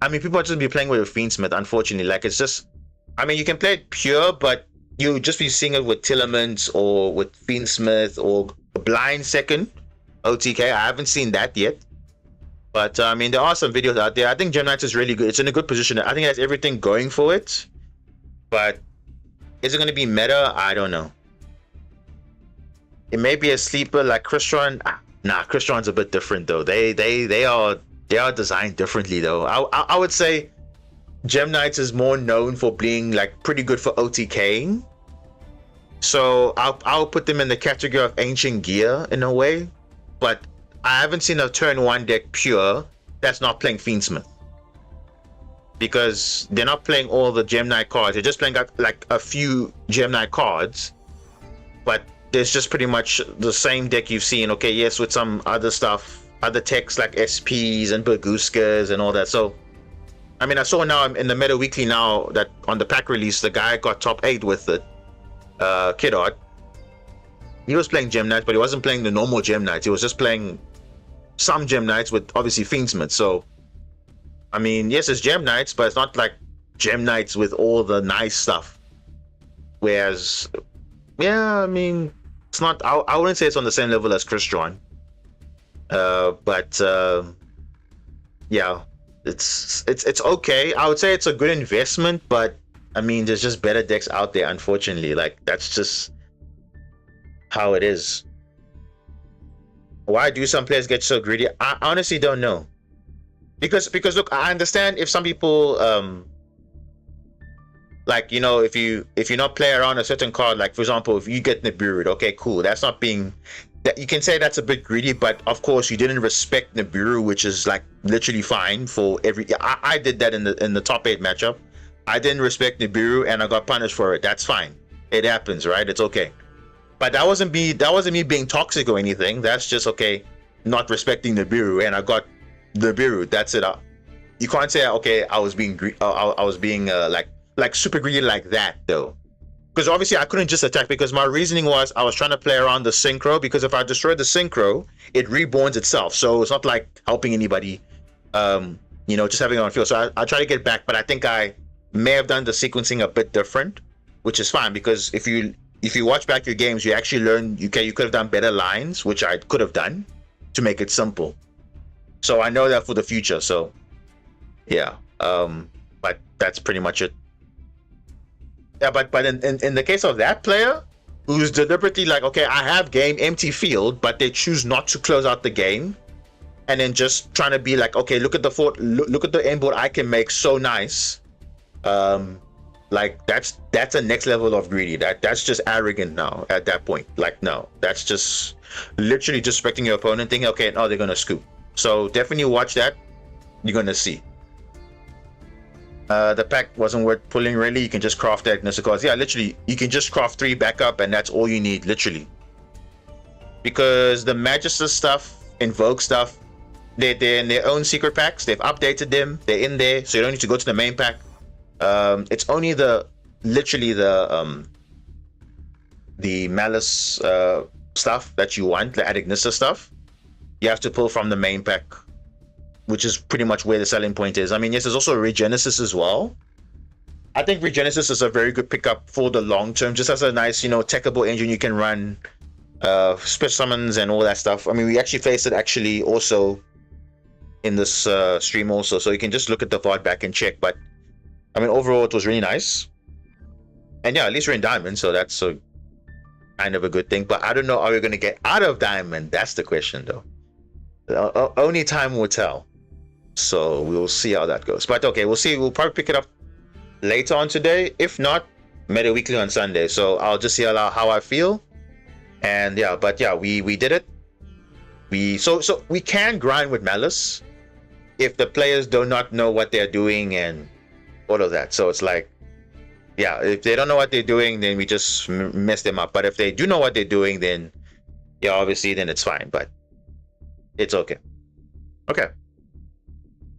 I mean, people are just be playing with Fiendsmith. Unfortunately, like, it's just. I mean, you can play it pure, but you just be seeing it with Tillaments or with Fiendsmith or Blind Second OTK. I haven't seen that yet. But I mean, there are some videos out there. I think Gem Knights is really good. It's in a good position. I think it has everything going for it. But is it going to be meta? I don't know. It may be a sleeper like Crystron. Nah, Crystron's a bit different though. They are designed differently though. I would say Gem Knights is more known for being like pretty good for OTKing. So I'll put them in the category of ancient gear in a way. But I haven't seen a turn 1 deck pure that's not playing Fiendsmith, because they're not playing all the Gem Knight cards. They're just playing like a few Gem Knight cards, but there's just pretty much the same deck you've seen. Okay, yes, with some other stuff, other techs like SPs and Baguskas and all that. So I mean, I saw now in the Meta Weekly now that on the pack release, the guy got top 8 with it. Kid Art. He was playing Gem Knights, but he wasn't playing the normal Gem Knights. He was just playing some Gem Knights with obviously Fiendsmith. So I mean, yes, it's Gem Knights, but it's not like Gem Knights with all the nice stuff. Whereas, yeah, I mean, it's not. I wouldn't say it's on the same level as Crystron. But yeah, it's okay. I would say it's a good investment, but I mean, there's just better decks out there. Unfortunately, like that's just how it is. Why do some players get so greedy? I honestly don't know. Because look, I understand if some people like, you know, if you not play around a certain card, like for example, if you get Nibiru, okay, cool. That's not being that, you can say that's a bit greedy, but of course you didn't respect Nibiru, which is like literally fine for every. I did that in the top 8 matchup. I didn't respect Nibiru and I got punished for it. That's fine. It happens, right? It's okay. But that wasn't me being toxic or anything. That's just okay, not respecting Nibiru, and I got Nibiru. That's it. You can't say okay, I was being like super greedy like that though, because obviously I couldn't just attack, because my reasoning was I was trying to play around the synchro, because if I destroy the synchro, it reborns itself, so it's not like helping anybody. You know, just having it on field. So I try to get back, but I think I may have done the sequencing a bit different, which is fine, because if you watch back your games, you actually learn you could have done better lines, which I could have done to make it simple. So I know that for the future. So yeah, but that's pretty much it. Yeah, but in the case of that player who's deliberately like, okay, I have game, empty field, but they choose not to close out the game, and then just trying to be like, okay, look at the fort, look at the end board I can make so nice. Like that's a next level of greedy. That's just arrogant now at that point. Like, no, that's just literally just respecting your opponent, thinking, okay, no, they're gonna scoop. So definitely watch that. You're gonna see. The pack wasn't worth pulling really. You can just craft that cards. Yeah, literally, you can just craft 3 backup, and that's all you need, literally. Because the Magister stuff, Invoke stuff, they're in their own secret packs. They've updated them. They're in there, so you don't need to go to the main pack. It's only the Malice stuff that you want, the Adignissa stuff. You have to pull from the main pack, which is pretty much where the selling point is. I mean, yes, there's also Regenesis as well. I think Regenesis is a very good pickup for the long term, just as a nice, you know, techable engine you can run, special summons and all that stuff. I mean, we actually faced it actually also in this stream also, so you can just look at the VOD back and check. But I mean, overall, it was really nice. And yeah, at least we're in Diamond, so that's a kind of a good thing. But I don't know, are we going to get out of Diamond? That's the question, though. Only time will tell. So we'll see how that goes. But okay, we'll see. We'll probably pick it up later on today. If not, Meta Weekly on Sunday. So I'll just see how I feel. And yeah, but yeah, we did it. So we can grind with Malice if the players do not know what they're doing and all of that. So it's like, yeah, if they don't know what they're doing, then we just mess them up. But if they do know what they're doing, then yeah, obviously, then it's fine. But it's okay. Okay,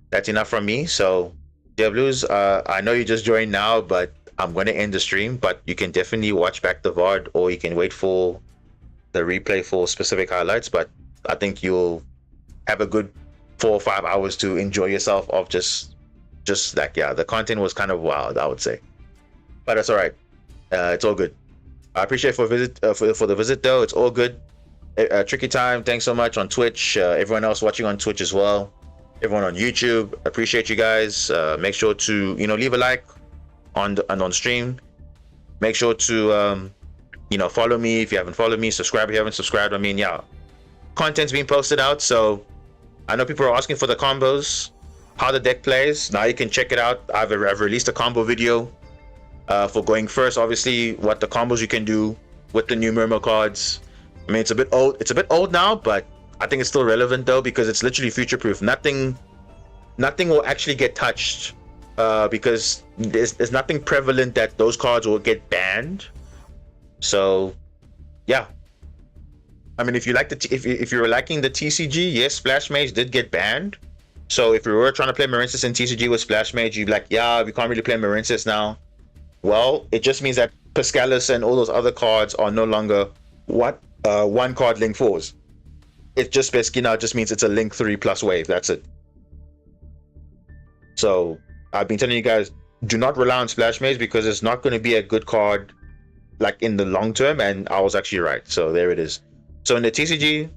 that's enough from me. So Dear Blues, I know you just joined now, but I'm going to end the stream. But you can definitely watch back the VOD, or you can wait for the replay for specific highlights. But I think you'll have a good 4 or 5 hours to enjoy yourself of just like, yeah, the content was kind of wild, I would say, but that's all right. It's all good. I appreciate for the visit though. It's all good. Tricky Time, thanks so much on Twitch. Everyone else watching on Twitch as well, everyone on YouTube, appreciate you guys. Make sure to, you know, leave a like on stream. Make sure to you know, follow me if you haven't followed me, subscribe if you haven't subscribed. I mean, yeah, content's being posted out, so I know people are asking for the combos, how the deck plays. Now you can check it out. I've released a combo video for going first, obviously, what the combos you can do with the new Murmur cards. I mean, it's a bit old now, but I think it's still relevant though, because it's literally future proof. Nothing will actually get touched, because there's nothing prevalent that those cards will get banned. So yeah, I mean, if you like if you're liking the TCG, yes, Splash Mage did get banned. So if you were trying to play Marincess in TCG with Splash Mage, you'd be like, yeah, we can't really play Marincess now. Well, it just means that Pascalis and all those other cards are no longer one card link 4s. it just basically now just means it's a Link 3 plus wave. That's it. So I've been telling you guys, do not rely on Splash Mage because it's not going to be a good card like in the long term, and I was actually right. So there it is. So in the TCG,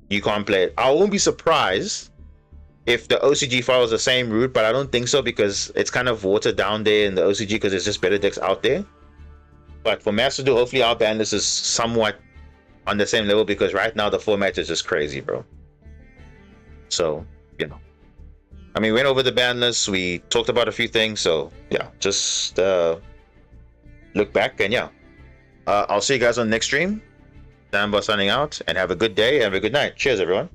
you can't play it. I won't be surprised if the OCG follows the same route, but I don't think so because it's kind of watered down there in the OCG because there's just better decks out there. But for Master Duel, hopefully our ban list is somewhat on the same level because right now the format is just crazy, bro. So, you know. I mean, we went over the ban list, we talked about a few things, so yeah, just look back and yeah. I'll see you guys on the next stream. Sambo signing out, and have a good day and have a good night. Cheers, everyone.